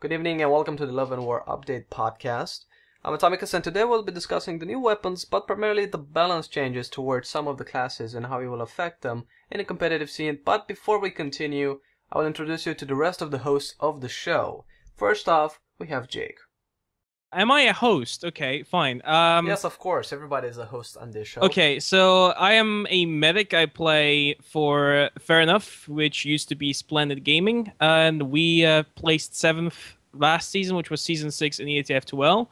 Good evening and welcome to the Love and War Update podcast. I'm Atomicus and today we'll be discussing the new weapons, but primarily the balance changes towards some of the classes and how it will affect them in a competitive scene. But before we continue, I will introduce you to the rest of the hosts of the show. First off, we have Jake. Am I a host? Okay, fine. Yes, of course. Everybody is a host on this show. Okay, so I am a medic. I play for Fair Enough, which used to be Splendid Gaming, and we placed 7th last season, which was Season 6 in EATF 2L.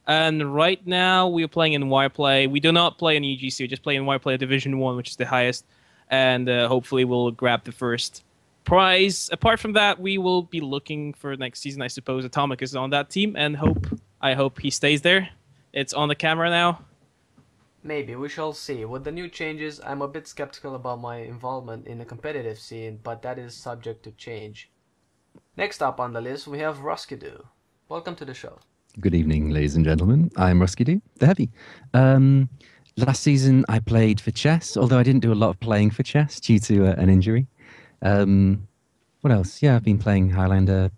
And right now, we are playing in Y-Play. We do not play in EGC, we just play in Y-Play Division 1, which is the highest, and hopefully we'll grab the first prize. Apart from that, we will be looking for next season, I suppose. Atomicus is on that team, and I hope he stays there. It's on the camera now. Maybe, we shall see. With the new changes, I'm a bit skeptical about my involvement in the competitive scene, but that is subject to change. Next up on the list, we have Ruskidu. Welcome to the show. Good evening, ladies and gentlemen. I'm Ruskidu, the Heavy. Last season, I played for chess, although I didn't do a lot of playing for chess due to an injury. What else? Yeah, I've been playing Highlander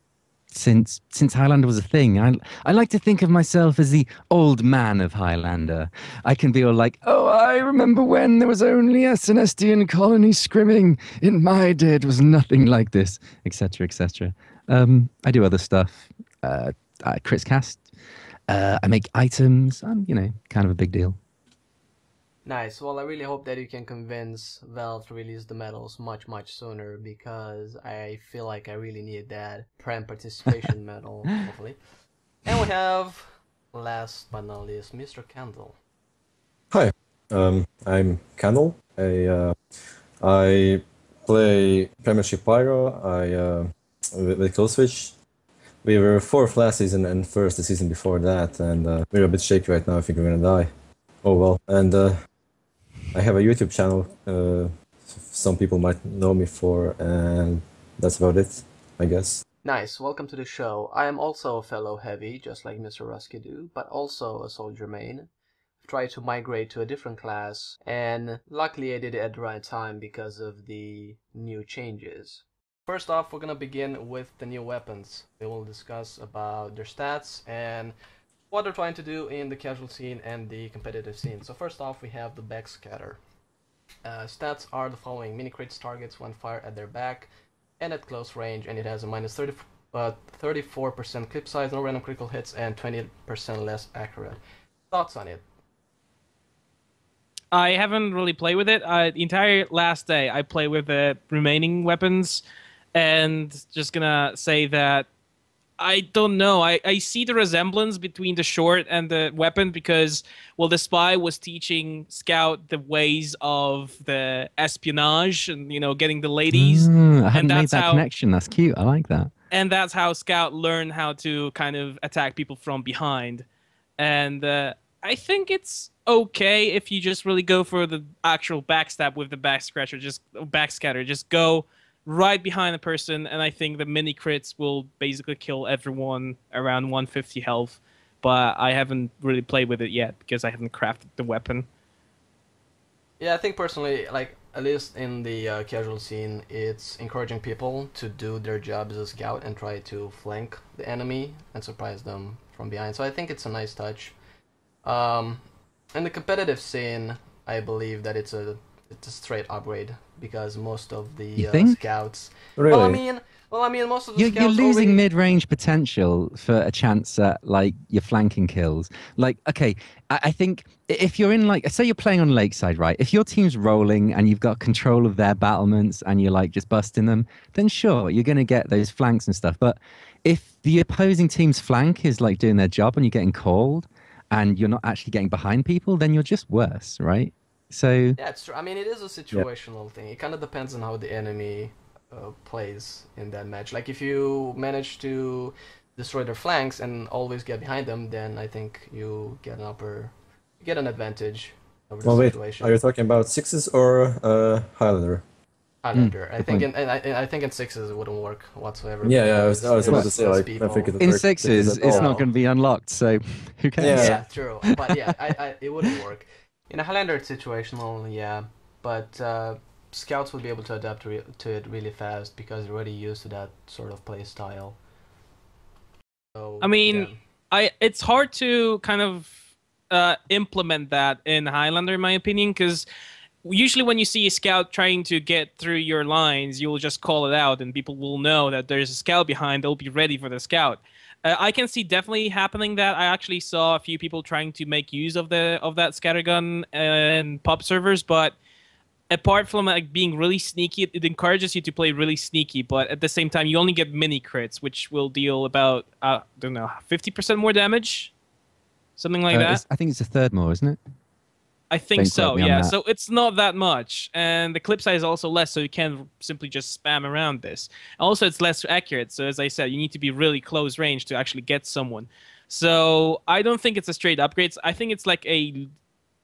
since Highlander was a thing. I like to think of myself as the old man of Highlander. I can be all like, oh, I remember when there was only a Senestian colony scrimming. In my day, it was nothing like this, etc., etc. I do other stuff. I crits cast. I make items. I'm, kind of a big deal. Nice. Well, I really hope that you can convince Valve to release the medals much sooner, because I feel like I really need that Prem participation medal, hopefully. And we have, last but not least, Mr. Candle. Hi, I'm Candle. I play Premiership Pyro. With Close Switch. We were 4th last season and 1st the season before that, and we're a bit shaky right now. I think we're gonna die. Oh well. And I have a YouTube channel. Some people might know me for, and that's about it, I guess. Nice. Welcome to the show. I am also a fellow Heavy, just like Mr. Ruskidu, but also a Soldier main. I've tried to migrate to a different class, and luckily I did it at the right time because of the new changes. First off, we're gonna begin with the new weapons. We will discuss about their stats and what they're trying to do in the casual scene and the competitive scene. So first off, we have the backscatter. Stats are the following: mini crits targets when fired at their back and at close range, and it has a minus 34% clip size, no random critical hits, and 20% less accurate. Thoughts on it? I haven't really played with it. The entire last day, I played with the remaining weapons, and just gonna say that I don't know. I see the resemblance between the short and the weapon because, well, the spy was teaching Scout the ways of the espionage and, getting the ladies. I hadn't made that connection. That's cute. I like that. And that's how Scout learned how to kind of attack people from behind. And I think it's okay if you just really go for the actual backstab with the backscatter. Just go right behind the person, and I think the mini crits will basically kill everyone around 150 health, but I haven't really played with it yet because I haven't crafted the weapon. Yeah, I think personally, at least in the casual scene, it's encouraging people to do their job as a scout and try to flank the enemy and surprise them from behind. So I think it's a nice touch. In the competitive scene, I believe that it's a straight upgrade because most of the scouts. Really? Well, I mean, most of the scouts. You're losing mid-range potential for a chance at your flanking kills. Okay, I think if you're in say you're playing on Lakeside, right? If your team's rolling and you've got control of their battlements and you're just busting them, then sure, you're gonna get those flanks and stuff. But if the opposing team's flank is doing their job and you're getting called and you're not actually getting behind people, then you're just worse, right? So yeah, it's true. I mean, it is a situational thing. It kind of depends on how the enemy plays in that match. If you manage to destroy their flanks and always get behind them, then I think you get an advantage over the situation. Are you talking about sixes or Highlander? Highlander. I think I think in sixes it wouldn't work whatsoever. Yeah. I was about to say I think in sixes it's not going to be unlocked. So who cares? Yeah, true. But yeah, it wouldn't work. In a Highlander, it's situational, yeah, but scouts will be able to adapt to it really fast because they're already used to that sort of play style. So, I mean, yeah. it's hard to kind of implement that in Highlander, in my opinion, because usually when you see a scout trying to get through your lines, you'll just call it out, and people will know that there's a scout behind. They'll be ready for the scout. I can see definitely happening that. I actually saw a few people trying to make use of that scattergun in pub servers, but apart from like being really sneaky, it encourages you to play really sneaky. But at the same time, you only get mini crits, which will deal about I don't know 50% more damage, something like that. I think it's a third more, isn't it? I think Don't quote so, me on yeah. that. So it's not that much. And the clip size is also less, so you can't simply just spam around this. Also, it's less accurate. So as I said, you need to be really close range to actually get someone. So I don't think it's a straight upgrade. I think it's like a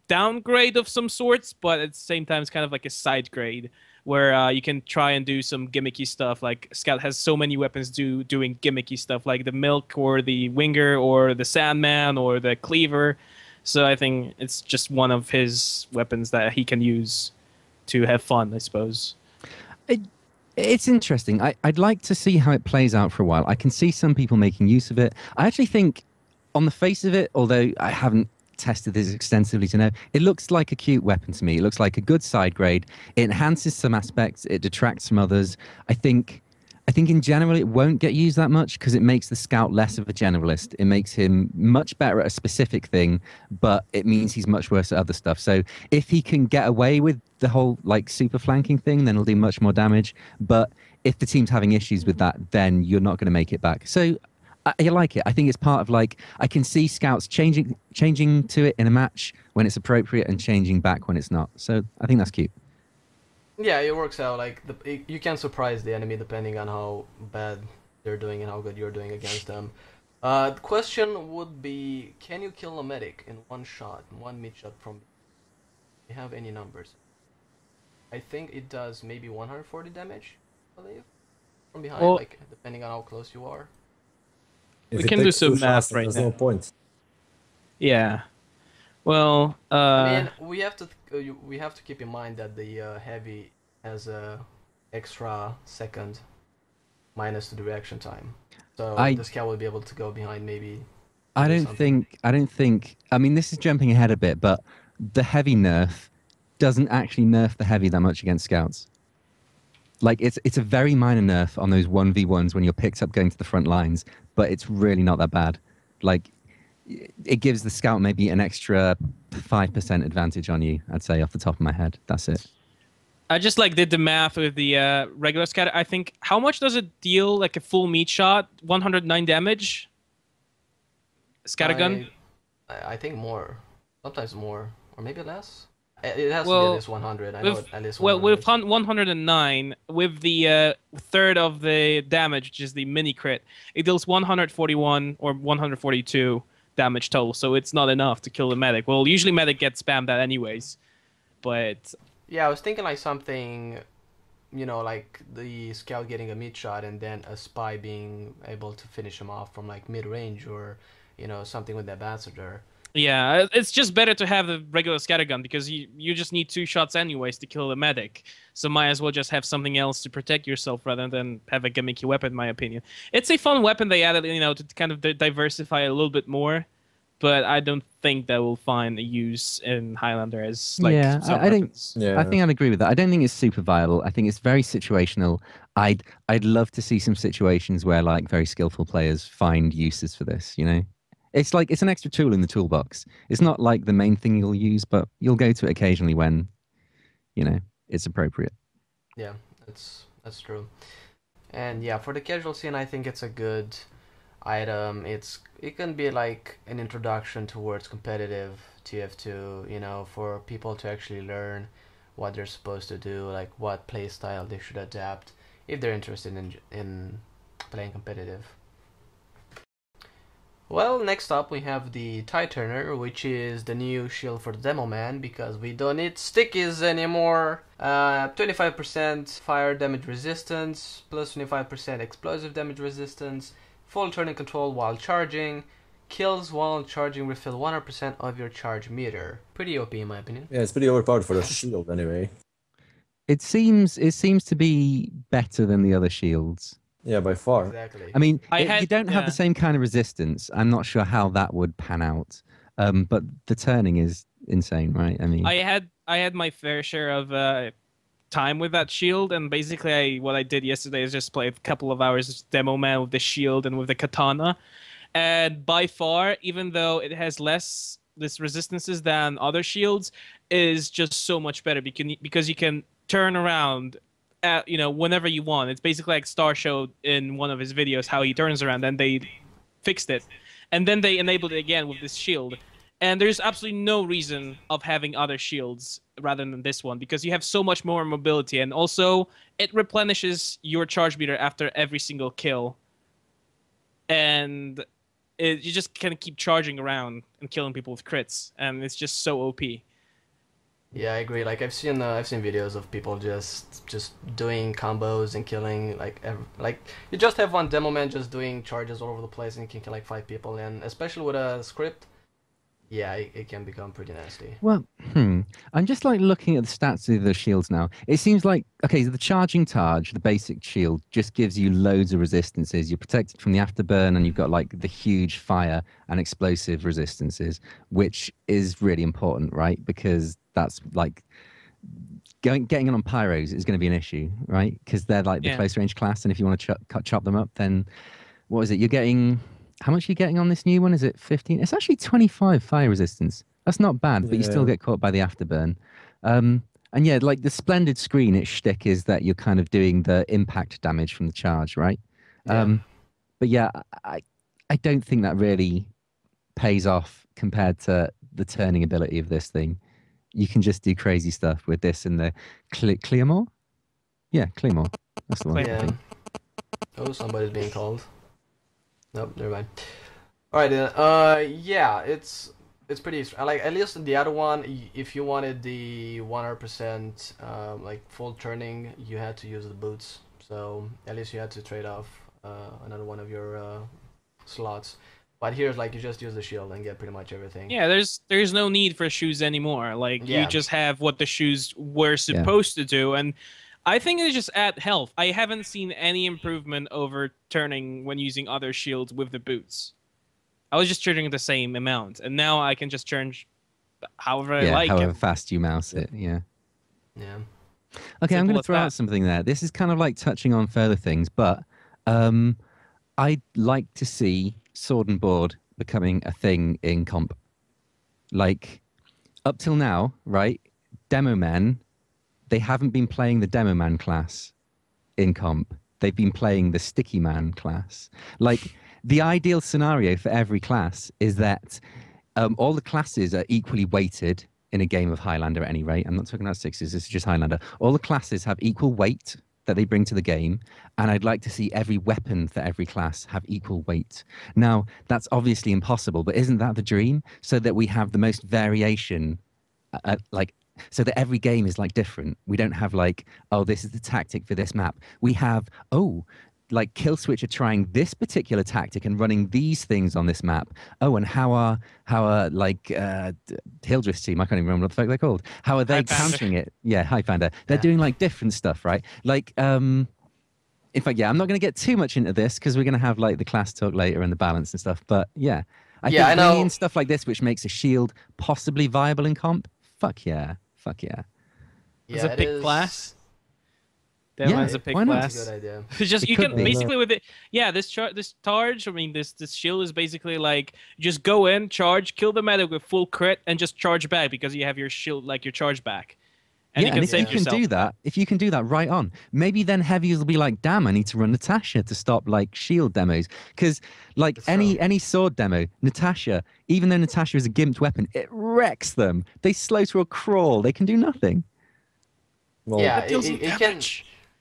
downgrade of some sorts, but at the same time, it's kind of like a side grade where you can try and do some gimmicky stuff. Like Scout has so many weapons doing gimmicky stuff, like the Milk or the Winger or the Sandman or the Cleaver. So I think it's just one of his weapons that he can use to have fun, I suppose. It's interesting. I'd like to see how it plays out for a while. I can see some people making use of it. I actually think, on the face of it, although I haven't tested this extensively to know, it looks like a cute weapon to me. It looks like a good side grade. It enhances some aspects. It detracts from others. I think in general it won't get used that much because it makes the scout less of a generalist. It makes him much better at a specific thing, but it means he's much worse at other stuff. So if he can get away with the whole like super flanking thing, then he'll do much more damage. But if the team's having issues with that, then you're not going to make it back. So I like it. I think it's part of like I can see scouts changing to it in a match when it's appropriate and changing back when it's not. So I think that's cute. Yeah, it works out. Like you can surprise the enemy depending on how bad they're doing and how good you're doing against them. The question would be, can you kill a medic in one shot, one mid shot from? Do you have any numbers? I think it does maybe 140 damage, I believe, from behind. Well, like depending on how close you are. If We it can do takes some two shots, math right there's now. no point. Yeah. Well, I mean, we have to keep in mind that the heavy has a extra second minus to the reaction time, so the scout will be able to go behind maybe. I don't think. I mean, this is jumping ahead a bit, but the heavy nerf doesn't actually nerf the heavy that much against scouts. Like it's a very minor nerf on those 1v1s when you're picked up going to the front lines, but it's really not that bad. Like it gives the scout maybe an extra 5% advantage on you, I'd say, off the top of my head. That's it. I just like did the math with the regular scatter. I think how much does it deal like a full meat shot? 109 damage. Scattergun. I think more, sometimes more, or maybe less. It has to be at least 100. I know at least 100. Well, with 109, with the third of the damage, which is the mini crit, it deals 141 or 142 damage total. So it's not enough to kill the medic. Well, usually medic gets spammed that anyways, but yeah, I was thinking like something, like the scout getting a mid shot and then a spy being able to finish him off from like mid range or, something with the ambassador. yeah, it's just better to have the regular scattergun because you just need 2 shots anyways to kill the medic. So might as well just have something else to protect yourself rather than have a gimmicky weapon, in my opinion. It's a fun weapon they added, to kind of diversify a little bit more. But I don't think that will find a use in Highlander as like some weapons. I think I'd agree with that. I don't think it's super viable. I think it's very situational. I'd love to see some situations where like very skillful players find uses for this, It's like it's an extra tool in the toolbox. It's not like the main thing you'll use, but you'll go to it occasionally when, it's appropriate. Yeah, that's true. And yeah, for the casual scene, I think it's a good item. It can be like an introduction towards competitive TF2, for people to actually learn what they're supposed to do, like what play style they should adapt if they're interested in playing competitive. Well, next up we have the Tide Turner, which is the new shield for the Demo Man because we don't need stickies anymore. 25% fire damage resistance, plus 25% explosive damage resistance, full turning control while charging, kills while charging refill 100% of your charge meter. Pretty OP in my opinion. Yeah, it's pretty overpowered for a shield anyway. It seems to be better than the other shields. Yeah, by far. Exactly. I mean, I had- you don't have yeah. the same kind of resistance. I'm not sure how that would pan out. But the turning is insane, right? I mean, I had my fair share of time with that shield, and basically what I did yesterday is just play a couple of hours demo man with the shield and with the katana. And by far, even though it has less this resistances than other shields, is just so much better because you can turn around at, whenever you want. It's basically like Star showed in one of his videos how he turns around, and they fixed it, and then they enabled it again with this shield. And there's absolutely no reason of having other shields rather than this one, because you have so much more mobility, and also it replenishes your charge meter after every single kill. And you just kind of keep charging around and killing people with crits, and it's just so OP. Yeah, I agree. Like I've seen videos of people just doing combos and killing like you just have one demo man just doing charges all over the place and you can kill like 5 people, and especially with a script, yeah, it can become pretty nasty. well, I'm just like looking at the stats of the shields now. It seems like, okay, so the charging charge, the basic shield, just gives you loads of resistances. You're protected from the afterburn, and you've got like the huge fire and explosive resistances, which is really important, right? Because that's like getting on pyros is going to be an issue, right? Because they're like the close range class, and if you want to chop them up, then what is it? You're getting, how much are you getting on this new one? Is it 15? It's actually 25 fire resistance. That's not bad, but you still get caught by the afterburn. And yeah, like the splendid screen, its shtick is that you're kind of doing the impact damage from the charge, right? Yeah. But yeah, I don't think that really pays off compared to the turning ability of this thing. You can just do crazy stuff with this and the Clearmore? Yeah, Clearmore. That's the one. I Yeah. think. Oh, somebody's being called. Nope, never mind. All right, then. Yeah, it's pretty like, at least the other one. If you wanted the 100% like full turning, you had to use the boots. So at least you had to trade off another one of your slots. But here's like you just use the shield and get pretty much everything. Yeah, there's no need for shoes anymore. Like you just have what the shoes were supposed to do, and I think they just add health. I haven't seen any improvement over turning when using other shields with the boots. I was just turning the same amount, and now I can just turn however I like. However fast you mouse it. Yeah. Yeah. Okay, I'm going Simple to as throw that. out something there. This is kind of like touching on further things, but I'd like to see sword and board becoming a thing in comp. Like, up till now, right? Demo men, they haven't been playing the demo man class in comp. They've been playing the sticky man class. Like, the ideal scenario for every class is that all the classes are equally weighted in a game of Highlander at any rate. I'm not talking about sixes, this is just Highlander. All the classes have equal weight that they bring to the game, and I'd like to see every weapon for every class have equal weight. Now, that's obviously impossible, but isn't that the dream? So that we have the most variation, so that every game is like different. We don't have like, oh, this is the tactic for this map. We have, like Killswitch are trying this particular tactic and running these things on this map. Oh, and how are Hildreth's team? I can't even remember what the fuck they're called. How are they countering it? Yeah, Highfinder. They're doing like different stuff, right? Like, in fact, yeah, I'm not going to get too much into this because we're going to have like the class talk later and the balance and stuff. But yeah, I think bringing in stuff like this, which makes a shield possibly viable in comp. Fuck yeah. As a pick class. As a pick why not? class. That's a good idea. It's just you can be. basically with it. Yeah, this charge. I mean, this shield is basically like you just go in, charge, kill the medic with full crit, and just charge back because you have your shield, like your charge back. And you can save yourself. If you can do that right on, maybe then heavies will be like, damn, I need to run Natasha to stop like shield demos. Because like any sword demo, Natasha, even though Natasha is a gimped weapon, it wrecks them. They slow to a crawl. They can do nothing. Well, Yeah, it can.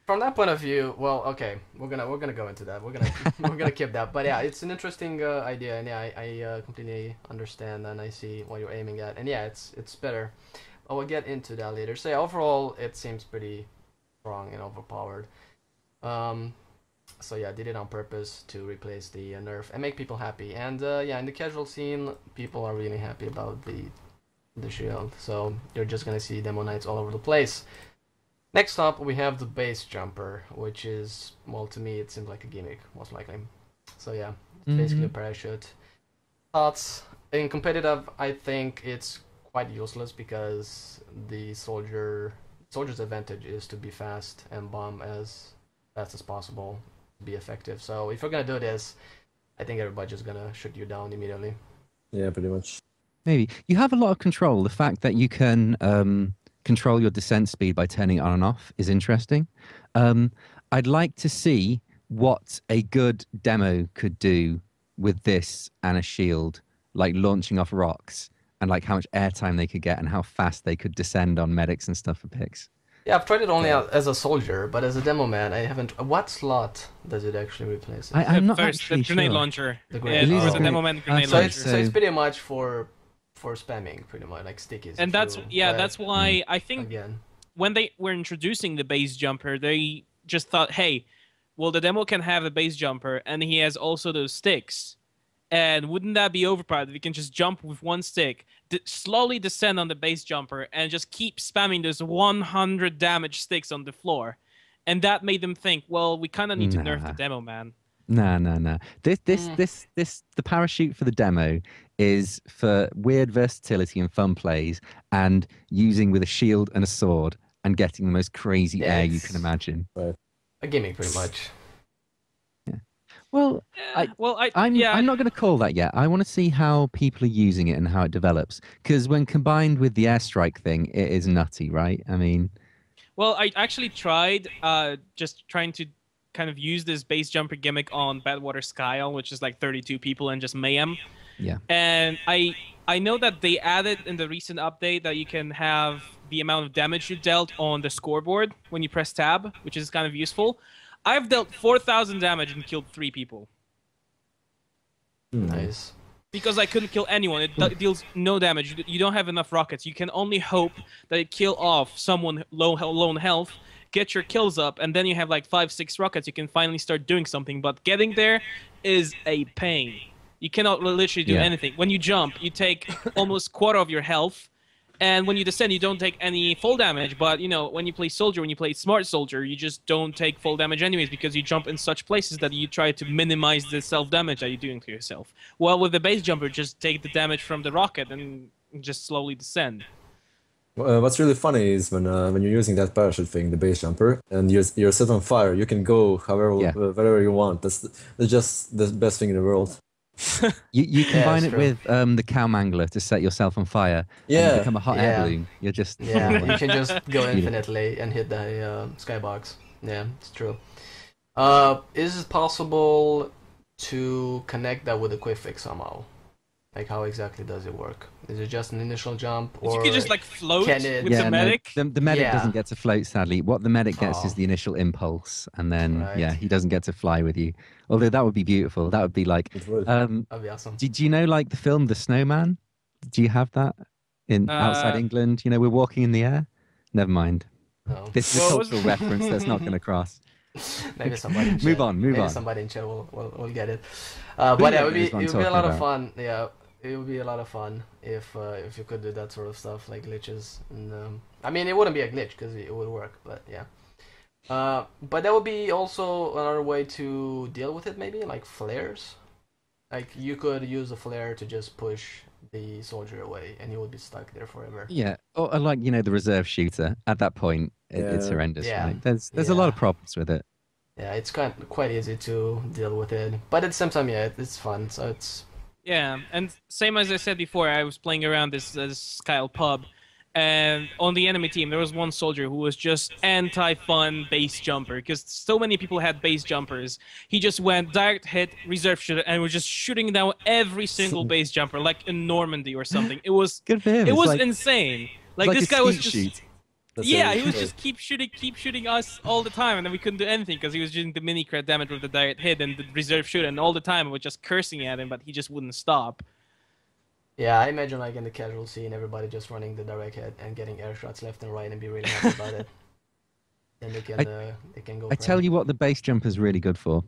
From that point of view, well, okay, we're gonna go into that. We're gonna keep that. But yeah, it's an interesting idea, and yeah, I completely understand and I see what you're aiming at, and yeah, it's better. I will get into that later. So yeah, overall, it seems pretty strong and overpowered. So yeah, I did it on purpose to replace the nerf and make people happy. And yeah, in the casual scene, people are really happy about the shield. So you're just gonna see demo knights all over the place. Next up, we have the base jumper, which is, well, to me, it seems like a gimmick, most likely. So yeah, it's basically a parachute. Thoughts? In competitive, I think it's quite useless because the soldier's advantage is to be fast and bomb as fast as possible, be effective. So if you're gonna do this, I think everybody's just gonna shoot you down immediately. Yeah, pretty much. Maybe. You have a lot of control. The fact that you can control your descent speed by turning it on and off is interesting. I'd like to see what a good demo could do with this and a shield, like launching off rocks, and like how much airtime they could get and how fast they could descend on medics and stuff for picks. Yeah, I've tried it only as a soldier, but as a demo man, I haven't. What slot does it actually replace? I'm not First, actually the grenade sure. launcher. The grenade. Yeah, Oh. for the demo man, grenade So launcher. it's pretty much for spamming, pretty much like stickies. And that's that's why I think again. when they were introducing the base jumper, they just thought, hey, well, the demo can have the base jumper, and he has also those sticks. And wouldn't that be overpowered if you can just jump with one stick, slowly descend on the base jumper, and just keep spamming those 100 damage sticks on the floor? And that made them think, well, we kind of need to nerf the demo man. No. The parachute for the demo is for weird versatility and fun plays, and using with a shield and a sword and getting the most crazy air you can imagine. Right. A gimmick, pretty much. Well, I'm not going to call that yet. I want to see how people are using it and how it develops. Because when combined with the airstrike thing, it is nutty, right? I mean, well, I actually tried just trying to kind of use this base jumper gimmick on Badwater Skyle, which is like 32 people and just mayhem. Yeah. And I know that they added in the recent update that you can have the amount of damage you dealt on the scoreboard when you press tab, which is kind of useful. I've dealt 4,000 damage and killed 3 people. Nice. Because I couldn't kill anyone. It deals no damage. You don't have enough rockets. You can only hope that it kill off someone low health, get your kills up, and then you have like 5-6 rockets. You can finally start doing something. But getting there is a pain. You cannot literally do anything. When you jump, you take almost quarter of your health. And when you descend, you don't take any full damage. But, you know, when you play soldier, when you play smart soldier, you just don't take full damage anyways because you jump in such places that you try to minimize the self-damage that you're doing to yourself. Well, with the base jumper, just take the damage from the rocket and just slowly descend. What's really funny is when you're using that parachute thing, the base jumper, and you're set on fire, you can go wherever you want. That's just the best thing in the world. You combine it with the cow mangler to set yourself on fire. And you become a hot air balloon. You're just you can just go infinitely and hit the skybox. Yeah, it's true. Is it possible to connect that with a quick fix somehow? Like, how exactly does it work? Is it just an initial jump, or you can just like float with the medic? No, the medic doesn't get to float, sadly. What the medic gets is the initial impulse, and then he doesn't get to fly with you. Although that would be beautiful. That would be like. That'd be awesome. Do you know like the film The Snowman? Do you have that in outside England? You know, we're walking in the air. Never mind. No. This is a cultural reference that's not going to cross. Maybe somebody in chat. Move on. Somebody in chat will get it. But yeah, it would be a lot of fun. Yeah. It would be a lot of fun if you could do that sort of stuff, like glitches. And I mean, it wouldn't be a glitch because it would work, but yeah. But that would be also another way to deal with it, maybe like flares. Like you could use a flare to just push the soldier away, and he would be stuck there forever. Yeah, or like the reserve shooter. At that point, it's horrendous. Yeah. Right? There's a lot of problems with it. Yeah, it's quite easy to deal with it, but at the same time, it's fun. So it's. Yeah, and same as I said before, I was playing around this Kyle pub, and on the enemy team there was one soldier who was just anti-fun base jumper because so many people had base jumpers. He just went direct hit, reserve shooter, and was just shooting down every single base jumper like in Normandy or something. It was good for him. It was like, insane. Like this guy was just. Shoot. He was just keep shooting us all the time, and then we couldn't do anything because he was doing the mini crit damage with the direct hit and the reserve shooter, and all the time we're just cursing at him, but he just wouldn't stop. Yeah, I imagine like in the casual scene, everybody just running the direct hit and getting air shots left and right and be really happy about it. Then they can go. I tell you what, the base jumper's really good for.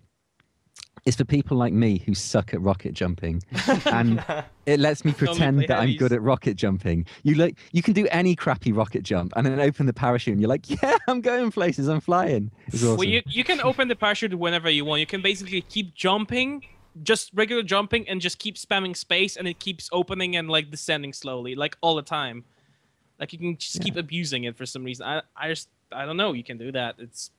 is for people like me who suck at rocket jumping, and it lets me Only pretend play that I'm heavies. good at rocket jumping. You can do any crappy rocket jump, and then open the parachute, and you're like, yeah, I'm going places, I'm flying. It's awesome. Well, you can open the parachute whenever you want. You can basically keep jumping, just regular jumping, and just keep spamming space, and it keeps opening and like descending slowly, like all the time. Like you can just keep abusing it for some reason. I don't know. You can do that. It's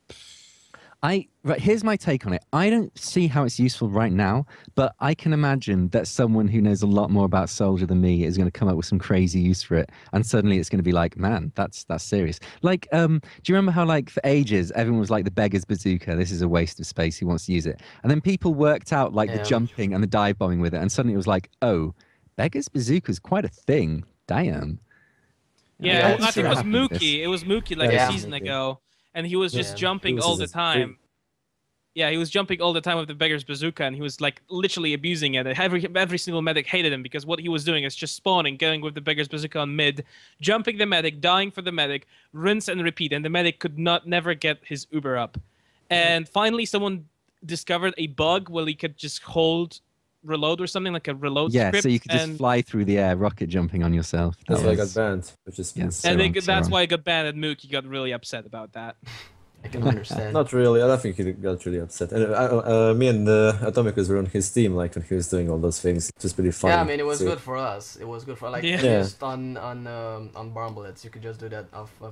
Right, here's my take on it. I don't see how it's useful right now, but I can imagine that someone who knows a lot more about Soldier than me is going to come up with some crazy use for it, and suddenly it's going to be like, man, that's serious. Like, do you remember how like for ages everyone was like the beggar's bazooka? This is a waste of space. Who wants to use it? And then people worked out like the jumping and the dive bombing with it, and suddenly it was like, oh, beggar's bazooka is quite a thing. Damn. yeah. Yeah, I think it was Mookie. It was Mookie like Yeah. a season ago, and he was just jumping He was all just the time. Yeah, he was jumping all the time with the beggar's bazooka, and he was like literally abusing it. Every single medic hated him because what he was doing is just spawning, going with the beggar's bazooka on mid, jumping the medic, dying for the medic, rinse and repeat, and the medic could never get his Uber up. And finally, someone discovered a bug where he could just hold reload or something like a reload Yeah, script. so you could just fly through the air, rocket jumping on yourself. That's why I got was- banned, which is Yeah. And wrong, that's wrong. why I got banned, and Mookie got really upset about that. I can understand. not really. I don't think he got really upset. And me and Atomicus were on his team, like when he was doing all those things. It was pretty funny. Yeah, I mean, it was So- good for us. It was good for like Yeah. just on barn bullets. You could just do that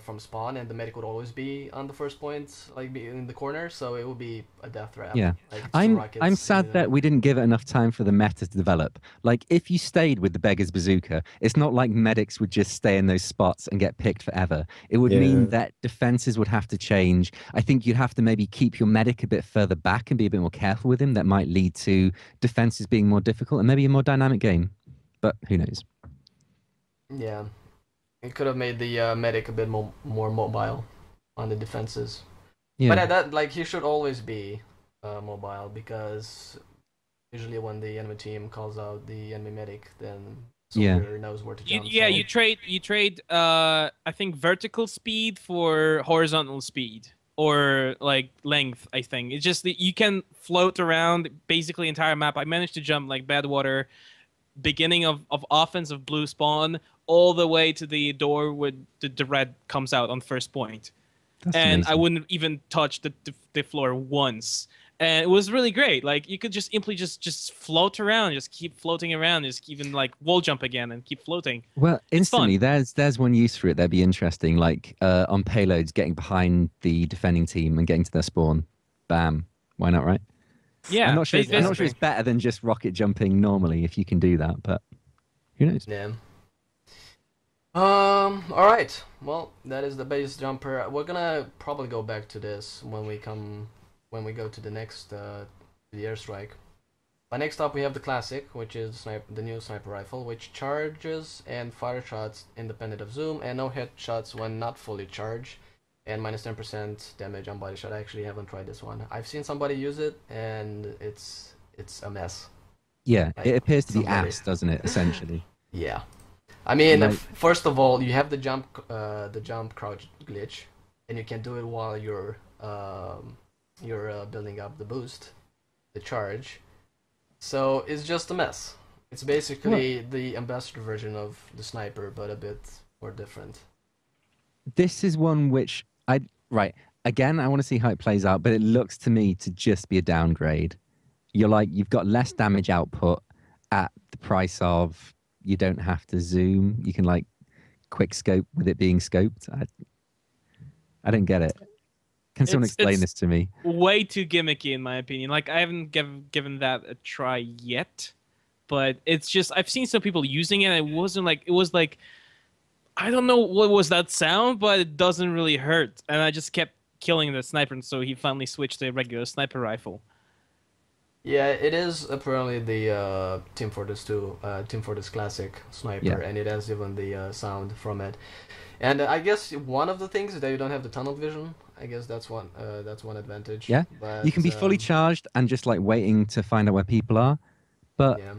from spawn, and the medic would always be on the first point, like be in the corner. So it would be a death trap. Yeah. Like, two I'm rockets, sad that we didn't give it enough time for the meta to develop. Like, if you stayed with the beggar's bazooka, it's not like medics would just stay in those spots and get picked forever. It would mean Yeah. that defenses would have to change. I think you'd have to maybe keep your medic a bit further back and be a bit more careful with him. That might lead to defenses being more difficult and maybe a more dynamic game. But who knows? Yeah, it could have made the medic a bit more mobile on the defenses. Yeah. But that like he should always be mobile, because usually when the enemy team calls out the enemy medic, then Yeah. soldier knows where to jump. Yeah, so- you trade I think vertical speed for horizontal speed, or like length. I think it's just that you can float around basically entire map. I managed to jump like Badwater, beginning of offense of blue spawn, all the way to the door where the red comes out on first point. That's And I amazing. wouldn't even touch the floor once. And it was really great. Like you could just simply just float around, just keep floating around, just even like wall jump again and keep floating. Well, instantly, fun. there's one use for it that'd be interesting, like on payloads, getting behind the defending team and getting to their spawn. Bam. Why not, right? Yeah, I'm not sure. they- I'm not sure it's better than just rocket jumping normally if you can do that, but who knows? Yeah. All right. Well, that is the base jumper. We're gonna probably go back to this when we go to the next the airstrike. But next up we have the classic, which is the new sniper rifle, which charges and fires shots independent of zoom, and no headshots when not fully charged, and minus 10% damage on body shot. I actually haven't tried this one. I've seen somebody use it, and it's a mess. Yeah, Like, it appears to be somebody- ass, doesn't it? Essentially. Yeah, I mean, Like- first of all, you have the jump crouch glitch, and you can do it while you're building up the boost, the charge. So it's just a mess. It's basically the ambassador version of the sniper, but a bit more different. This is one which right again. I want to see how it plays out, but it looks to me to just be a downgrade. You've got less damage output at the price of you don't have to zoom. You can like quick scope with it being scoped. I don't get it. Can someone explain it's- this to me? Way too gimmicky in my opinion. Like I haven't given that a try yet, but it's just I've seen some people using it. And it was like I don't know what was that sound, but it doesn't really hurt, and I just kept killing the sniper, and so he finally switched to a regular sniper rifle. Yeah, it is apparently the Team Fortress 2, Team Fortress Classic sniper, Yeah. and it has even the sound from it. And I guess one of the things is that you don't have the tunnel vision. I guess that's one advantage. Yeah, but, you can be fully charged and just like waiting to find out where people are, but Yeah.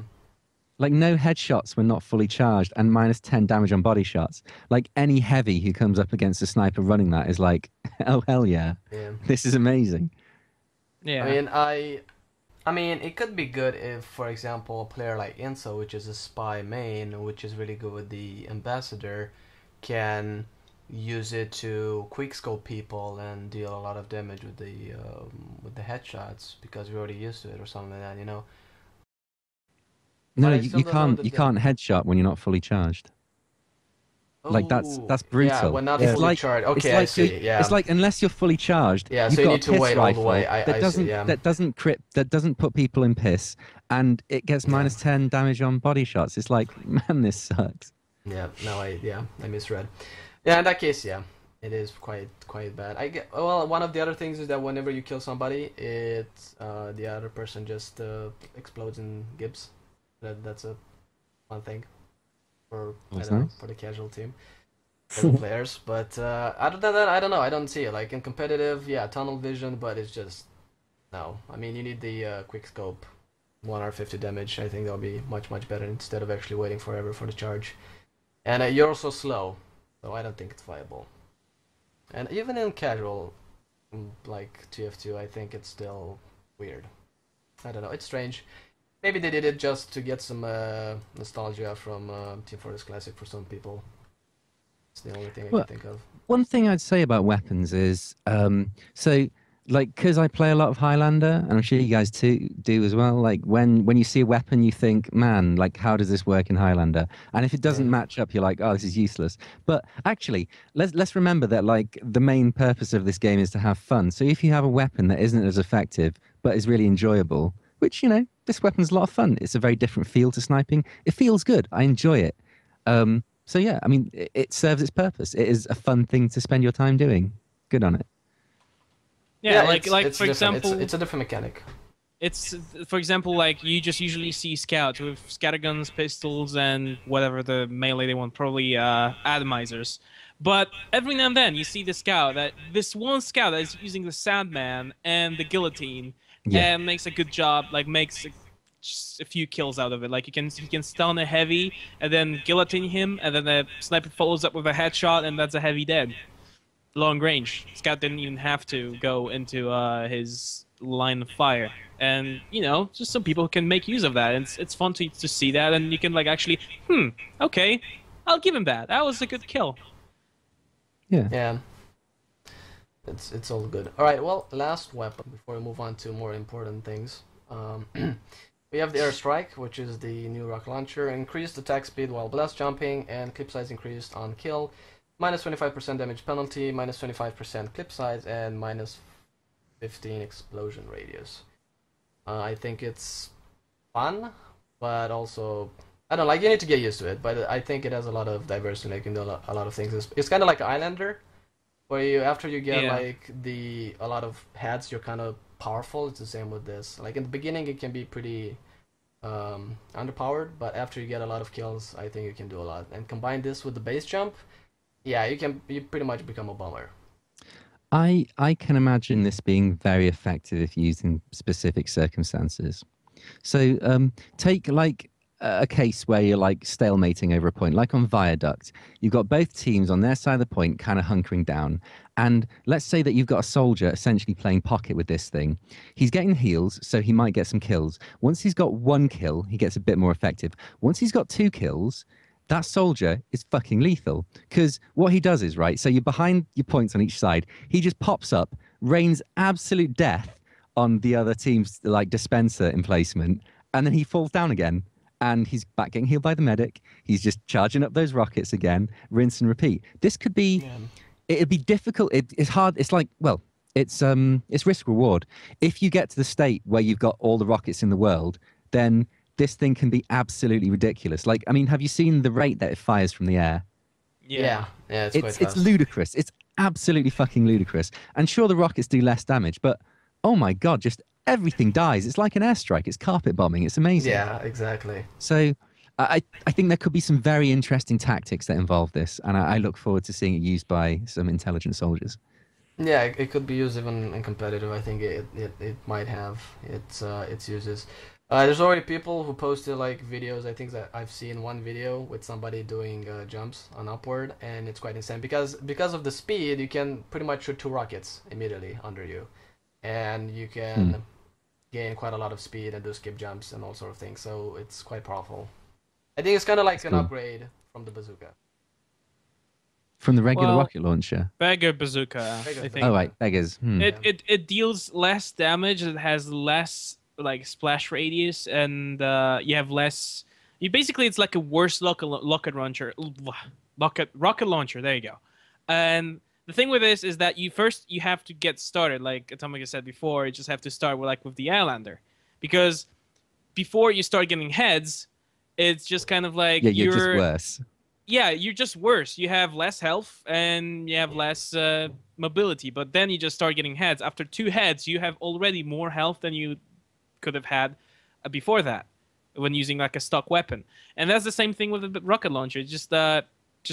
like no headshots when not fully charged and minus 10 damage on body shots. Like any heavy who comes up against a sniper running that is like, oh hell yeah, Yeah. this is amazing. Yeah, I mean, I mean, it could be good if, for example, a player like Inso, which is a spy main, which is really good with the ambassador, can use it to quickscope people and deal a lot of damage with the headshots because we're already used to it or something like that, you know. No, But I you, still you don't know can't. the You can't headshot when you're not fully charged. Like that's Oh, yeah, brutal. when not Yeah. fully Like charged. it's Okay, I like you're, see. Yeah, it's like unless you're fully charged, yeah. you've So you got need a to piss wait all the rifle way. that I see. doesn't Yeah, that doesn't crip that doesn't put people in piss, and it gets Yeah. -10 damage on body shots. It's like, man, this sucks. yeah. No, I misread. Yeah, in that case, yeah, it is quite bad. I get well. One of the other things is that whenever you kill somebody, the other person just explodes in Gibbs. That's a one thing for I That's don't know nice. for the casual team. For the players, but other than that, I don't know. I don't see it. Like in competitive, yeah, tunnel vision, but it's just no. I mean, you need the quick scope, 150 damage. I think that'll be much better instead of actually waiting forever for the charge. And you're also slow, so I don't think it's viable. And even in casual, like TF2, I think it's still weird. I don't know. It's strange. Maybe they did it just to get some nostalgia from Team Fortress Classic for some people. It's the only thing I Well, can think of. one thing I'd say about weapons is, so like, because I play a lot of Highlander, and I'm sure you guys too do as well. Like, when you see a weapon, you think, man, like, how does this work in Highlander? And if it doesn't Yeah. match up, you're like, oh, this is useless. But actually, let's remember that like the main purpose of this game is to have fun. So if you have a weapon that isn't as effective but is really enjoyable, which this weapon's a lot of fun. It's a very different feel to sniping. It feels good. I enjoy it. So yeah, I mean, it serves its purpose. It is a fun thing to spend your time doing. Good on it. Yeah, it's like it's for different. example, It's a different mechanic. it's for example like you just usually see scouts with scatterguns, pistols, and whatever the melee they want, probably atomizers. But every now and then you see this one scout that is using the Sandman and the guillotine Yeah. and makes a good job, like makes just a few kills out of it. Like he can stun a heavy and then guillotine him, and then the sniper follows up with a headshot, and that's a heavy dead. Long range. Scout didn't even have to go into his line of fire. And just some people can make use of that. And it's fun to see that, and you can like actually, okay, I'll give him that. That was a good kill. Yeah. Yeah. It's all good. All right. Well, last weapon before we move on to more important things. We have the airstrike, which is the new rocket launcher. Increased attack speed while blast jumping, and clip size increased on kill. Minus 25% damage penalty, minus 25% clip size, and minus 15 explosion radius. I think it's fun, but also I don't know, like you need to get used to it. But I think it has a lot of diversity. Like you can do a lot of things. It's kind of like Islander, where after you get like a lot of heads, you're kind of powerful. It's the same with this. Like in the beginning, it can be pretty underpowered, but after you get a lot of kills, I think you can do a lot. And combine this with the base jump, yeah, you pretty much become a bomber. I can imagine this being very effective if used in specific circumstances. So take like a case where you're like stalemating over a point, like on Viaduct. You've got both teams on their side of the point kind of hunkering down. And let's say that you've got a soldier essentially playing pocket with this thing. He's getting heals, so he might get some kills. Once he's got one kill, he gets a bit more effective. Once he's got two kills, that soldier is fucking lethal. Because what he does is, right, so you're behind your points on each side. He just pops up, rains absolute death on the other team's like dispenser emplacement, and then he falls down again. And he's back getting healed by the medic. He's just charging up those rockets again, rinse and repeat. This could be, it'd be difficult. It's hard. It's like, well, it's risk reward. If you get to the state where you've got all the rockets in the world, then this thing can be absolutely ridiculous. Like, I mean, have you seen the rate that it fires from the air? Yeah, it's quite fast. It's ludicrous. It's absolutely fucking ludicrous. And sure, the rockets do less damage, but oh my God, just everything dies. It's like an airstrike. It's carpet bombing. It's amazing. Yeah, exactly. So I think there could be some very interesting tactics that involve this, and I look forward to seeing it used by some intelligent soldiers. Yeah, it could be used even in competitive. I think it might have its uses. There's already people who posted like videos. I think that I've seen one video with somebody doing jumps on upward, and it's quite insane because of the speed. You can pretty much shoot two rockets immediately under you, and you can gain quite a lot of speed and do skip jumps and all sort of things. So it's quite powerful. I think it's kind of like an cool. upgrade from the bazooka. From the regular Well, rocket launcher. Beggar bazooka, Beggar I bazooka. think. Oh right, beggars. It deals less damage. It has less like splash radius, and you have less. You basically it's like a worse rocket launcher. Rocket launcher. There you go. And the thing with this is that you have to get started, like Atomicus said before. You just have to start with the Airlander, because before you start getting heads, it's just kind of like Yeah, you're just worse. Yeah, you're just worse. You have less health and you have less mobility. But then you just start getting heads. After 2 heads, you have already more health than you could have had before that when using like a stock weapon. And that's the same thing with the rocket launcher. Just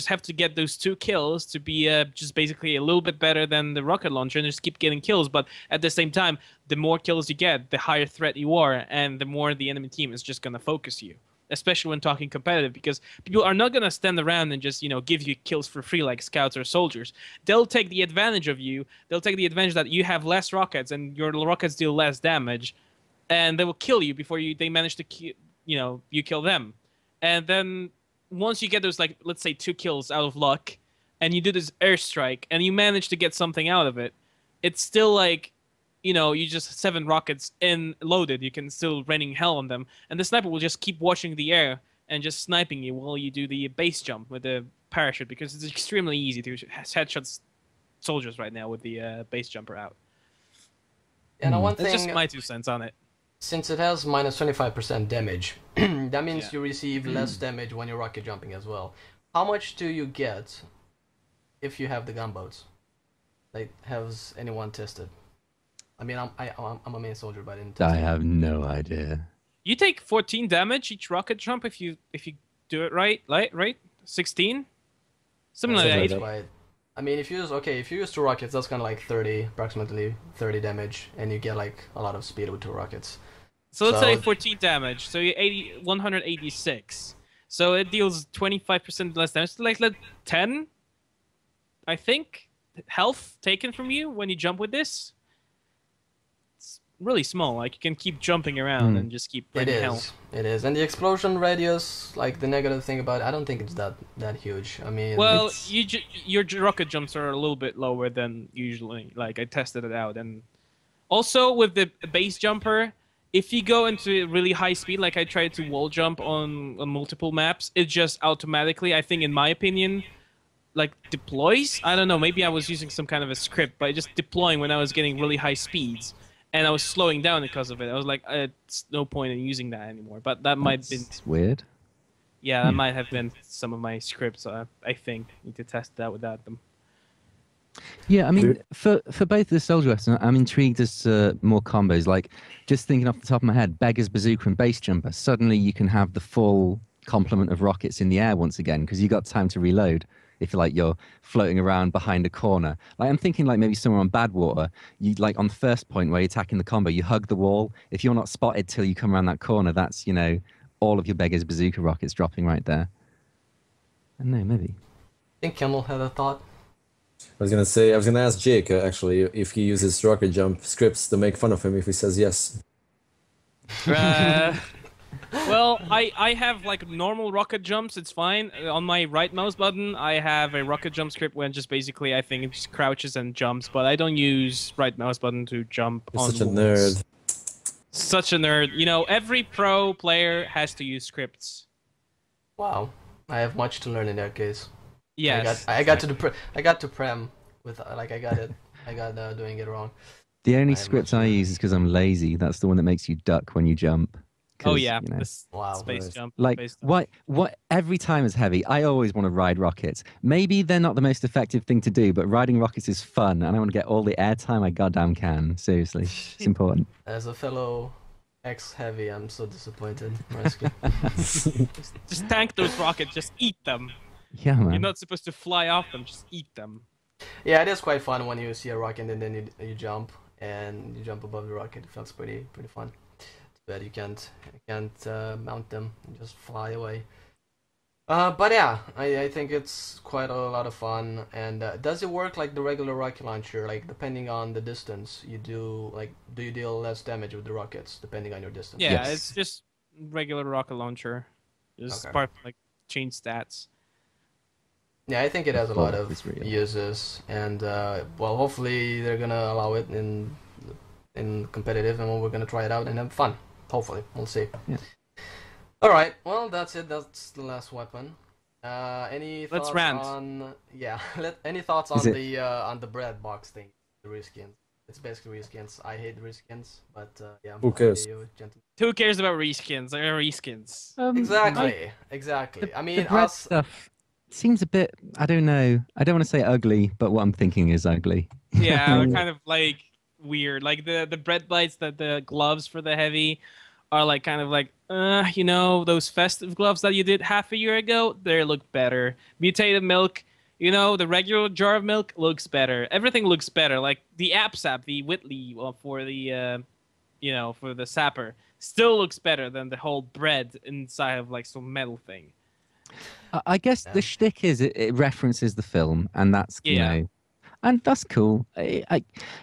have to get those 2 kills to be just basically a little bit better than the rocket launcher, and just keep getting kills. But at the same time, the more kills you get, the higher threat you are, and the more the enemy team is just going to focus you. Especially when talking competitive, because people are not going to stand around and just, give you kills for free like scouts or soldiers. They'll take the advantage of you. They'll take the advantage that you have less rockets and your rockets deal less damage, and they will kill you before they manage to you kill them. And then once you get those, like, let's say 2 kills out of luck, and you do this airstrike and you manage to get something out of it, it's still like, you just 7 rockets loaded. You can still raining hell on them, and the sniper will just keep watching the air and just sniping you while you do the base jump with the parachute, because it's extremely easy to headshot soldiers right now with the base jumper out. And one thing, that's just my 2 cents on it. Since it has minus 25% damage, that means you receive less damage when you're rocket jumping as well. How much do you get if you have the gunboats? Like, has anyone tested? I mean, I'm a main soldier, but I didn't test I it. have no idea. You take 14 damage each rocket jump if you do it right? 16? Something like Something that. like Right. I mean, if you use 2 rockets, that's kind of like approximately 30 damage, and you get like a lot of speed with 2 rockets. So let's say 14 damage. So you're 186. So it deals 25% less damage. So like 10, I think, health taken from you when you jump with this. It's really small. Like, you can keep jumping around and just keep It bringing is. health. It is. And the explosion radius, like the negative thing about it, I don't think it's that huge. I mean, Well, your rocket jumps are a little bit lower than usually. Like, I tested it out, and also with the base jumper, if you go into really high speed, like I tried to wall jump on multiple maps, it just automatically, I think, in my opinion, like deploys. I don't know. Maybe I was using some kind of a script, but just deploying when I was getting really high speeds, and I was slowing down because of it. I was like, it's no point in using that anymore. But that might have been. It's weird. Yeah, that might have been some of my scripts. I think need to test that without them. Yeah, I mean, for both the soldier weapons, I'm intrigued as to more combos. Like, just thinking off the top of my head, Beggar's Bazooka and Base Jumper, suddenly you can have the full complement of rockets in the air once again, because you got time to reload if you're floating around behind a corner. Like, I'm thinking like maybe somewhere on Badwater, you like on the first point where you're attacking the combo, you hug the wall. If you're not spotted till you come around that corner, that's, all of your Beggar's Bazooka rockets dropping right there. I don't know, maybe. I think Kendall had a thought. I was gonna ask Jake actually if he uses rocket jump scripts to make fun of him if he says yes. Well, I have like normal rocket jumps. It's fine. On my right mouse button, I have a rocket jump script when just basically I think it just crouches and jumps, but I don't use right mouse button to jump You're on such a walls. nerd. Such a nerd. Every pro player has to use scripts. Wow, I have much to learn in that case. Yes. I got to prem with I got doing it wrong. The only I have script much I to- use is because I'm lazy. That's the one that makes you duck when you jump. Oh 'Cause, yeah, you know, this Wow, space nice. jump. like space jump. what every time is heavy. I always want to ride rockets. Maybe they're not the most effective thing to do, but riding rockets is fun, and I want to get all the airtime I goddamn can. Seriously, it's important. As a fellow ex-heavy, I'm so disappointed. Marsky. Just tank those rockets. Just eat them. Yeah, man. You're not supposed to fly off them. Just eat them. Yeah, it is quite fun when you see a rocket and then you jump above the rocket. It feels pretty fun. Too bad you can't mount them and just fly away. But yeah, I think it's quite a lot of fun. And does it work like the regular rocket launcher? Like depending on the distance, do you deal less damage with the rockets depending on your distance? Yeah, Yes. it's just regular rocket launcher. Just Okay. part like change stats. Yeah, I think it has a The lot thought of is real. uses, and well, hopefully they're gonna allow it in competitive, and we're gonna try it out and have fun. Hopefully, we'll see. Yeah. All right, well, that's it. That's the last weapon. Any Let's thoughts rant. on any thoughts Is on it- on the bread box thing, the reskins? It's basically reskins. I hate reskins, but yeah. Who cares? You, gentlemen. Who cares about reskins? They're reskins. Exactly. I The mean, bread us. stuff seems a bit. I don't know. I don't want to say ugly, but what I'm thinking is ugly. Yeah, they're kind of like weird. Like the bread bites, the gloves for the heavy are like kind of like those festive gloves that you did half a year ago. They look better. Mutated milk, the regular jar of milk looks better. Everything looks better. Like the AppSap, the Whitley for the for the sapper still looks better than the whole bread inside of like some metal thing. I guess Yeah. the shtick is it references the film, and that's Yeah. and that's cool.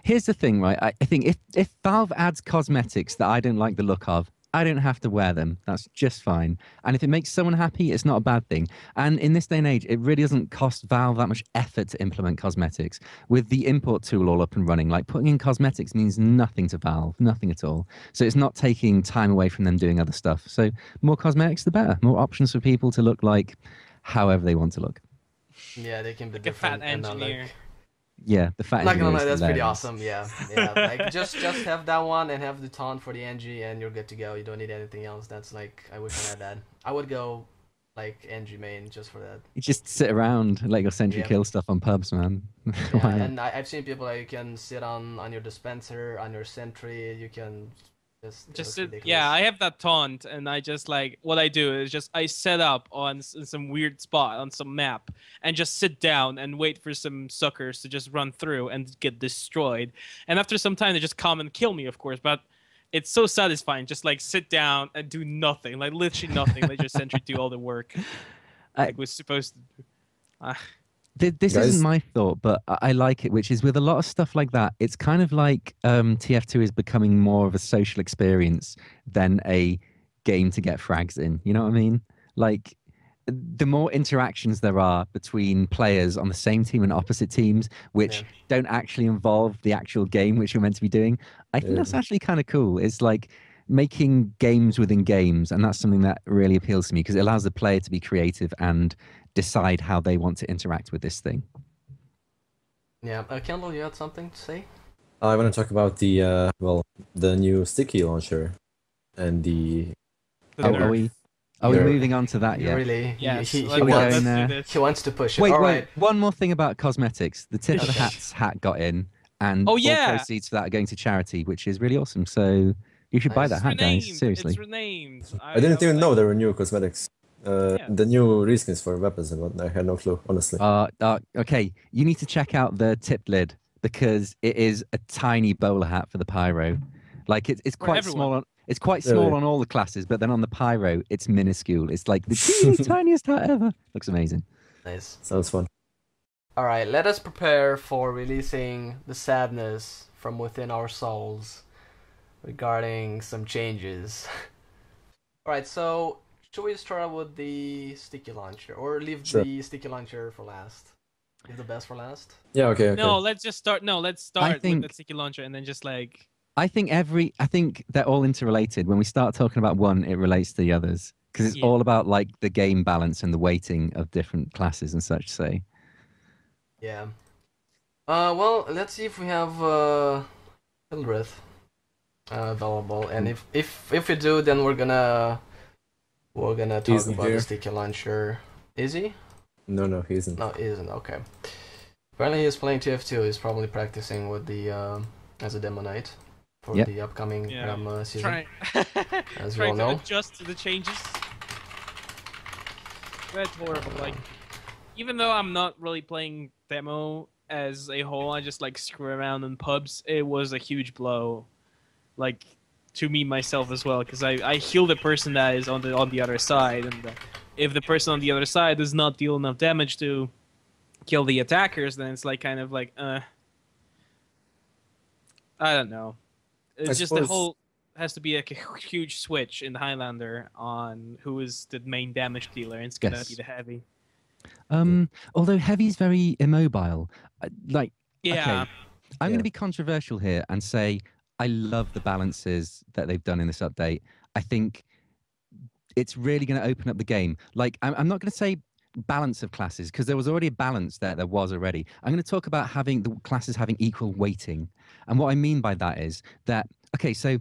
Here's the thing, right? I think if Valve adds cosmetics that I don't like the look of, I don't have to wear them. That's just fine. And if it makes someone happy, it's not a bad thing. And in this day and age, it really doesn't cost Valve that much effort to implement cosmetics. With the import tool all up and running, like putting in cosmetics means nothing to Valve, nothing at all. So it's not taking time away from them doing other stuff. So more cosmetics, the better. More options for people to look like however they want to look. Yeah, they can be Like a fat different and not engineer. like. Yeah, the fat Not gonna engineer lie, is that's pretty hilarious. awesome. Yeah. Like just have that one and have the taunt for the NG, and you're good to go. You don't need anything else. That's like I wish I had that. I would go like NG main just for that. You just sit around, let your sentry Yeah. kill stuff on pubs, man. Yeah, Why not? and I've seen people like you can sit on your dispenser, on your sentry. You can just Just sit. sit, yeah, I have that taunt, and I just like what I do is just I set up on some weird spot on some map and just sit down and wait for some suckers to just run through and get destroyed. And after some time, they just come and kill me, of course. But it's so satisfying, just like sit down and do nothing, like literally nothing. Let your sentry do all the work, like was supposed to do. This Guys? isn't my thought, but I like it, which is with a lot of stuff like that, it's kind of like TF2 is becoming more of a social experience than a game to get frags in. You know what I mean? Like, the more interactions there are between players on the same team and opposite teams, which Yeah. don't actually involve the actual game which you're meant to be doing, I think that's actually kind of cool. It's like making games within games, and that's something that really appeals to me because it allows the player to be creative and decide how they want to interact with this thing. Yeah, Kendall, you had something to say? I want to talk about the new sticky launcher and the The Are nerf. we Nerf. moving on to that You yet? really? Yes, He let's going wants there? do this. he wants to push it. Wait, All wait. right. One more thing about cosmetics. The tip of the Okay. hat got in, and Oh, all yeah. proceeds for that are going to charity, which is really awesome. So you should buy Nice. that It's hat, guys. renamed. Seriously. It's renamed. I didn't even know there were new cosmetics. Yeah. The new reskins for weapons and what. I had no clue, honestly. Okay, you need to check out the tip lid because it is a tiny bowler hat for the pyro. Like it's For quite everyone. small. It's quite small Really? on all the classes, but then on the pyro, it's minuscule. It's like the teeny tiniest hat ever. Looks amazing. Nice. Sounds fun. All right, let us prepare for releasing the sadness from within our souls regarding some changes. All right, so should we start with the sticky launcher or leave Sure. the sticky launcher for last? Leave the best for last? Yeah, okay. No, let's just start. No, let's start think- with the sticky launcher and then just like. I think they're all interrelated. When we start talking about one, it relates to the others because it's Yeah. all about like the game balance and the weighting of different classes and such. So Yeah. Well, let's see if we have Hildreth available, and if we do, then we're gonna talk Isn't about here. the sticky launcher. Is he? No, he isn't. No, he isn't. Okay. Apparently, he's playing TF2. He's probably practicing with the as a demo knight for Yep. the upcoming Yeah. season. Trying, As you all trying to know. adjust to the changes. That's horrible. Like, even though I'm not really playing demo as a whole, I just like screw around in pubs. It was a huge blow, like to me myself as well, because I heal the person that is on the other side, and if the person on the other side does not deal enough damage to kill the attackers, then it's like kind of like I don't know. I It's just the suppose. whole has to be like a huge switch in the Highlander on who is the main damage dealer, and it's gonna Yes. be the heavy. Although heavy's very immobile. Like, Yeah. okay, I'm going Yeah. to be controversial here and say I love the balances that they've done in this update. I think it's really going to open up the game. Like, I'm not going to say balance of classes because there was already a balance there was already. I'm going to talk about having the classes having equal weighting. And what I mean by that is that, okay, so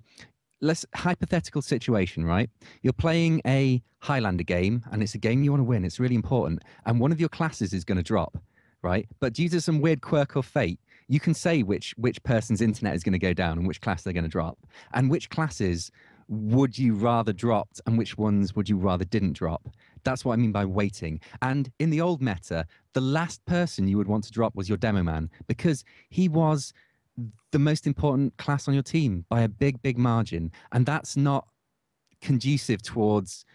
let's hypothetical situation, right? You're playing a Highlander game and it's a game you want to win. It's really important. And one of your classes is going to drop, right? But due to some weird quirk or fate, you can say which person's internet is going to go down and which class they're going to drop. And which classes would you rather dropped and which ones would you rather didn't drop? That's what I mean by waiting. And in the old meta, the last person you would want to drop was your demo man because he was the most important class on your team by a big margin. And that's not conducive towards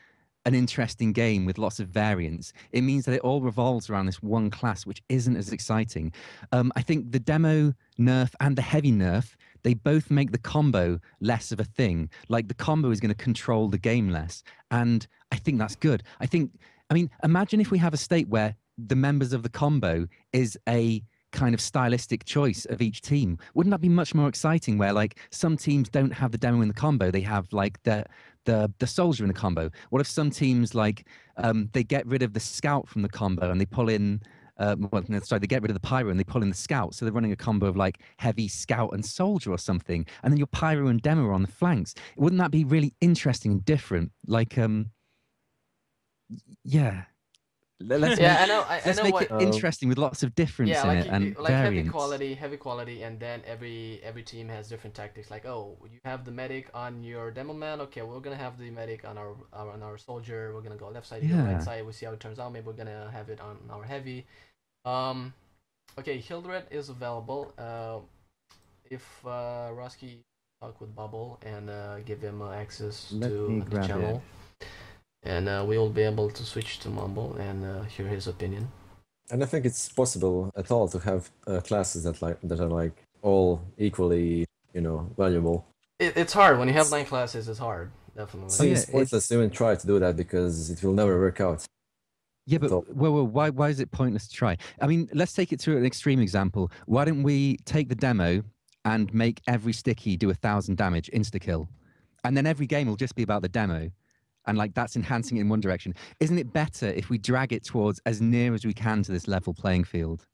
an interesting game with lots of variance. It means that it all revolves around this one class, which isn't as exciting. I think the demo nerf and the heavy nerf, they both make the combo less of a thing. Like the combo is going to control the game less. And I think that's good. I mean, imagine if we have a state where the members of the combo is a kind of stylistic choice of each team. Wouldn't that be much more exciting where like some teams don't have the demo in the combo, they have like the soldier in the combo? What if some teams like they get rid of the scout from the combo and they pull in they get rid of the pyro and they pull in the scout, so they're running a combo of like heavy scout and soldier or something, and then your pyro and demo are on the flanks? Wouldn't that be really interesting and different? Like yeah, let's Yeah, make, I know. I let's know make what. it interesting with lots of difference Yeah, in like it and like variance. heavy quality, and then every team has different tactics. Like, oh, you have the medic on your demo man. Okay, we're gonna have the medic on our soldier. We're gonna go left side, you go right Yeah. side. We see how it turns out. Maybe we're gonna have it on our heavy. Okay, Hildred is available. If Roski talk with Bubble and give him access Let to me the grab channel, and we will be able to switch to Mumble and hear his opinion. And I think it's possible at all to have classes that are like all equally, valuable. It's hard when you have 9 classes. It's hard, definitely. Seems pointless to even try to do that because it will never work out. Yeah, but So- well, why is it pointless to try? I mean, let's take it to an extreme example. Why don't we take the demo and make every sticky do 1,000 damage insta kill, and then every game will just be about the demo, and like that's enhancing it in one direction. Isn't it better if we drag it towards as near as we can to this level playing field?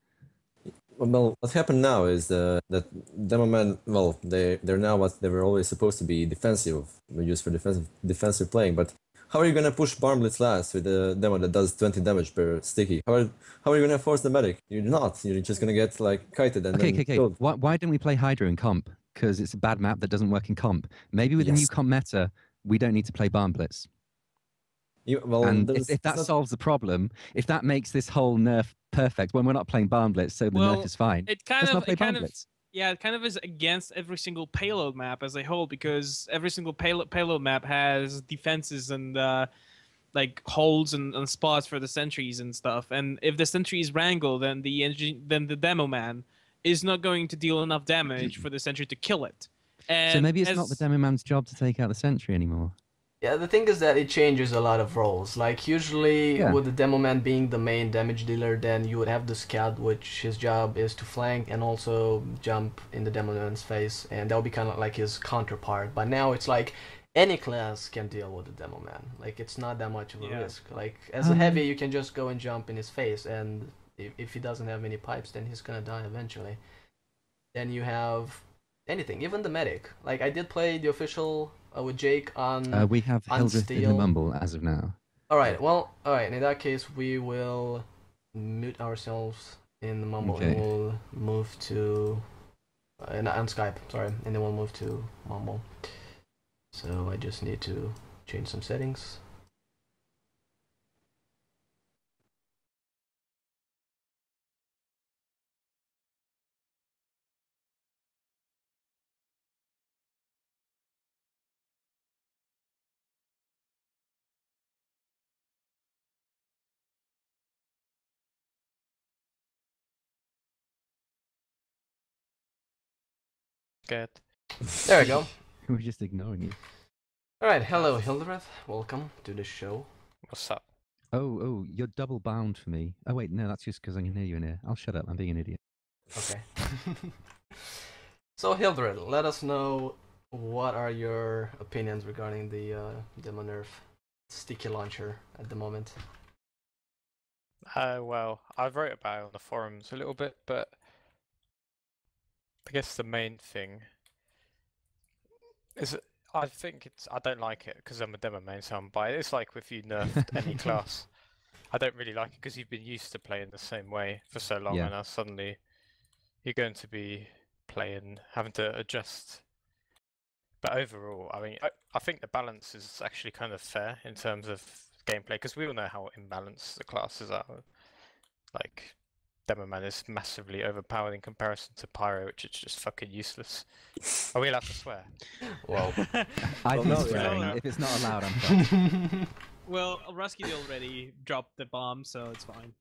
Well, what happened now is that demo men, well, they're now what they were always supposed to be, defensive, used for defensive playing. But how are you gonna push Barn Blitz last with a demo that does 20 damage per sticky? How are you gonna force the medic? You're not. You're just gonna get like kited and then Okay. killed. Why don't we play Hydro in comp? Because it's a bad map that doesn't work in comp. Maybe with the new Yes. comp meta, we don't need to play Barn Blitz. Well, And there's if that not- solves the problem, if that makes this whole nerf perfect, when we're not playing Barn Blitz, so the Well, nerf is fine. It kind Let's of not play it kind Barn of Blitz. yeah, it kind of is against every single payload map as a whole, because every single payload map has defenses and like holds and spots for the sentries and stuff. And if the sentries wrangle, then the demo man is not going to deal enough damage for the sentry to kill it. And So maybe it's not the demo man's job to take out the sentry anymore. Yeah, the thing is that it changes a lot of roles. Like usually Yeah. with the demo man being the main damage dealer, then you would have the scout, which his job is to flank and also jump in the demo man's face, and that would be kind of like his counterpart. But now it's like any class can deal with the demo man. Like it's not that much of a Yeah. risk. Like as a heavy, you can just go and jump in his face, and if he doesn't have any pipes, then he's gonna die eventually. Then you have anything, even the medic. Like I did play the official with Jake on. We have on Hildreth in the steel. mumble as of now. Alright, well, alright, in that case, we will mute ourselves in the mumble and Okay. we'll move to. On Skype, sorry, and then we'll move to mumble. So I just need to change some settings. scared. There we go. We're just ignoring you. Alright, hello Hildreth. Welcome to the show. What's up? Oh, you're double bound for me. Oh wait, no, that's just because I can hear you in here. I'll shut up. I'm being an idiot. Okay. So Hildred, let us know what are your opinions regarding the Demo Nerf sticky launcher at the moment. Well, I wrote about it on the forums a little bit, but I guess the main thing is I don't like it because I'm a demo main, so I'm biased. It's like if you nerfed any class. I don't really like it because you've been used to playing the same way for so long, Yeah. and now suddenly you're going to be having to adjust. But overall, I mean, I think the balance is actually kind of fair in terms of gameplay because we all know how imbalanced the classes are. Like, Demoman is massively overpowered in comparison to Pyro, which is just fucking useless. Are we allowed to swear? Whoa. I do no, swearing. yeah. If it's not allowed, I'm fine. Well, Rusky already dropped the bomb, so it's fine.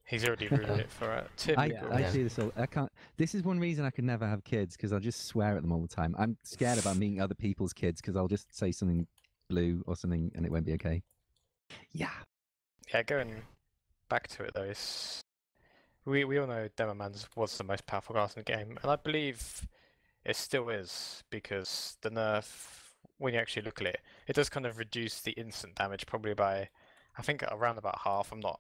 He's already ruined it for a typical. I do this all. I can't. This is one reason I could never have kids because I'll just swear at them all the time. I'm scared about meeting other people's kids because I'll just say something blue or something and it won't be okay. Yeah. Yeah, going back to it though, we all know Demoman was the most powerful class in the game, and I believe it still is because the nerf, when you actually look at it, it does kind of reduce the instant damage probably by, I think around about half. I'm not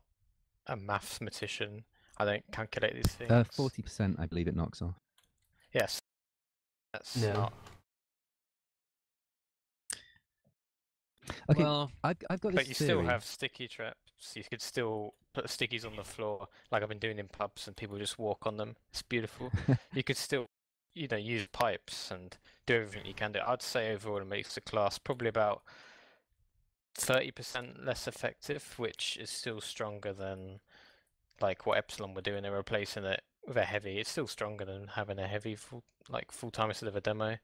a mathematician. I don't calculate these things. 40%, I believe it knocks off. Yes, that's Yeah. not. Okay, Well, I've got this But you theory. still have sticky traps. You could still put stickies on the floor, like I've been doing in pubs, and people just walk on them. It's beautiful. You could still, use pipes and do everything you can do. I'd say overall it makes the class probably about 30% less effective, which is still stronger than like what Epsilon were doing. They're replacing it with a heavy. It's still stronger than having a heavy full time instead of a demo.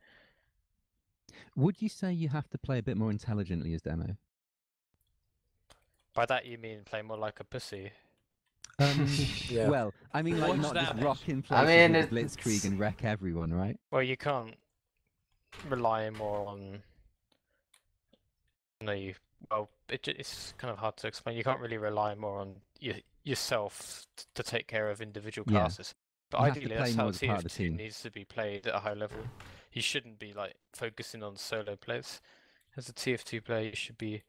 Would you say you have to play a bit more intelligently as demo? By that you mean play more like a pussy. Yeah. Well, I mean, like What's not just that? rocking I places mean, with it's- Blitzkrieg and wreck everyone, right? Well, you can't rely more on. No, it's kind of hard to explain. You can't really rely more on yourself to take care of individual Yeah. classes. But You have to ideally, play that's more how as a part of the TF2 team. needs to be played at a high level. You shouldn't be like focusing on solo players. As a TF2 player, you should be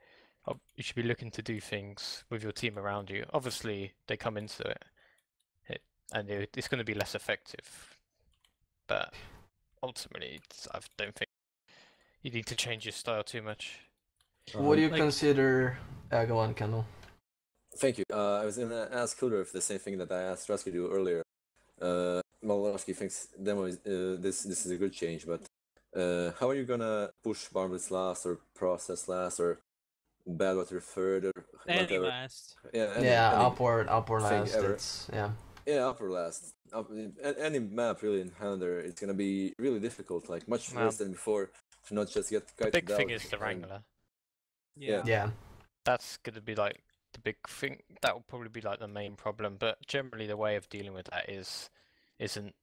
looking to do things with your team around you. Obviously, they come into it, and it's going to be less effective. But ultimately, I don't think you need to change your style too much. What do you Like- consider... go on, Kendall. Thank you. I was going to ask Kulrif the same thing that I asked Rusky to earlier. Well, Rusky thinks demo is, this is a good change, but how are you gonna push Barblitz last or process last or bad water third or any whatever? last. Yeah, Any upward thing last. ever. It's yeah. Yeah, upper last. Any map really in Highlander, it's gonna be really difficult, like much Well, worse than before, to not just get The kited big thing out is the and- Wrangler. Yeah. Yeah. That's going to be like the big thing. That will probably be like the main problem. But generally, the way of dealing with that isn't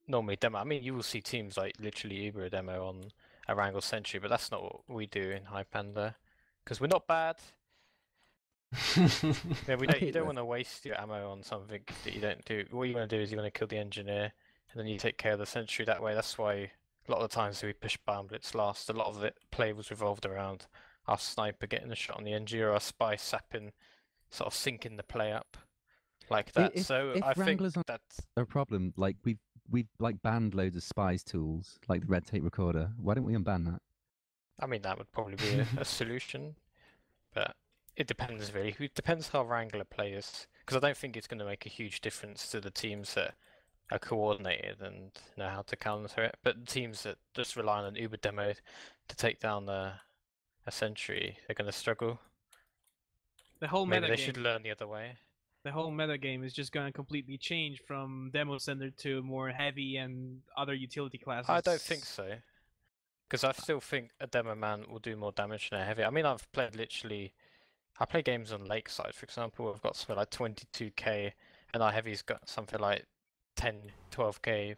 normally demo. I mean, you will see teams like literally Uber a demo on a Wrangle Sentry, but that's not what we do in High Panda because we're not bad. Yeah, we don't. Okay, You don't right. want to waste your ammo on something that you don't do. What you want to do is you want to kill the engineer, and then you take care of the sentry that way. That's why a lot of the times we push Barn Blitz last. A lot of the play was revolved around our sniper getting a shot on the engineer, or our spy sapping, sort of syncing the play up like that. If- so if I think Wranglers on- that's A problem, like we've like banned loads of spies tools, like the red tape recorder. Why don't we unban that? I mean, that would probably be a solution, but it depends really. It depends how Wrangler plays, because I don't think it's going to make a huge difference to the teams that are coordinated and know how to counter it. But the teams that just rely on an Uber demo to take down a sentry, they're going to struggle. The whole Maybe meta they game. should learn the other way. The whole meta game is just gonna completely change from demo centered to more heavy and other utility classes. I don't think so, because I still think a demo man will do more damage than a heavy. I mean, I play games on Lakeside, for example. I've got something like 22k, and our heavy's got something like 10, 12k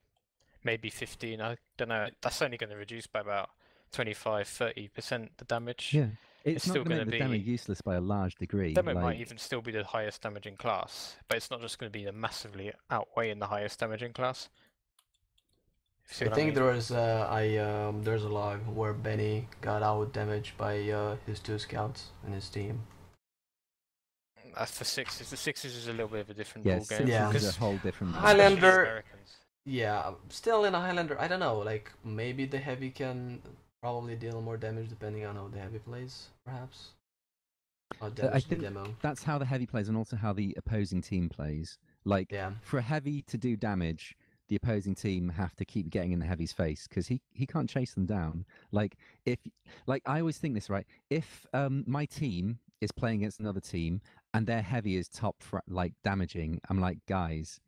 maybe 15. I don't know. That's only going to reduce by about 25-30% the damage. Yeah, it's not still going to gonna make the demo be- useless by a large degree. Demo like, might even still be the highest damaging class, but it's not just going to be massively outweighing the highest damaging class. If you see I what think mean. there's a log where Benny got out damaged by his 2 scouts and his team. As for sixes, the sixes is a little bit of a different yeah, ball game. sixes Yeah. is Because a whole different. Highlander- Americans. Yeah, still in a Highlander, I don't know, like maybe the heavy can probably deal more damage depending on how the heavy plays, perhaps. Or damage the think demo. That's how the heavy plays, and also how the opposing team plays. Like, Yeah. for a heavy to do damage, the opposing team have to keep getting in the heavy's face because he can't chase them down. Like, I always think this, right? If my team is playing against another team and their heavy is like damaging, I'm like, guys,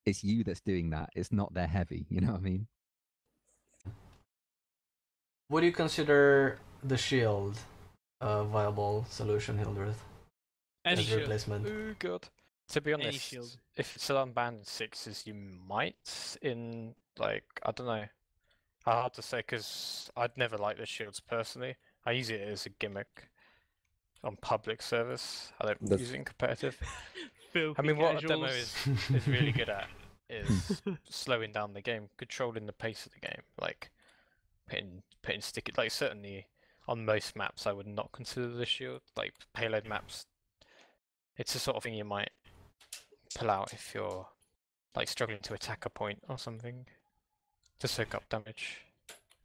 it's you that's doing that. It's not their heavy. You know what I mean? Would you consider the shield a viable solution, Hildreth, Any as shield. replacement? Oh god. To be honest, shield. if it's unbanned sixes, you might in like I don't know. Hard to say because I'd never like the shields personally. I use it as a gimmick on public service. I don't That's- use it in competitive. Filthy I mean, what a demo casuals. is really good at is slowing down the game, controlling the pace of the game, like putting sticky. Like certainly on most maps, I would not consider the shield. Like payload maps, it's the sort of thing you might pull out if you're like struggling to attack a point or something to soak up damage.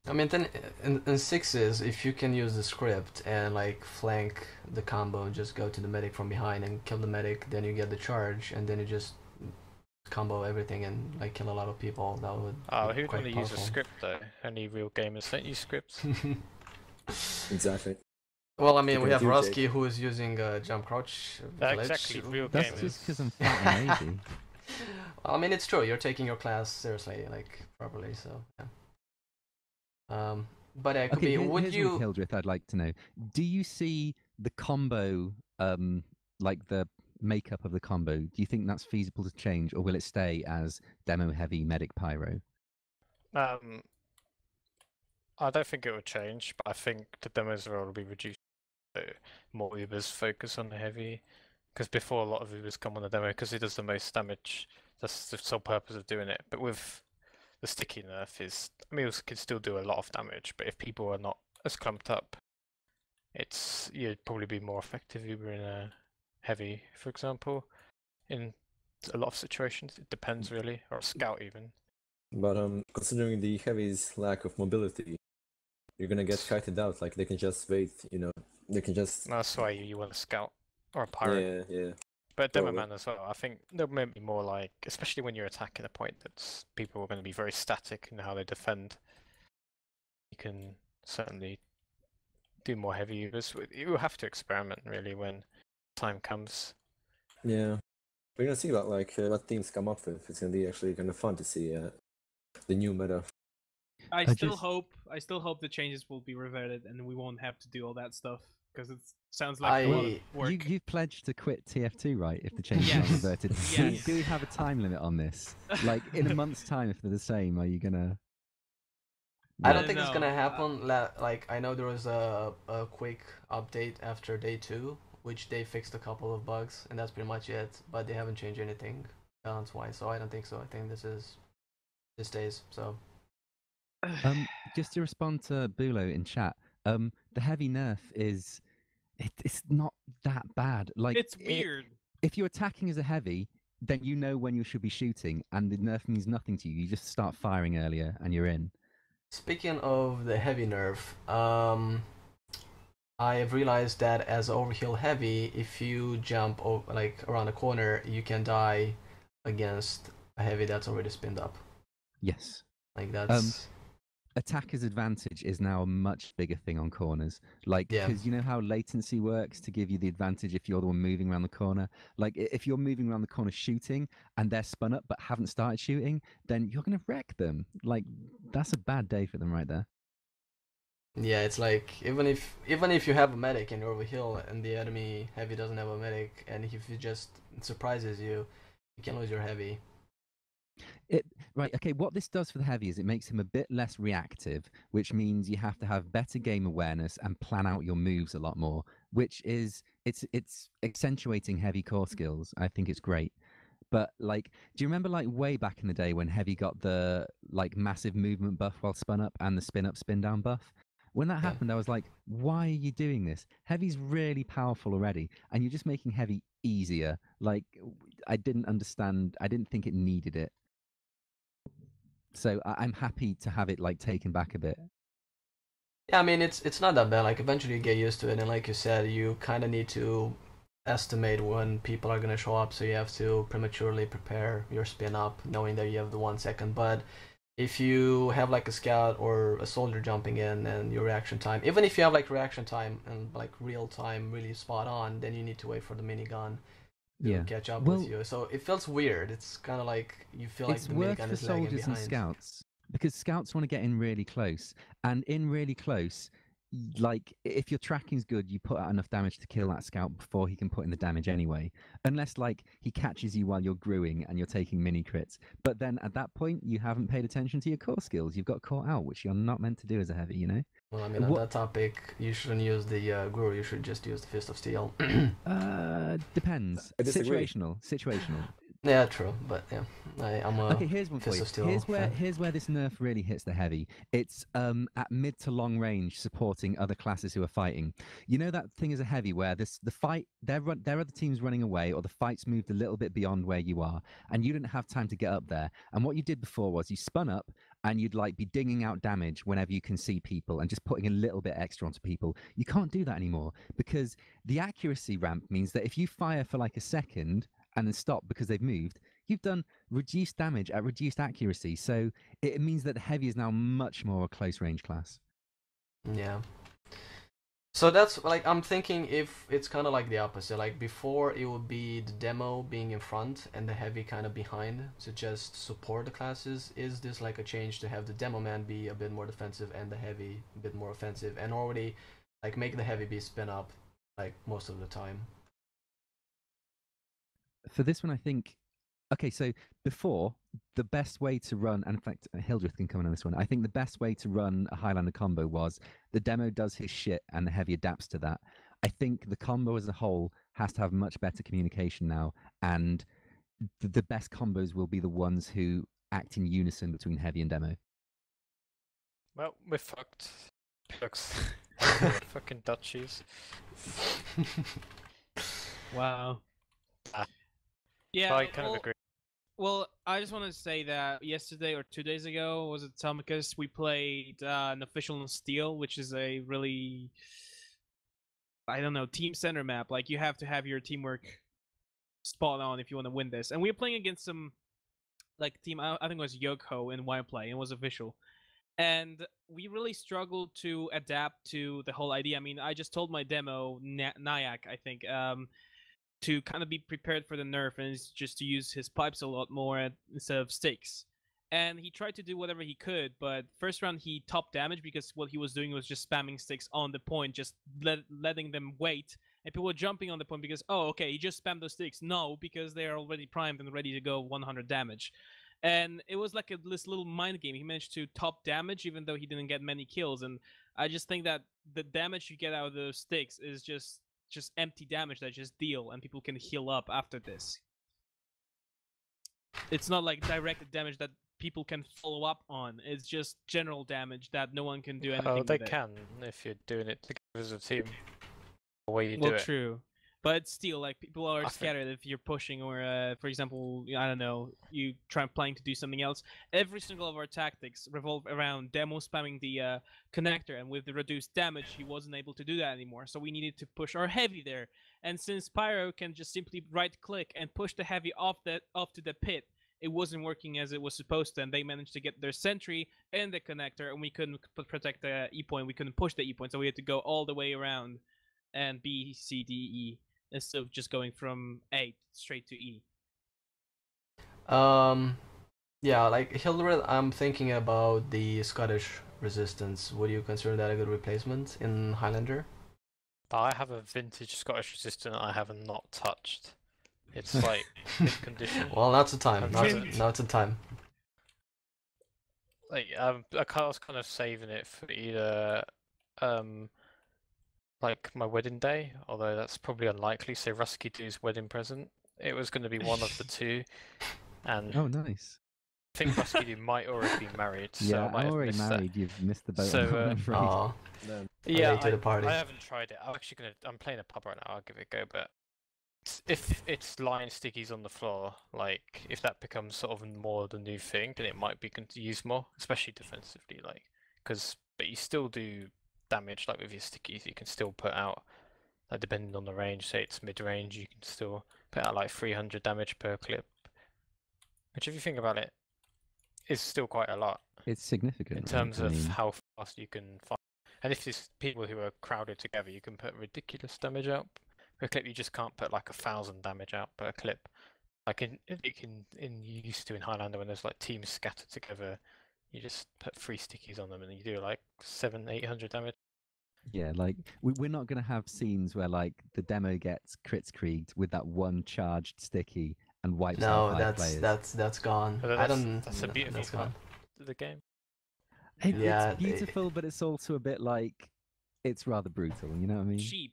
I mean, then in sixes, if you can use the script and like flank the combo and just go to the medic from behind and kill the medic, then you get the charge, and then you just combo everything and like kill a lot of people. That would Oh, be who'd quite want to use a powerful. script though? Only real gamers don't use scripts. Exactly. Well, I mean, You we can have do Rusky who is using jump crouch glitch. Exactly, real That's gamers. just because I'm fat and lazy. Well, I mean, it's true. You're taking your class seriously, like properly. So yeah. But it could Okay, be. Would here's you? one, Hildreth, I'd like to know. Do you see the combo, like the makeup of the combo? Do you think that's feasible to change, or will it stay as demo heavy medic pyro? I don't think it would change, but I think the demos will be reduced to more Ubers focus on the heavy. Because before a lot of Ubers come on the demo because it does the most damage. That's the sole purpose of doing it. But with the sticky nerf I mean, it can still do a lot of damage, but if people are not as clumped up, you'd probably be more effective Uber in a heavy, for example. In a lot of situations, it depends really, or a scout even. But considering the heavy's lack of mobility, you're gonna get kited out. Like they can just wait, they can just. That's why you want a scout or a pirate. Yeah. But demo Probably. man as well. I think they'll maybe more like, especially when you're attacking a point that's people are going to be very static in how they defend. You can certainly do more heavy users. You have to experiment really when time comes. Yeah. We're gonna see what teams come up with. It's gonna be actually kind of fun to see the new meta. I I still just- hope the changes will be reverted and we won't have to do all that stuff because it sounds like a lot of work. You've pledged to quit TF2, right? If the changes Yes. are reverted. Yes. Do we have a time limit on this? Like, in a month's time, if they're the same, are you gonna? I don't Yeah. think it's No, gonna happen. Like I know there was a quick update after day 2, which they fixed a couple of bugs, and that's pretty much it. But they haven't changed anything balance-wise, so I don't think so. I think this stays. So Just to respond to Bulo in chat, the heavy nerf it's not that bad. Like, It's weird. If you're attacking as a heavy, then you know when you should be shooting, and the nerf means nothing to you. You just start firing earlier, and you're in. speaking of the heavy nerf, I have realized that as overkill heavy, if you jump like around a corner, you can die against a heavy that's already spinned up. Yes. Like that's Attacker's advantage is now a much bigger thing on corners. Like, Yeah. because you know how latency works to give you the advantage if you're the one moving around the corner? Like, if you're moving around the corner shooting and they're spun up but haven't started shooting, then you're going to wreck them. Like, that's a bad day for them right there. yeah. It's like even if you have a medic and you're overkill and the enemy heavy doesn't have a medic, and if it just surprises you, you can lose your heavy. Right, okay, what this does for the heavy is it makes him a bit less reactive, which means you have to have better game awareness and plan out your moves a lot more, which is it's accentuating heavy core skills. I think it's great. But like, do you remember like way back in the day when heavy got the like massive movement buff while spun up and the spin up spin down buff? When that happened, I was like, why are you doing this? Heavy's really powerful already, and you're just making heavy easier. Like, I didn't understand. I didn't think it needed it. So I'm happy to have it like taken back a bit. Yeah, I mean it's not that bad. Like eventually you get used to it, and like you said, you kind of need to estimate when people are gonna show up, so you have to prematurely prepare your spin up, knowing that you have the 1 second. But if you have like a scout or a soldier jumping in, and your reaction time, even if you have like reaction time and like real time really spot on, then you need to wait for the minigun to catch up with you. So it feels weird. It's kind of like you feel like the minigun is lagging behind. It's worth for soldiers and scouts because scouts want to get in really close, and in really close, like if your tracking's good, you put out enough damage to kill that scout before he can put in the damage anyway, unless like he catches you while you're grewing and you're taking mini crits. But then at that point you haven't paid attention to your core skills. You've got caught out, which you're not meant to do as a heavy, you know. Well, I mean, on that topic, you shouldn't use the grew. You should just use the Fist of Steel. Depends. Situational. Yeah, true, but yeah, I'm a okay. Here's one for you. Here's where this nerf really hits the heavy. It's at mid to long range, supporting other classes who are fighting. You know that thing is a heavy where the fight there are the teams running away, or the fight's moved a little bit beyond where you are, and you didn't have time to get up there. And what you did before was you spun up, and you'd like be dinging out damage whenever you can see people, and just putting a little bit extra onto people. You can't do that anymore because the accuracy ramp means that if you fire for like a second and then stop because they've moved, you've done reduced damage at reduced accuracy. So it means that heavy is now much more a close range class. Yeah. So that's like, I'm thinking if it's kind of like the opposite. Like before, it would be the demo being in front and the heavy kind of behind to just support the classes. Is this like a change to have the demo man be a bit more defensive and the heavy a bit more offensive, and already like make the heavy be spin up like most of the time? For this one, I think, okay, so before, the best way to run, and in fact, Hildreth can come in on this one, I think the best way to run a Highlander combo was the demo does his shit and the heavy adapts to that. I think the combo as a whole has to have much better communication now, and the best combos will be the ones who act in unison between heavy and demo. Well, we're fucked. Fucking Dutchies. Wow. Yeah, so I kind of agree. Well, I just want to say that yesterday or 2 days ago, was it Atomicus, we played an official on Steel, which is a really, I don't know, team center map. Like, you have to have your teamwork spot on if you want to win this. And we were playing against some, like, team, I think it was Yoko in Wireplay, and it was official. And we really struggled to adapt to the whole idea. I mean, I just told my demo, Nyack, I think, to kind of be prepared for the nerf, and just to use his pipes a lot more instead of sticks. And he tried to do whatever he could, but first round he top damage because what he was doing was just spamming sticks on the point, just letting them wait. And people were jumping on the point because, oh, okay, he just spammed those sticks. No, because they are already primed and ready to go 100 damage. And it was like this little mind game. He managed to top damage even though he didn't get many kills. And I just think that the damage you get out of those sticks is just empty damage that just deal, and people can heal up after this. It's not like directed damage that people can follow up on. It's just general damage that no one can do anything with. Oh, they can if you're doing it together as a team. The way you do it. Well, true. But still, like, people are scattered if you're pushing, or for example, I don't know, you planning to do something else. Every single of our tactics revolve around demo spamming the connector, and with the reduced damage, he wasn't able to do that anymore. So we needed to push our heavy there. And since Pyro can just simply right-click and push the heavy off to the pit, it wasn't working as it was supposed to, and they managed to get their sentry and the connector, and we couldn't protect the E-point. We couldn't push the E-point, so we had to go all the way around and B, C, D, E. Instead of just going from A straight to E. Yeah, like Hildred, I'm thinking about the Scottish resistance. Would you consider that a good replacement in Highlander? I have a vintage Scottish resistant I have not touched. It's like in condition. Well, now's the time. Now's the time. I was kind of saving it for either like my wedding day, although that's probably unlikely. So Rusky Doo's wedding present. It was going to be one of the two, and Oh, nice. I think Rusky Doo might already be married, so Yeah, I might I'm have already missed married. You've missed the boat So, on that one, I'm afraid. Oh, Then that. Yeah, late to the party. I haven't tried it. I'm playing a pub right now. I'll give it a go, but if it's line stickies on the floor, like if that becomes sort of more the new thing, then it might be used more, especially defensively, like but you still do damage like with your stickies. You can still put out, like depending on the range. Say it's mid range, you can still put out like 300 damage per clip, which if you think about it, is still quite a lot It's significant. in right? terms I of mean, how fast you can fight. And if there's people who are crowded together, you can put ridiculous damage out per clip. You just can't put like 1,000 damage out per clip. Like you used to in Highlander when there's like teams scattered together, you just put 3 stickies on them and you do like 700-800 damage. yeah, like we're not going to have scenes where like the demo gets Kritzkrieged with that one charged sticky and wipes out no, 5 players. that's gone. But I don't. That's a beautiful That's part gone. of the game. Yeah, It's beautiful, but it's also a bit like it's rather brutal. You know what I mean? Cheap.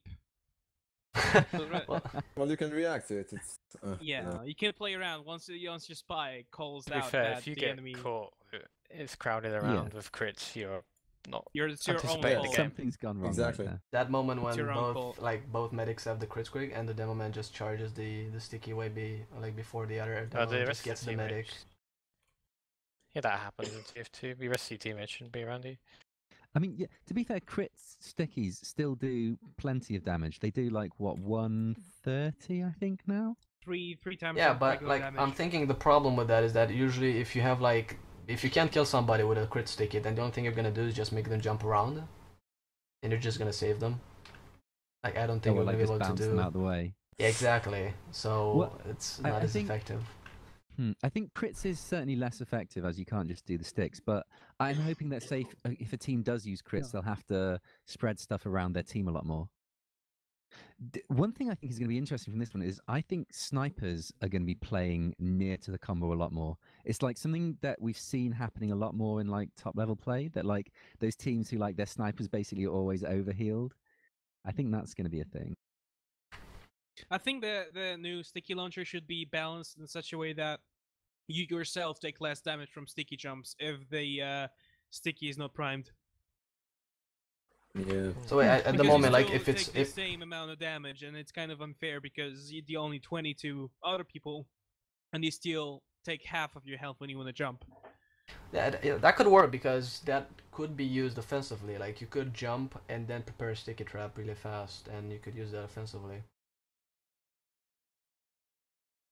Well, well, you can react to it. It's Yeah, you can play around once your spy calls To be out fair, that if you the get enemy. caught, it's crowded around with crits. You're not. It's your own Anticipate the fault. game. Something's gone wrong. Exactly. Right there. that moment It's when your own fault. both medics have the Kritzkrieg and the demo man just charges the sticky way before the other Oh, demo the man rest just gets of the the medic. teammates. Yeah, that happens in TF2. The rest of your teammates shouldn't be around you. I mean, yeah, to be fair, crits stickies still do plenty of damage. They do like what 130, I think now. Three times. Yeah, of but regular like damage. I'm thinking the problem with that is that usually if you can't kill somebody with a crit sticky, then the only thing you're gonna do is just make them jump around, and you're just gonna save them. Like I don't think Or you're like gonna be just able to bounce do. them out the way. Yeah, exactly. So Well, it's I not as think- effective. I think crits is certainly less effective as you can't just do the sticks. But I'm hoping that say if a team does use crits, they'll have to spread stuff around their team a lot more. One thing I think is going to be interesting from this one is I think snipers are going to be playing near to the combo a lot more. It's like something that we've seen happening a lot more in like top level play, that like those teams who like their snipers basically are always overhealed. I think that's going to be a thing. I think the new sticky launcher should be balanced in such a way that you yourself take less damage from sticky jumps if the sticky is not primed. yeah. So at the Because moment, you like still if it's take the same amount of damage, and it's kind of unfair because you're the only 22 other people, and you still take half of your health when you want to jump. that could work because that could be used offensively. Like you could jump and then prepare a sticky trap really fast, and you could use that offensively.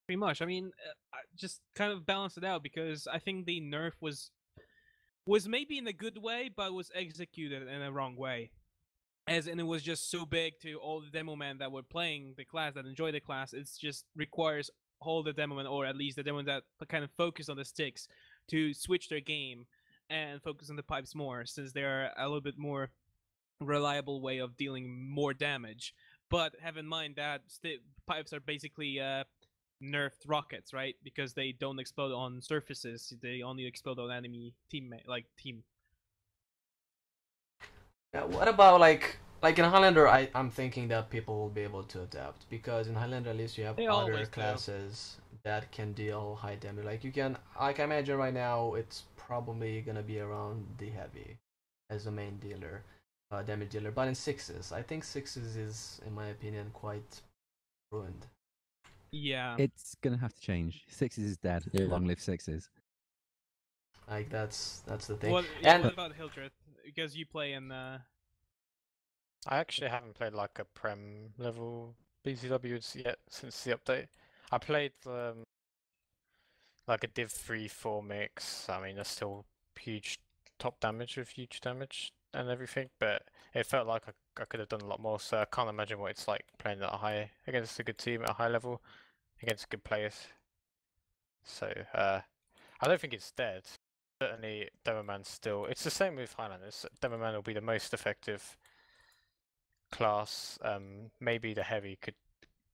Pretty much. I mean, I just kind of balance it out because I think the nerf was maybe in a good way, but was executed in a wrong way. As in, it was just so big to all the demo men that were playing the class, that enjoy the class. It just requires all the demo men, or at least the demo men that kind of focus on the sticks, to switch their game and focus on the pipes more, since they're a little bit more reliable way of dealing more damage. But have in mind that pipes are basically nerfed rockets, right? Because they don't explode on surfaces; they only explode on enemy team. Yeah, what about like in Highlander? I'm thinking that people will be able to adapt because in Highlander at least you have They other always do. classes that can deal high damage. Like you can, like I imagine right now, it's probably gonna be around the heavy as the main dealer, damage dealer. But in sixes, I think sixes is, in my opinion, quite ruined. Yeah. It's going to have to change. Sixes is dead. Yeah. Long live sixes. Like that's the thing. What And about Hildreth? Because you play in. I actually haven't played like a Prem level BZW yet since the update. I played like a Div 3-4 mix. I mean, there's still huge top damage with huge damage and everything, but it felt like I could have done a lot more. So I can't imagine what it's like playing at a high against a good team at a high level against good players. So I don't think it's dead. Certainly, Demoman still. It's the same with Highlanders. Demoman will be the most effective class. Maybe the heavy could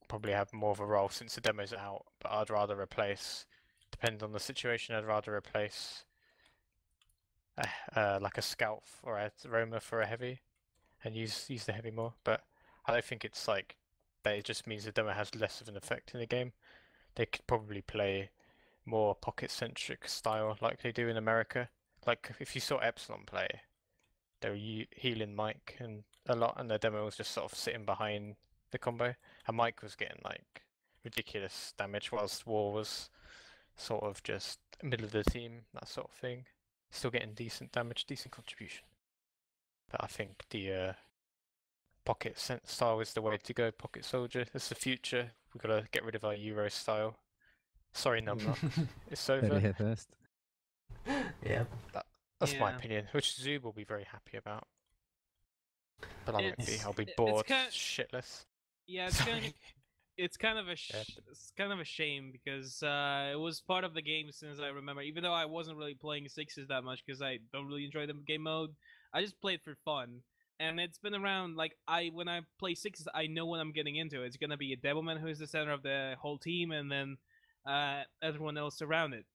probably have more of a role since the demo's out, but I'd rather replace. Depending on the situation, I'd rather replace like a scout or a roamer for a heavy, and use the heavy more. But I don't think it's like that. It just means the demo has less of an effect in the game. They could probably play more pocket-centric style like they do in America. Like if you saw Epsilon play, they were healing Mike and a lot, and the demo was just sort of sitting behind the combo, and Mike was getting like ridiculous damage whilst War was sort of just middle of the team, that sort of thing. Still getting decent damage, decent contribution. But I think the pocket style is the way to go. Pocket soldier, that's the future. We've got to get rid of our Euro style. Sorry, Numbnuts. It's Heard it over. here first. Yeah. That's my Yeah. opinion, which Zoo will be very happy about. But I won't be. It's- I'll be it's bored, kind- shitless. Yeah, it's kind of Sorry. it's kind of a Yeah. it's kind of a shame because it was part of the game since I remember. Even though I wasn't really playing sixes that much because I don't really enjoy the game mode, I just played for fun. And it's been around like when I play sixes, I know what I'm getting into. It's gonna be a Devilman who is the center of the whole team, and then everyone else around it.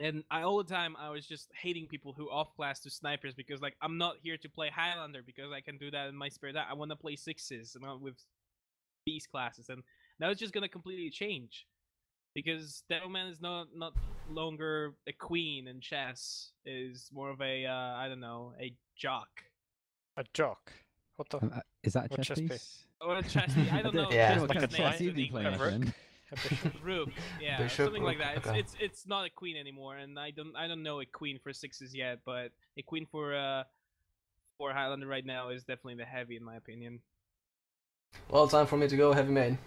And all the time I was just hating people who off class to snipers because like I'm not here to play Highlander because I can do that in my spare time. I want to play sixes and not with these classes, and now it's just gonna completely change because Devilman is not longer a queen and chess is more of a I don't know, a jock A jock. What the? Is that a What chess chess piece? piece? or a chess. I don't know. Yeah. chess What kind of piece chess names you've in been playing, A English. my rook? friend? A bishop? Rook, yeah, Bishop, something like that. rook, okay. It's not a queen anymore, and I don't know a queen for sixes yet, but a queen for Highlander right now is definitely the heavy in my opinion. Well, time for me to go, heavy main.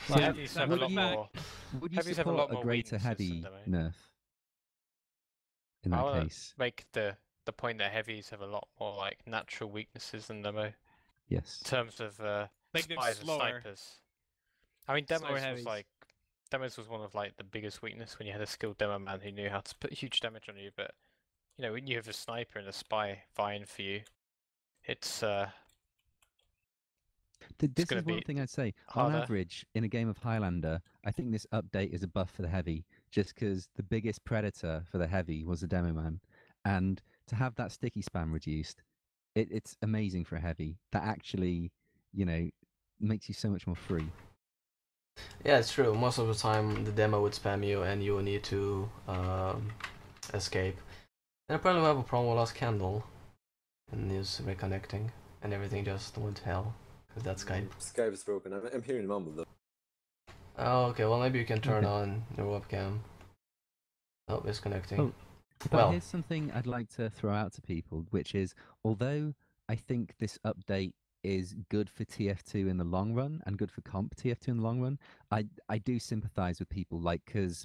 Well, Yeah, heavies have a would lot you- more. Would you Heavies have a support lot a more greater weaknesses heavy than demo. nerf in I that wanna case? make the point that heavies have a lot more like natural weaknesses than demo in Yes. terms of Like they're spies and slower. snipers. I mean, Slower demos was heavies. like demos was one of like the biggest weakness when you had a skilled demo man who knew how to put huge damage on you. But you know, when you have a sniper and a spy vying for you, it's This gonna is one be thing I'd say. harder. On average, in a game of Highlander, I think this update is a buff for the heavy, just because the biggest predator for the heavy was the demo man, and to have that sticky spam reduced, it's amazing for a heavy. That actually, makes you so much more free. Yeah, it's true. Most of the time, the demo would spam you, and you would need to escape. And apparently, we have a problem with Lost Candle, and is reconnecting, and everything just went to hell because that's Skype. Skype is broken. I'm hearing mumble though. Oh, okay. Well, maybe you can turn Okay. on your webcam. Oh, it's connecting. Oh, But Well- here's something I'd like to throw out to people, which is although I think this update is good for TF2 in the long run and good for comp TF2 in the long run, I do sympathize with people because,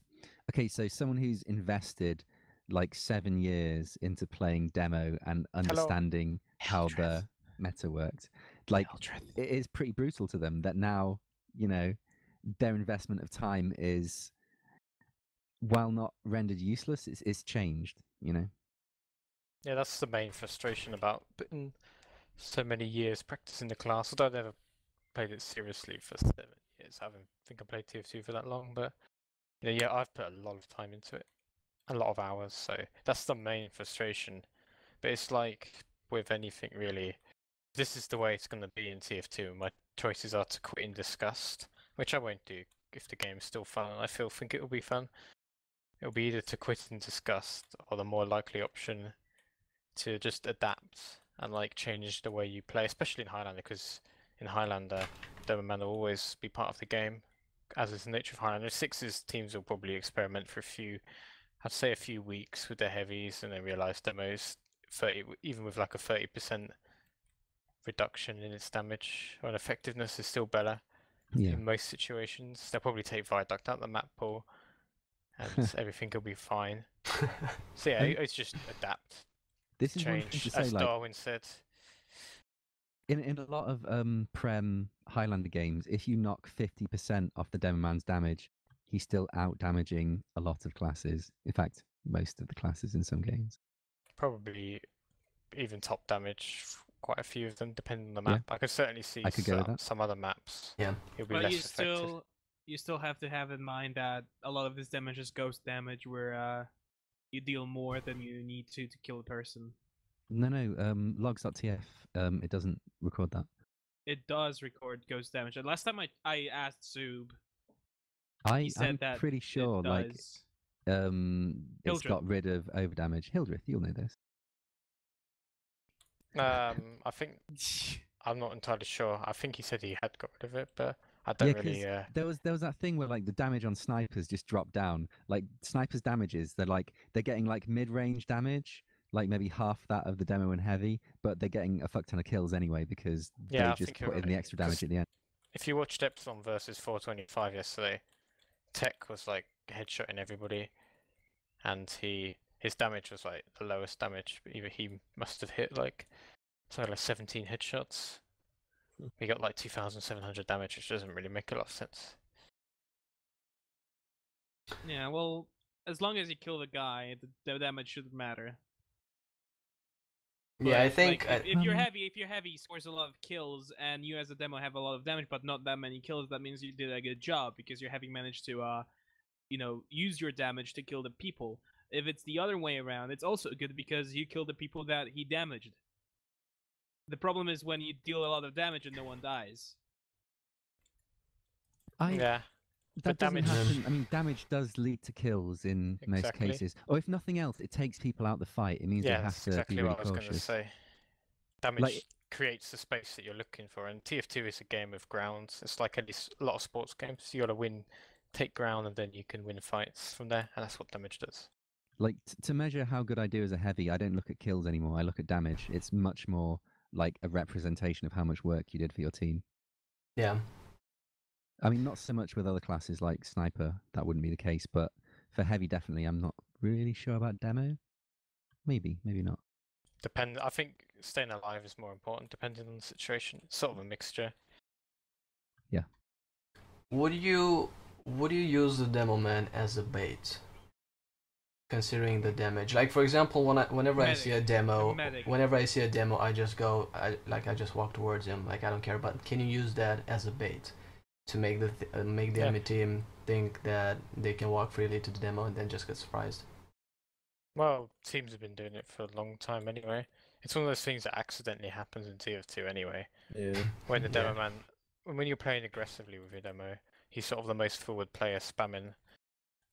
okay, so someone who's invested like 7 years into playing demo and understanding how the meta worked, like it is pretty brutal to them that now, their investment of time is, while not rendered useless, it's changed, Yeah, that's the main frustration about putting so many years practicing the class. Although I've never played it seriously for 7 years. I haven't think I played TF2 for that long, but yeah, I've put a lot of time into it, a lot of hours. So that's the main frustration. But it's like with anything really, this is the way it's going to be in TF2. My choices are to quit in disgust, which I won't do if the game's still fun. And I think it will be fun. It'll be either to quit in disgust or the more likely option to just adapt and like change the way you play, especially in Highlander, because in Highlander, Demoman will always be part of the game, as is the nature of Highlander. Sixes teams will probably experiment for I'd say a few weeks with their heavies, and then realize demos 30, even with like a 30% reduction in its damage or effectiveness is still better Yeah. in most situations. They'll probably take Viaduct out the map pool, and everything will be fine. So yeah, it's just adapt. This is one thing Change, to say, as like, Darwin said. in a lot of Prem Highlander games, if you knock 50% off the demo man's damage, he's still out damaging a lot of classes. In fact, most of the classes in some games. Probably even top damage, quite a few of them, depending on the map. I could certainly see I could go with that. some other maps. Yeah. It'll be But less you effective. still have to have in mind that a lot of this damage is ghost damage, where you deal more than you need to kill a person. No, logs.tf, it doesn't record that. It does record ghost damage. And last time I asked Zoob, he I'm said that pretty sure, it like, does. it's Hildreth. got rid of overdamage. Hildreth, you'll know this. I think I'm not entirely sure. I think he said he had got rid of it, but I don't Yeah, really. because there was that thing where like the damage on snipers just dropped down. Like snipers' damages, they're getting like mid-range damage, like maybe half that of the demo and heavy, but they're getting a fuck ton of kills anyway because Yeah, they I just think you're put in right. the extra damage 'Cause at the end. If you watched Epsilon versus 425 yesterday, Tech was like headshotting everybody, and his damage was like the lowest damage. But either he must have hit like 17 headshots. He got like 2,700 damage, which doesn't really make a lot of sense. Yeah, well, as long as you kill the guy, the damage shouldn't matter. Yeah, I But, think like, if you're heavy, he scores a lot of kills, and you as a demo have a lot of damage, but not that many kills. That means you did a good job because your heavy managed to, use your damage to kill the people. If it's the other way around, it's also good because you kill the people that he damaged. The problem is when you deal a lot of damage and no one dies. Yeah, That doesn't damage- happen. I mean, damage does lead to kills in most Exactly. cases. Or if nothing else, it takes people out the fight. It means yeah, they have that's to exactly be really what I was going to cautious. say. Damage Like- creates the space that you're looking for, and TF2 is a game of grounds. It's like a lot of sports games. You got to win, take ground, and then you can win fights from there, and that's what damage does. Like to measure how good I do as a heavy, I don't look at kills anymore. I look at damage. It's much more like a representation of how much work you did for your team. yeah. I mean, not so much with other classes like sniper. That wouldn't be the case, but for heavy, definitely. I'm not really sure about demo. Maybe not. I think staying alive is more important, depending on the situation. It's sort of a mixture. Would you use the demo man as a bait? Considering the damage, like for example, whenever I see a demo, Medic. I just go, I just walk towards him, like I don't care. But can you use that as a bait to make the Yeah. enemy team think that they can walk freely to the demo and then just get surprised? Well, teams have been doing it for a long time anyway. It's one of those things that accidentally happens in TF2 anyway. Yeah. When the demo Yeah. man, when you're playing aggressively with your demo, he's sort of the most forward player spamming.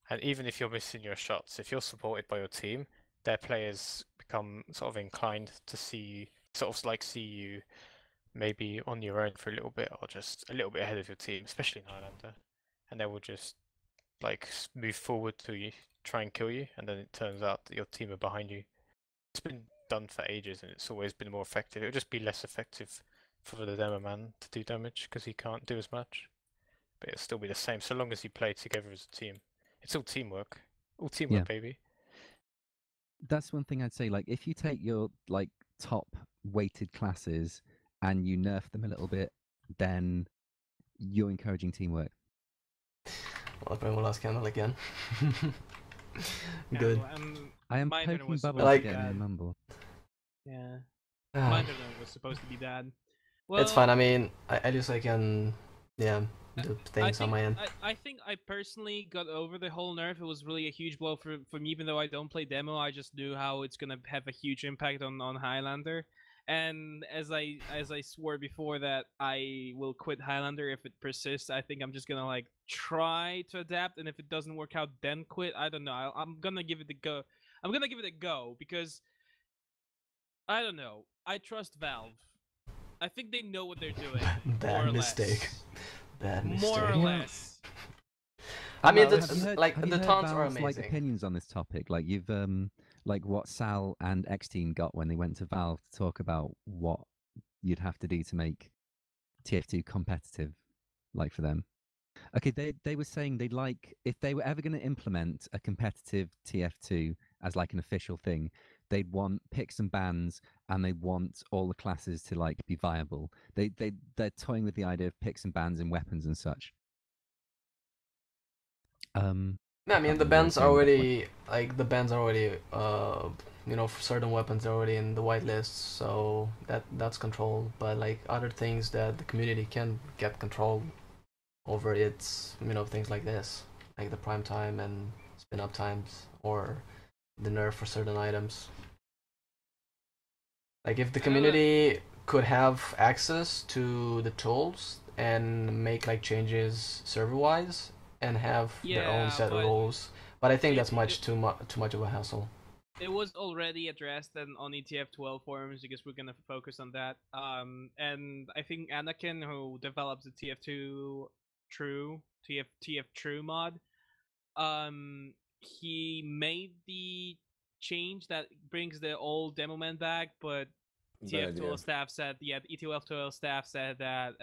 And even if you're missing your shots, if you're supported by your team, their players become sort of inclined to see you maybe on your own for a little bit or just a little bit ahead of your team, especially in Highlander. And they will just like move forward to you, try and kill you, and then it turns out that your team are behind you. It's been done for ages and it's always been more effective. It would just be less effective for the demo man to do damage because he can't do as much. But it'll still be the same so long as you play together as a team. It's all teamwork. All teamwork, baby. That's one thing I'd say. Like, if you take your like top weighted classes and you nerf them a little bit, then you're encouraging teamwork. Well, Primo last candle again. Yeah, Good. I am Minor poking was Bubbles like- again in the mumble. Yeah, Ah, Minor was supposed to be bad. Well, it's fine. I mean, at least I can, do things on my end. I think I personally got over the whole nerf. It was really a huge blow for me, even though I don't play demo. I just knew how it's gonna have a huge impact on Highlander. And as I swore before that I will quit Highlander if it persists, I think I'm just gonna like try to adapt, and if it doesn't work out, then quit. I don't know. I'm gonna give it a go. I'm gonna give it a go because I don't know. I trust Valve. I think they know what they're doing. Bad more or mistake. less. Bad mistake. More or Yeah. less. I mean, Have you heard- like have you the heard taunts are Valve's, like amazing. opinions on this topic? Like you've like what Sal and X Team got when they went to Valve to talk about what you'd have to do to make TF2 competitive, like for them. Okay, they were saying they'd like if they were ever going to implement a competitive TF2 as like an official thing, they'd want picks and bans and they'd want all the classes to like be viable. They're toying with the idea of picks and bans and weapons and such. No, I mean can't the remember bans what are it's already for certain weapons are already in the whitelist, so that's controlled. But like other things that the community can get control over, it's things like this, like the prime time and spin up times, or the nerf for certain items. Like if the community could have access to the tools and make like changes server-wise and have their own set of rules, but I think that's too much of a hassle. It was already addressed on ETF 12 forums because we're gonna focus on that. And I think Anakin, who develops the TF2 TF True mod, he made the change that brings the old demo man back, but TF12 staff said, ETF12 staff said that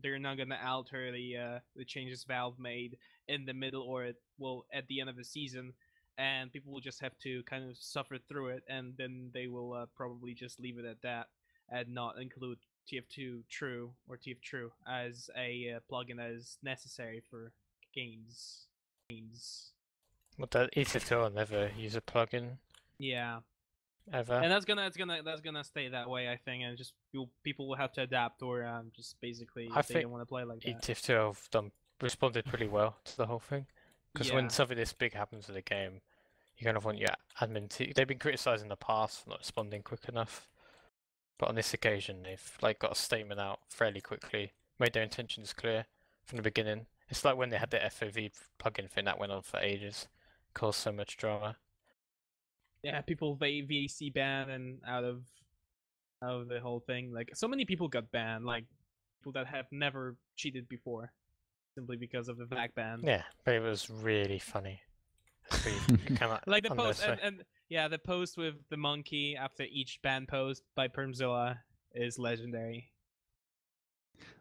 they're not gonna alter the changes Valve made in the middle or at the end of the season, and people will just have to kind of suffer through it, and then they will probably just leave it at that and not include TF2 True or TF True as a plugin that is necessary for games. But the ETF2 will never use a plugin. Yeah. Ever. And that's gonna stay that way, I think, and just people will have to adapt or just basically if they don't want to play like that. ETF2 have responded pretty well to the whole thing, because when something this big happens in a game, you kind of want your admin team. They've been criticised in the past for not responding quick enough, but on this occasion they've like got a statement out fairly quickly, made their intentions clear from the beginning. It's like when they had the FOV plugin thing that went on for ages, caused so much drama. Yeah, people VC banned and out of the whole thing. Like so many people got banned, like people that have never cheated before, simply because of the VAC ban. Yeah, but it was really funny. Like the post and the post with the monkey after each ban post by Permzilla is legendary.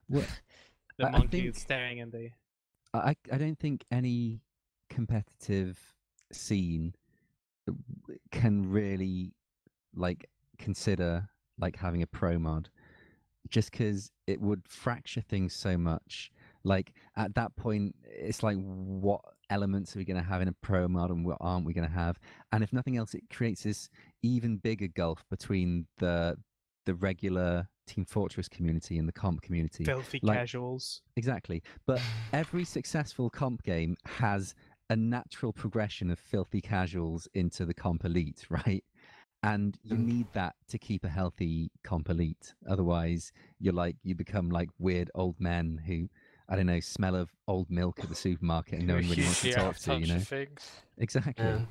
What? The monkey staring at the. I don't think any competitive scene can really like consider like having a pro mod, just because it would fracture things so much. Like at that point, it's like what elements are we going to have in a pro mod and what aren't we going to have? And if nothing else, it creates this even bigger gulf between the regular Team Fortress community and the comp community. Filthy casuals. Exactly. But every successful comp game has a natural progression of filthy casuals into the comp elite, right? And you need that to keep a healthy comp elite. Otherwise, you become like weird old men who, I don't know, smell of old milk at the supermarket and no one really wants to talk to, you know? Exactly.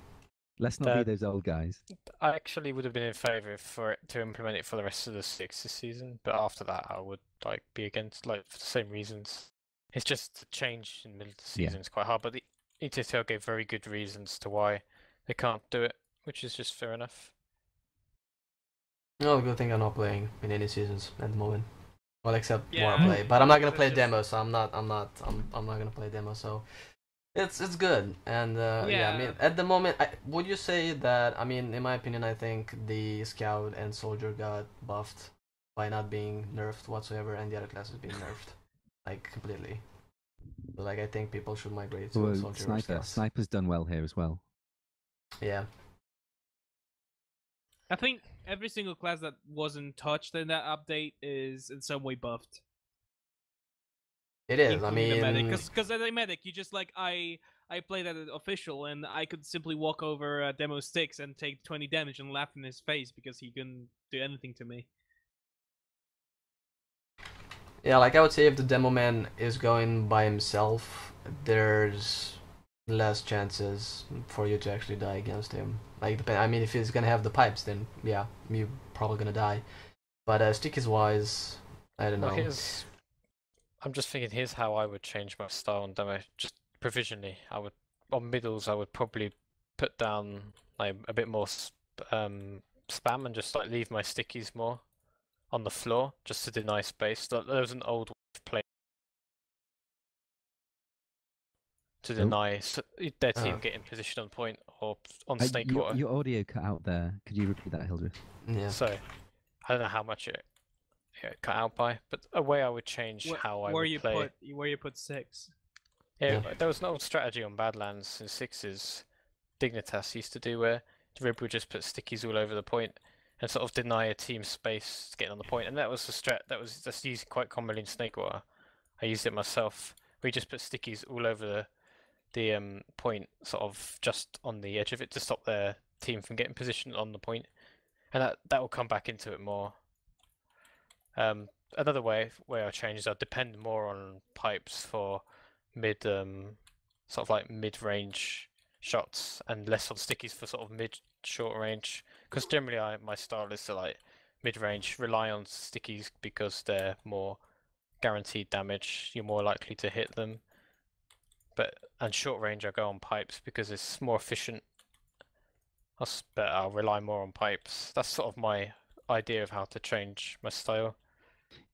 Let's not be those old guys. I actually would have been in favour for it to implement it for the rest of the 6 this season, but after that I would like be against, like for the same reasons. It's just a change in the middle of the season. It's quite hard, but the ETSL gave very good reasons to why they can't do it, which is just fair enough. No, good thing I'm not playing in any seasons at the moment. Well, except Warplay, but I'm not gonna play demo, so I'm not gonna play demo. So it's good, and I mean, at the moment, would you say that? I mean, in my opinion, I think the Scout and Soldier got buffed by not being nerfed whatsoever, and the other classes being nerfed, like completely. So, like, I think people should migrate to Soldier. Sniper's done well here as well. Yeah. I think every single class that wasn't touched in that update is in some way buffed. It is. I mean, because as a medic, you just like I played at an official and I could simply walk over Demo Sticks and take 20 damage and laugh in his face because he couldn't do anything to me. Yeah, like I would say if the demo man is going by himself, there's less chances for you to actually die against him. Like, I mean, if he's gonna have the pipes, then yeah, you're probably gonna die. But stickies wise, I don't know. I'm just thinking. Here's how I would change my style on demo. Just provisionally, on middles. I would probably put down like a bit more spam and just like leave my stickies more on the floor just to deny space. There was an old way of playing to deny their team getting position on point or on snake water. Your audio cut out there. Could you repeat that, Hildreth? Yeah. So I don't know how much it cut out by, but a way I would change how I would play. Where you put 6. Yeah, there was an old strategy on Badlands in 6s. Dignitas used to do where the Rib would just put stickies all over the point and sort of deny a team space getting on the point, and that was the strat that's used quite commonly in Snake Water. I used it myself. We just put stickies all over the point, sort of just on the edge of it to stop their team from getting positioned on the point, and that will come back into it more. Another way I change is I'll depend more on pipes for sort of like mid-range shots, and less on stickies for sort of mid-short range. Because generally, my style is to like mid-range, rely on stickies because they're more guaranteed damage. You're more likely to hit them. And short range, I go on pipes because it's more efficient. But I'll rely more on pipes. That's sort of my idea of how to change my style.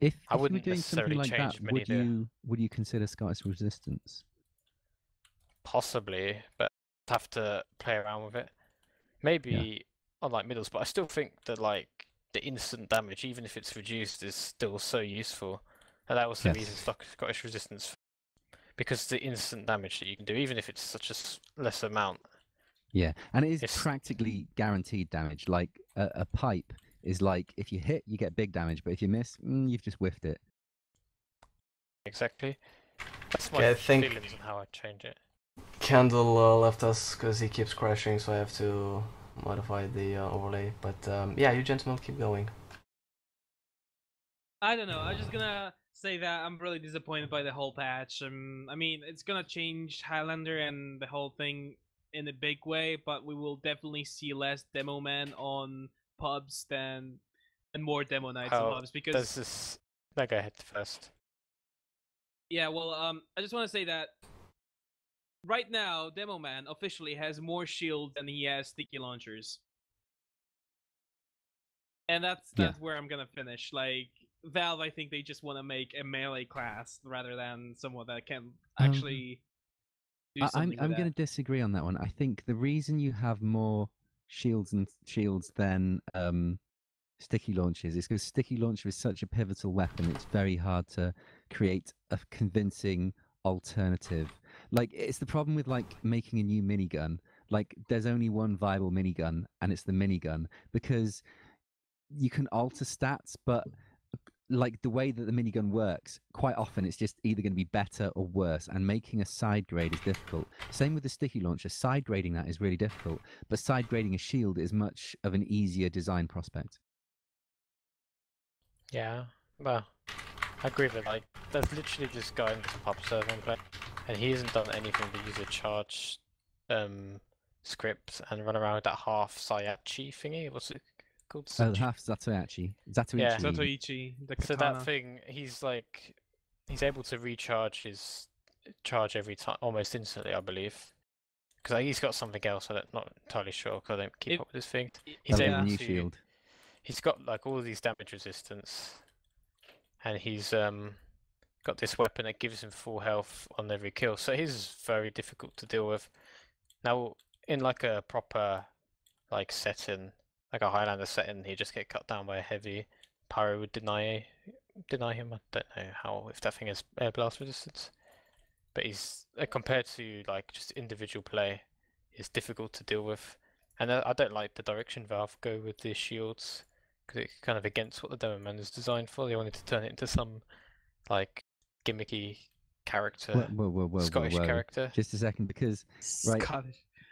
If I you were wouldn't doing something necessarily like change that, many of the would you consider Scottish Resistance? possibly, but I'd have to play around with it. Maybe on like middles, but I still think that like the instant damage, even if it's reduced, is still so useful. And that was the reason Scottish Resistance, because the instant damage that you can do, even if it's such a less amount. Yeah, and it is practically guaranteed damage. Like a pipe is like, if you hit, you get big damage, but if you miss, you've just whiffed it. Exactly. That's my feelings on how I change it. Kendall left us because he keeps crashing, so I have to modify the overlay. But yeah, you gentlemen keep going. I don't know. I'm just gonna say that I'm really disappointed by the whole patch. I mean, it's gonna change Highlander and the whole thing in a big way, but we will definitely see less demo men on pubs and more demo nights on pubs, because there's this. No, go ahead first. Yeah, well, I just want to say that right now, Demo Man officially has more shields than he has sticky launchers, and that's where I'm gonna finish. Like, Valve, I think they just want to make a melee class rather than someone that can actually do something. I'm going to disagree on that one. I think the reason you have more shields than sticky launchers is because sticky launcher is such a pivotal weapon. It's very hard to create a convincing alternative. Like, it's the problem with like making a new minigun. Like, there's only one viable minigun, and it's the minigun, because you can alter stats, but like the way that the minigun works, quite often it's just either going to be better or worse, and making a side grade is difficult. Same with the sticky launcher. Side grading that is really difficult, but side grading a shield is much of an easier design prospect. Yeah, well, I agree with it. Like, there's literally this guy in this pub server and play, and he hasn't done anything to use a charge script and run around with that half Sayachi thingy. What's it called? Oh, half Zatoichi. Yeah, Zatoichi. The katana. So that thing, he's able to recharge his charge every time, almost instantly, I believe. Because he's got something else. I'm not entirely sure because I don't keep up with this thing. He's able to. Shield. He's got like all these damage resistance, and he's got this weapon that gives him full health on every kill. So he's very difficult to deal with. Now, in like a proper like setting, like a Highlander setting, he'd just get cut down by a heavy. Pyro would deny him. I don't know if that thing has air blast resistance, but he's compared to like just individual play, it's difficult to deal with. And I don't like the direction Valve go with the shields, because it's kind of against what the Demo Man is designed for. They wanted to turn it into some like gimmicky character, whoa, Scottish character. Just a second, because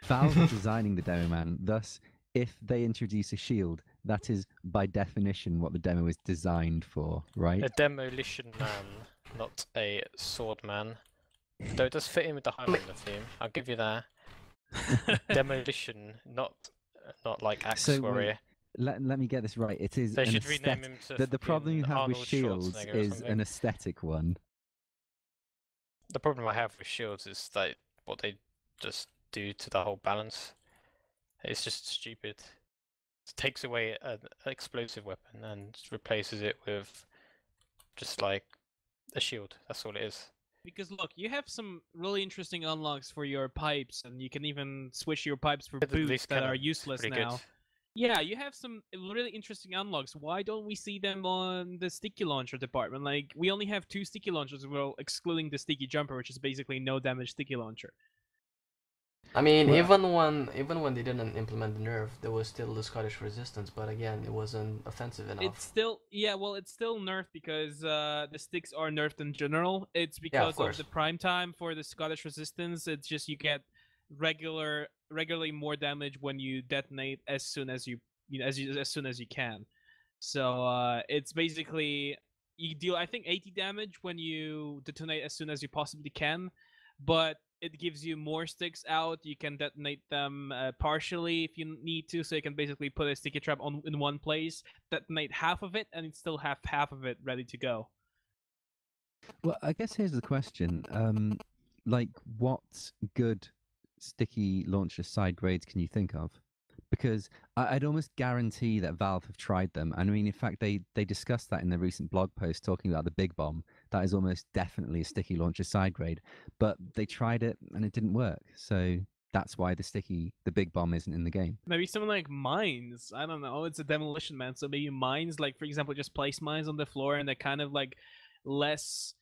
Valve are designing the Demo Man. Thus, if they introduce a shield, that is by definition what the demo is designed for, right? A demolition man, not a sword man. Though it does fit in with the Highlander theme, I'll give you that. Demolition, not like axe warrior. Let me get this right. It is. They should rename him to the problem you have Arnold with shields is an aesthetic one. The problem I have with shields is that what they just do to the whole balance. It's just stupid. It takes away an explosive weapon and replaces it with just like a shield. That's all it is. Because look, you have some really interesting unlocks for your pipes, and you can even switch your pipes for boots that are useless now. Good. Yeah, you have some really interesting unlocks. Why don't we see them on the sticky launcher department? Like, we only have 2 sticky launchers, well, excluding the sticky jumper, which is basically no damage sticky launcher. I mean, even when they didn't implement the nerf, there was still the Scottish resistance, but again, it wasn't offensive enough. It's still it's still nerfed because the sticks are nerfed in general. It's because of the prime time for the Scottish resistance. It's just you get regularly more damage when you detonate as soon as as soon as you can. So it's basically you deal I think 80 damage when you detonate as soon as you possibly can, but it gives you more sticks out. You can detonate them partially if you need to, so you can basically put a sticky trap on in one place, detonate half of it, and still have half of it ready to go. Well, I guess here's the question: like, what good sticky launcher side grades can you think of? Because I'd almost guarantee that Valve have tried them. And I mean, in fact, they discussed that in their recent blog post talking about the Big Bomb. That is almost definitely a sticky launcher side grade. But they tried it and it didn't work. So that's why the Big Bomb isn't in the game. Maybe something like mines. I don't know. It's a demolition man, so maybe mines, like for example, just place mines on the floor and they're kind of like less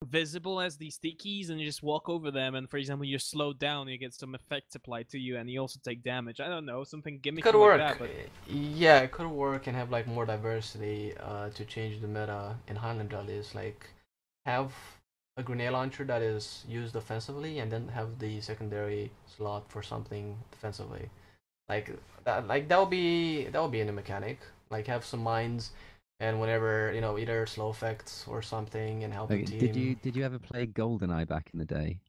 visible as these stickies, and you just walk over them, and for example you're slowed down, you get some effects applied to you, and you also take damage. I don't know, something gimmicky Could like work. that, but Yeah, it could work and have like more diversity to change the meta in Highlander at least. Like have a grenade launcher that is used offensively, and then have the secondary slot for something defensively. Like that would be in a mechanic. Like have some mines, and whenever either slow effects or something, and help the team. Did you ever play GoldenEye back in the day?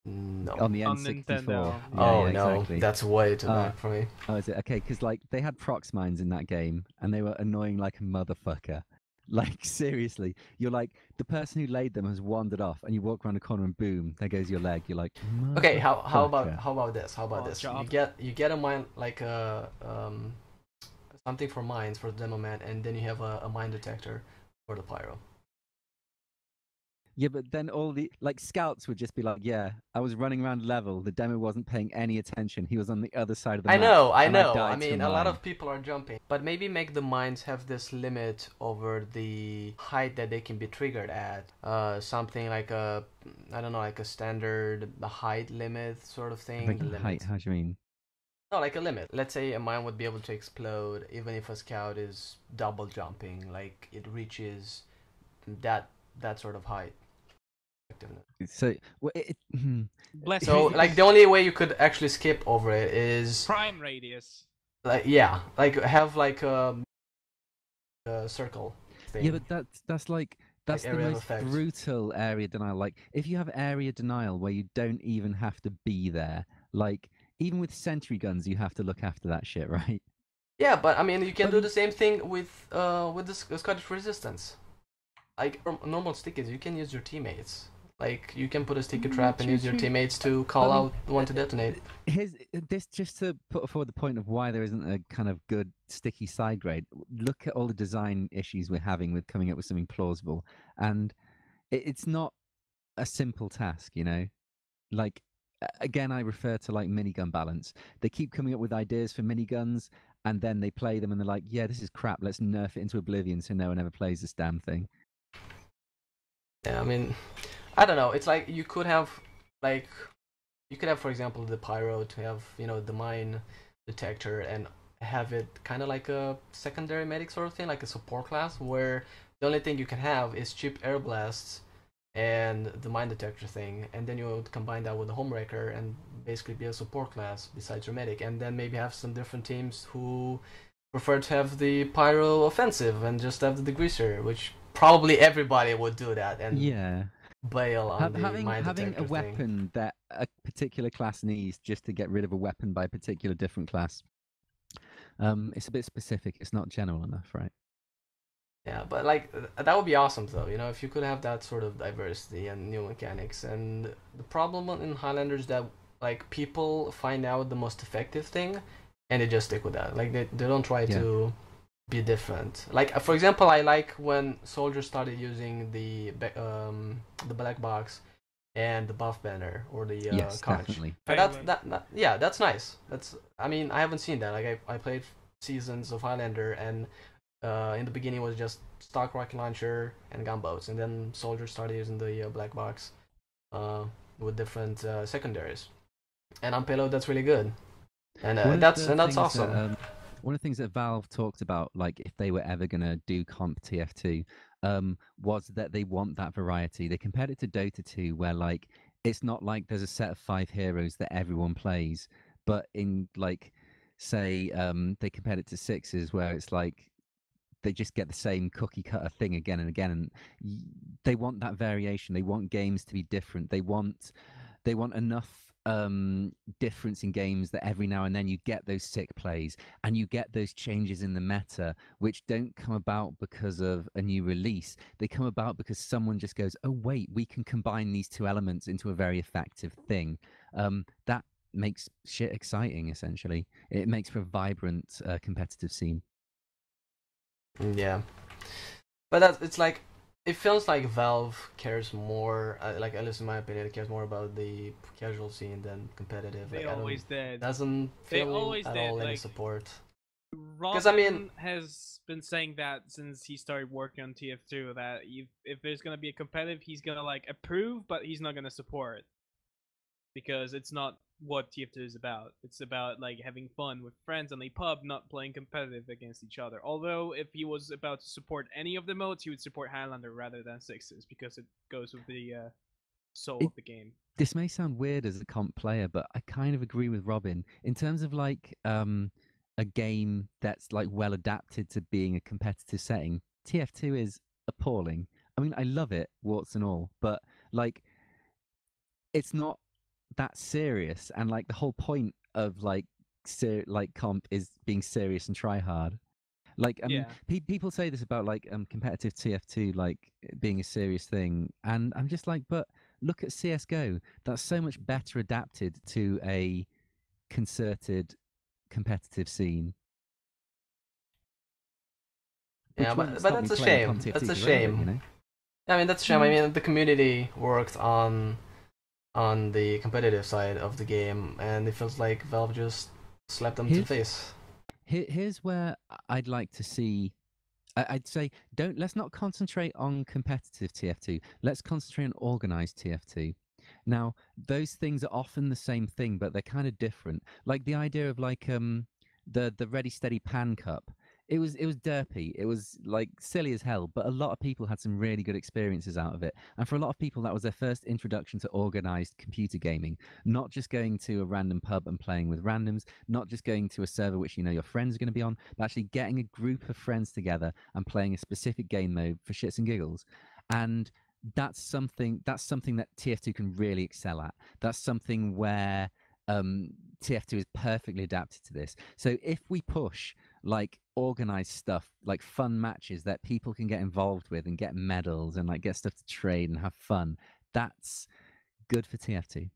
No. On the On N64. Nintendo. Oh yeah, no, exactly. that's way too back for me. Oh, is it? Okay, because like they had prox mines in that game, and they were annoying like a motherfucker. Like seriously, you're like the person who laid them has wandered off, and you walk around the corner and boom, there goes your leg. You're like, Okay, how motherfucker. about this? How about Oh, this? job. You get a mine, like a something for mines for the demo man, and then you have a mine detector for the pyro. Yeah, but then all the like scouts would just be like, yeah, I was running around level. The demo wasn't paying any attention. He was on the other side of the I map. know. I and know. died I to mean, a lot mine. of people are jumping, but maybe make the mines have this limit over the height that they can be triggered at. Something like I don't know, like a standard the height limit sort of thing. Like, The limit. height, how do you mean? No, like a limit. Let's say a mine would be able to explode even if a scout is double jumping. Like it reaches that sort of height. So, Bless So you. like the only way you could actually skip over it is Prime radius. like have like a circle thing. yeah, but that's like that's the area of most effect. brutal area denial. Like, if you have area denial where you don't even have to be there, like even with sentry guns, you have to look after that shit, right? Yeah, but I mean you can But- do the same thing with the Scottish resistance. Like normal stickies, you can use your teammates. Like you can put a sticky trap and true, use your true. teammates to call I mean, out one to detonate. Here's this just to put forward the point of why there isn't a kind of good sticky side grade. Look at all the design issues we're having with coming up with something plausible, and it's not a simple task, you know. Like again, I refer to like minigun balance. They keep coming up with ideas for miniguns, and then they play them, and they're like, "Yeah, this is crap. Let's nerf it into oblivion so no one ever plays this damn thing." Yeah, I mean, I don't know. It's like you could have, for example, the pyro to have, the mine detector and have it kind of like a secondary medic sort of thing, like a support class, where the only thing you can have is cheap air blasts and the mine detector thing, and then you would combine that with the homewrecker and basically be a support class besides your medic, and then maybe have some different teams who prefer to have the pyro offensive and just have the degreaser, which probably everybody would do that and Yeah. bail on the Having mine a detector thing. weapon that a particular class needs just to get rid of a weapon by a particular different class. It's a bit specific. It's not general enough, right? Yeah, but like that would be awesome though, if you could have that sort of diversity and new mechanics. And the problem in Highlander is that like people find out the most effective thing and they just stick with that. Like they don't try to be different. Like for example, I like when soldiers started using the black box and the buff banner or the Yes, conch. definitely. And that's nice. I mean, I haven't seen that. Like I played seasons of Highlander, and in the beginning it was just stock rocket launcher and gunboats, and then soldiers started using the black box with different secondaries. And on payload, that's really good. And that's awesome. One of the things that Valve talked about, like if they were ever going to do comp TF2, was that they want that variety. They compared it to Dota 2, where like it's not like there's a set of 5 heroes that everyone plays, but in like, say, they compared it to sixes where it's like they just get the same cookie cutter thing again and again, and they want that variation. They want games to be different. They want enough difference in games that every now and then you get those sick plays and you get those changes in the meta, which don't come about because of a new release. They come about because someone just goes, oh wait, we can combine these 2 elements into a very effective thing. That makes shit exciting. Essentially, it makes for a vibrant competitive scene. Yeah, but it's like, it feels like Valve cares more, like at least in my opinion, it cares more about the casual scene than competitive. They like, always did. Doesn't feel always at did, all any like, support. Robin I mean- has been saying that since he started working on TF2, that if there's gonna be a competitive, he's gonna like approve, but he's not gonna support, because it's not what TF2 is about. It's about like having fun with friends on a pub, not playing competitive against each other. Although if he was about to support any of the modes, he would support Highlander rather than sixes, because it goes with the soul of the game. This may sound weird as a comp player, but I kind of agree with Robin in terms of like a game that's like well adapted to being a competitive setting. TF2 is appalling. I mean, I love it, warts and all, but like it's not that serious, and like the whole point of like comp is being serious and try hard. Like, I mean, people say this about like competitive TF2 like being a serious thing, and I'm just like, but look at CS:GO. That's so much better adapted to a concerted competitive scene. Yeah, but that's a shame. That's a shame. You know? I mean, that's a shame. I mean, the community worked on the competitive side of the game, and it feels like Valve just slapped them to the face. Here's where I'd like to see. I'd say let's not concentrate on competitive TF2. Let's concentrate on organized TF2. Now, those things are often the same thing, but they're kind of different. Like the idea of like the Ready Steady Pan Cup. It was derpy. It was like silly as hell, but a lot of people had some really good experiences out of it. And for a lot of people, that was their first introduction to organized computer gaming. Not just going to a random pub and playing with randoms, not just going to a server which you know your friends are going to be on, but actually getting a group of friends together and playing a specific game mode for shits and giggles. And that's something that TF2 can really excel at. That's something where TF2 is perfectly adapted to this. So if we push like organized stuff, like fun matches that people can get involved with and get medals and like get stuff to trade and have fun, that's good for TF2.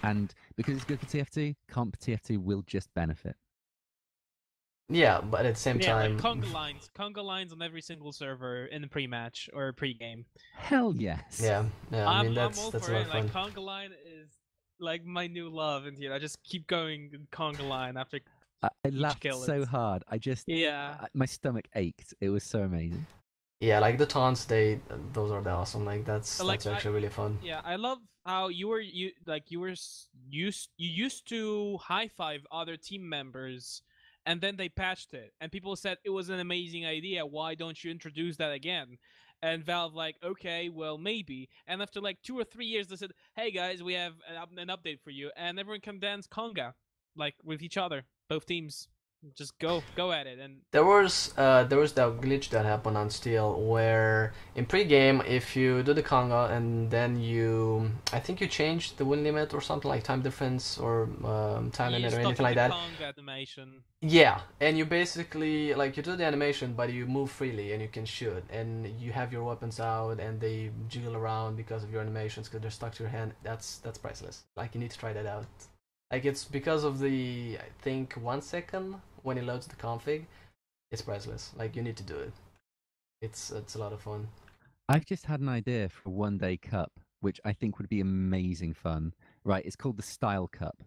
And because it's good for TF2, comp TF2 will just benefit. Yeah, but at the same time, like conga lines on every single server in the pre-match or pre-game. Hell yes. Yeah. I mean, that's I'm all a lot for of it. fun. Like conga line is like my new love, and I just keep going conga line after. I laughed so hard. My stomach ached. It was so amazing. Yeah, like the taunts, those are awesome. Like that's actually really fun. Yeah, I love how you used to high five other team members, and then they patched it, and people said it was an amazing idea. Why don't you introduce that again? And Valve like, okay, well maybe. And after like 2 or 3 years, they said, hey guys, we have an update for you, and everyone can dance conga, like with each other, both teams. Just go at it. And there was that glitch that happened on Steel where in pre-game, if you do the conga and then I think you changed the win limit or something, like time difference or time limit or anything like that. Conga animation. Yeah, and you basically like you do the animation, but you move freely and you can shoot, and you have your weapons out and they jiggle around because of your animations because they're stuck to your hand. That's priceless. Like you need to try that out. Like it's because of the, I think, 1 second when it loads the config, it's priceless. Like you need to do it. It's a lot of fun. I've just had an idea for a one-day cup, which I think would be amazing fun. Right, it's called the Style Cup.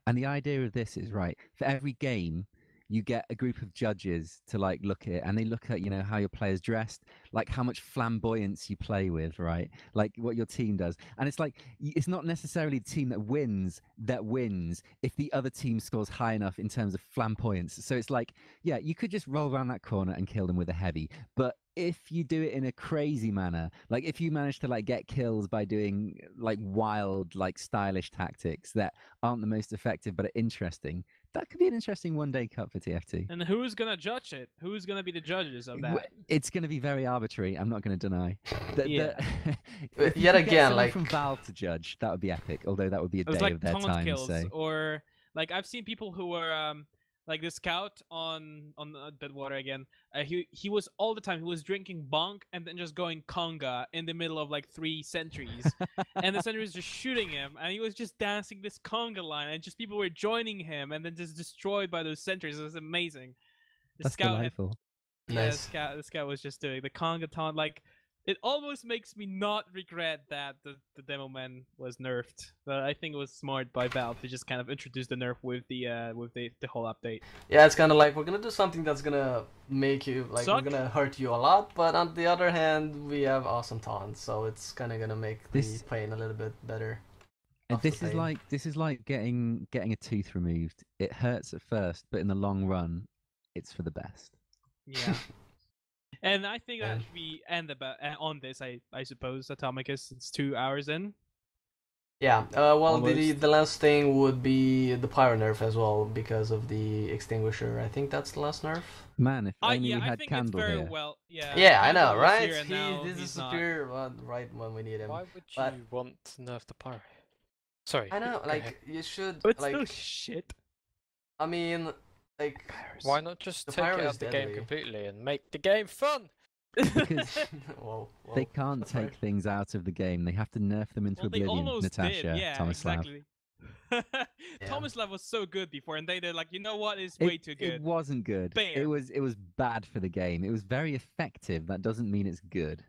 And the idea of this is, right, for every game, you get a group of judges to like look at it, and they look at, you know, how your player's dressed, like how much flamboyance you play with, right? Like what your team does. And it's like, it's not necessarily the team that wins if the other team scores high enough in terms of flamboyance. So it's like, yeah, you could just roll around that corner and kill them with a heavy, but if you do it in a crazy manner, like if you manage to like get kills by doing like wild, like stylish tactics that aren't the most effective but are interesting, that could be an interesting one-day cup for TFT. And who's gonna judge it? Who's gonna be the judges of that? It's going to be very arbitrary. I'm not going to deny. Yeah. If you Yet could get again, someone like from Valve to judge, that would be epic. Although that would be a It was day like of their taunt time. kills, So or like I've seen people who were like the scout on Deadwater again. He was all the time he was drinking bonk and then just going conga in the middle of like 3 sentries, and the sentries just shooting him, and he was just dancing this conga line, and just people were joining him, and then just destroyed by those sentries. It was amazing. The that's scout delightful. Yeah, Nice. the scout was just doing the conga taunt. Like, it almost makes me not regret that the demo man was nerfed. But I think it was smart by Valve to just kind of introduce the nerf with the whole update. Yeah, it's kind of like we're gonna do something that's gonna make you like Suck. we're gonna hurt you a lot, but on the other hand, we have awesome taunts, so it's kind of gonna make This- the pain a little bit better. And Off the this is pain. like getting a tooth removed. It hurts at first, but in the long run, it's for the best. Yeah. And I think that Yeah. should be end about on this. I suppose Atomicus. It's 2 hours in. Yeah. Well, Almost. the last thing would be the pyro nerf as well because of the extinguisher. I think that's the last nerf. Man, if only Yeah, we I had think Candle it's very here. well. Yeah. Yeah, I Candle know, was right? here and now He this he's is not. superior right when we need him. Why would you But- want to nerf the pyro? Sorry. I know, go like ahead. you should But it's like. still shit. I mean, like. Why not just The take pyro it out is of the game deadly. completely and make the game fun? Because Whoa, whoa. they can't Sorry. take things out of the game. They have to nerf them into Well, they oblivion. almost Natasha, did. Yeah, Tomislav. exactly. Tomislav was so good before, and they're like, you know what? It's It, way too good. it wasn't good. Bear. It was bad for the game. It was very effective. That doesn't mean it's good.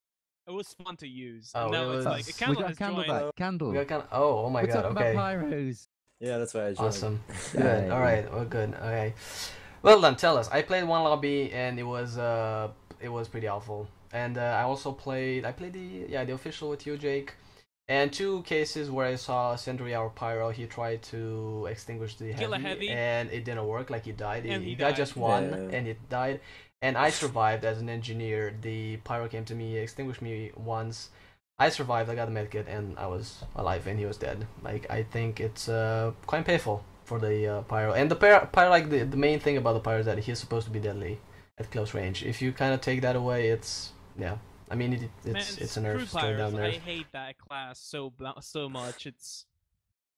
It was fun to use. Oh, and now it it's was- like a We candle we got has Candle joined. back. Candle. We got kind of. Oh my We're god. talking Okay. about pyros. Yeah, that's why I joined. Awesome. Yeah, Good. yeah, All yeah. right. Well, good. Okay. Well then, tell us. I played one lobby and it was pretty awful. And I also played. I played the official with you, Jake. And 2 cases where I saw Sentry or Pyro. He tried to extinguish the Kill a heavy. and it didn't work. Like he died. And He he got died. just one, Yeah. and it died. And I survived as an engineer. The Pyro came to me, extinguished me once. I survived. I got a medkit, and I was alive, and he was dead. Like I think it's quite painful for the Pyro. And the Pyro, like the main thing about the Pyro is that he's supposed to be deadly at close range. If you kind of take that away, it's yeah. I mean, it's a nerf, Crude straight down Pyros, nerf. I hate that class so much. It's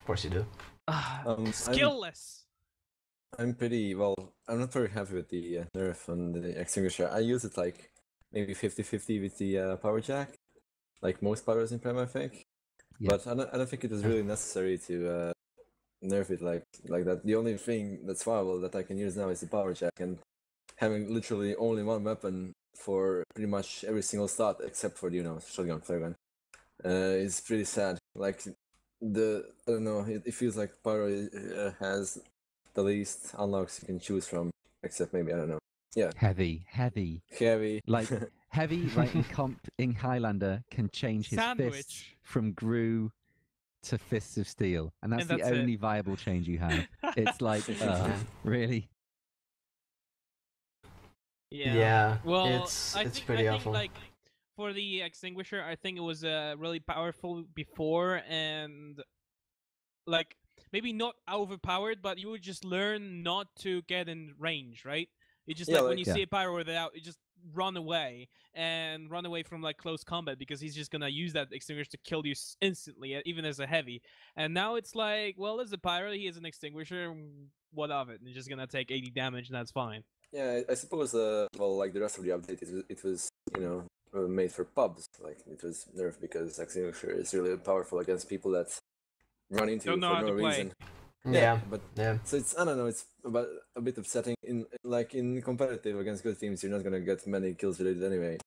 Of course you do. skillless. I'm pretty well. I'm not very happy with the nerf on the extinguisher. I use it like maybe 50-50 with the power jack, like most powers in Prem, I think. Yeah. But I don't think it is really necessary to nerf it like that. The only thing that's viable that I can use now is the power jack, and having literally only one weapon for pretty much every single slot except for the shotgun flare gun is pretty sad. Like I don't know. It feels like Pyro has the least unlocks you can choose from, except maybe I don't know. Heavy. Heavy. Like heavy, like in comp in Highlander can change his fists Sandwich. from Gru to Fists of Steel, and that's the that's it. only viable change you have. It's like, really? Yeah, Well, it's I pretty think awful. like for the extinguisher, I think it was really powerful before, and like maybe not overpowered, but you would just learn not to get in range, right? You just Yeah, like when like- you see a pyro without, you just run away and run away from like close combat because he's just gonna use that extinguisher to kill you instantly, even as a heavy. And now it's like, well, there's a pyro, he has an extinguisher, what of it? And he's just gonna take 80 damage, and that's fine. Yeah, I suppose. Well, like the rest of the update, it was made for pubs. Like it was nerfed because extinguisher is really powerful against people that run into you Don't know for how no to play. reason. Yeah, but yeah. so it's I don't know. It's about a bit upsetting. In competitive against good teams, you're not gonna get many kills related anyway,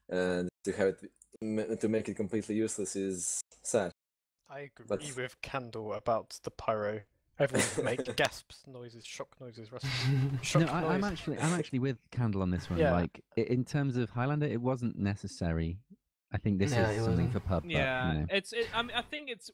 and to have it to make it completely useless is sad. I agree But- with Candle about the pyro. Everyone make gasps noises, shock noises, shock No, I'm noise. actually with Candle on this one. Yeah. Like in terms of Highlander, it wasn't necessary. I think this Yeah, is it something wasn't. for pub. But, Yeah, you know. I mean, I think it's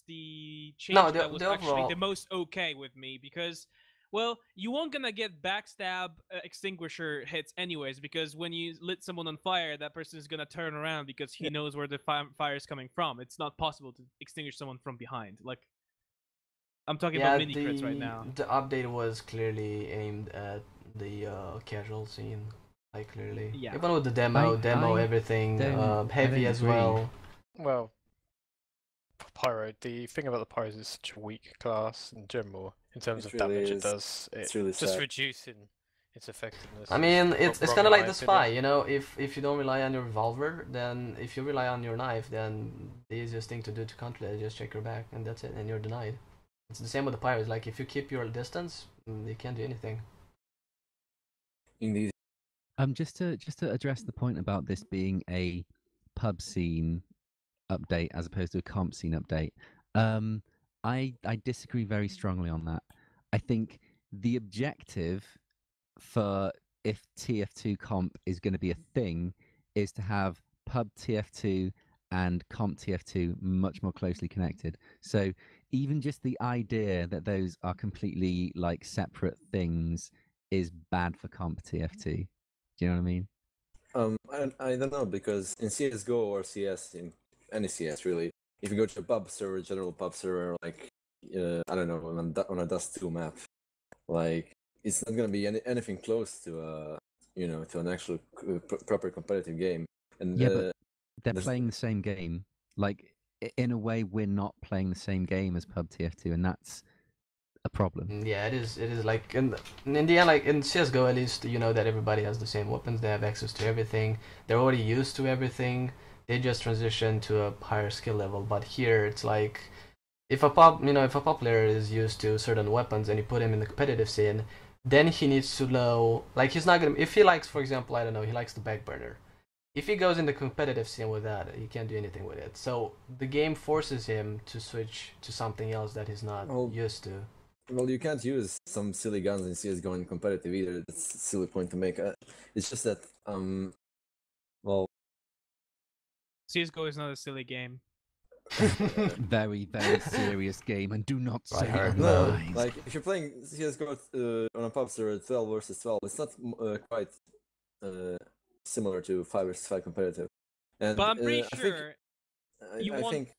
the change No, that was the actually overall- the most okay with me, because Well, you won't gonna get backstab extinguisher hits anyways, because when you lit someone on fire, that person is gonna turn around because he knows where the fire is coming from. It's not possible to extinguish someone from behind. Like, I'm talking Yeah, about mini crits right now. the update was clearly aimed at the casual scene, like clearly. Yeah. Even with the demo, I everything, don't- I heavy don't as agree. well. Well, Pyro, the thing about the Pyro is it's such a weak class in general in terms It of really damage it is. does. It's really just sad. reducing its effectiveness. I is mean, it's wrong kind of in like my the opinion. spy, you know. If you don't rely on your revolver, then if you rely on your knife, then the easiest thing to do to counter that is just check your back, and that's it, and you're denied. It's the same with the pirates. Like if you keep your distance, you can't do anything. Indeed. Just to address the point about this being a pub scene update as opposed to a comp scene update, I disagree very strongly on that. I think the objective for if TF2 comp is going to be a thing is to have pub TF2 and comp TF2 much more closely connected. So even just the idea that those are completely like separate things is bad for comp TF2. Do you know what I mean? I don't know, because in CS:GO or CS, in any CS really, if you go to a pub server, general pub server, like I don't know, on a Dust 2 map, like it's not gonna be anything close to to an actual proper competitive game. And Yeah, but they're there's- playing the same game. Like in a way, we're not playing the same game as pub TF2, and that's a problem. Yeah, it is. It is like in the end, like in CS:GO, at least you know that everybody has the same weapons. They have access to everything. They're already used to everything. They just transition to a higher skill level. But here, it's like if a pop player is used to certain weapons and you put him in the competitive scene, then he needs to know. Like he's not gonna. If he likes, for example, I don't know, he likes the backburner. If he goes in the competitive scene with that, he can't do anything with it. So the game forces him to switch to something else that he's not used to. Well, you can't use some silly guns in CS:GO in competitive either. That's a silly point to make. It's just that, well, CS:GO is not a silly game. Very, very serious game, and do not say hard no, otherwise. like if you're playing CS:GO on a pub server 12 versus 12, it's not quite similar to 5 versus 5 competitive. And But I'm pretty I think, sure you I want. think.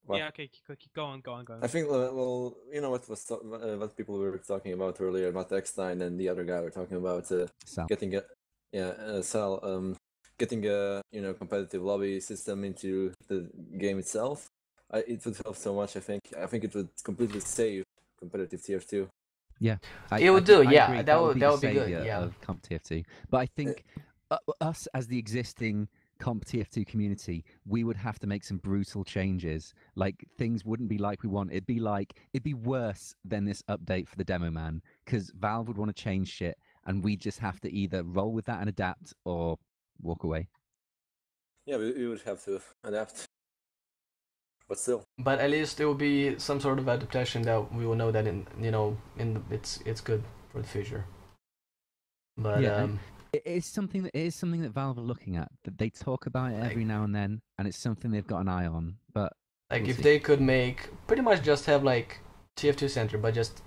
Well, Yeah. Okay. Go on. I think, well, you know what people were talking about earlier, about Eckstein and the other guy were talking about Sal. getting a Sal, getting a competitive lobby system into the game itself. It would help so much. I think it would completely save competitive TF2. Yeah, It would do, I yeah, agree. that would be be the good, saviour yeah. of comp TF2. But I think us as the existing comp TF2 community, we would have to make some brutal changes. Like things wouldn't be like we want. It'd be worse than this update for the demo man, because Valve would want to change shit, and we just have to either roll with that and adapt or walk away. Yeah, we would have to adapt. But still. But at least it will be some sort of adaptation that we will know that it's good for the future. But Yeah, it is something that Valve are looking at. That they talk about it every now and then, and it's something they've got an eye on. But like we'll if see. they could make pretty much just have like TF2 Center, but just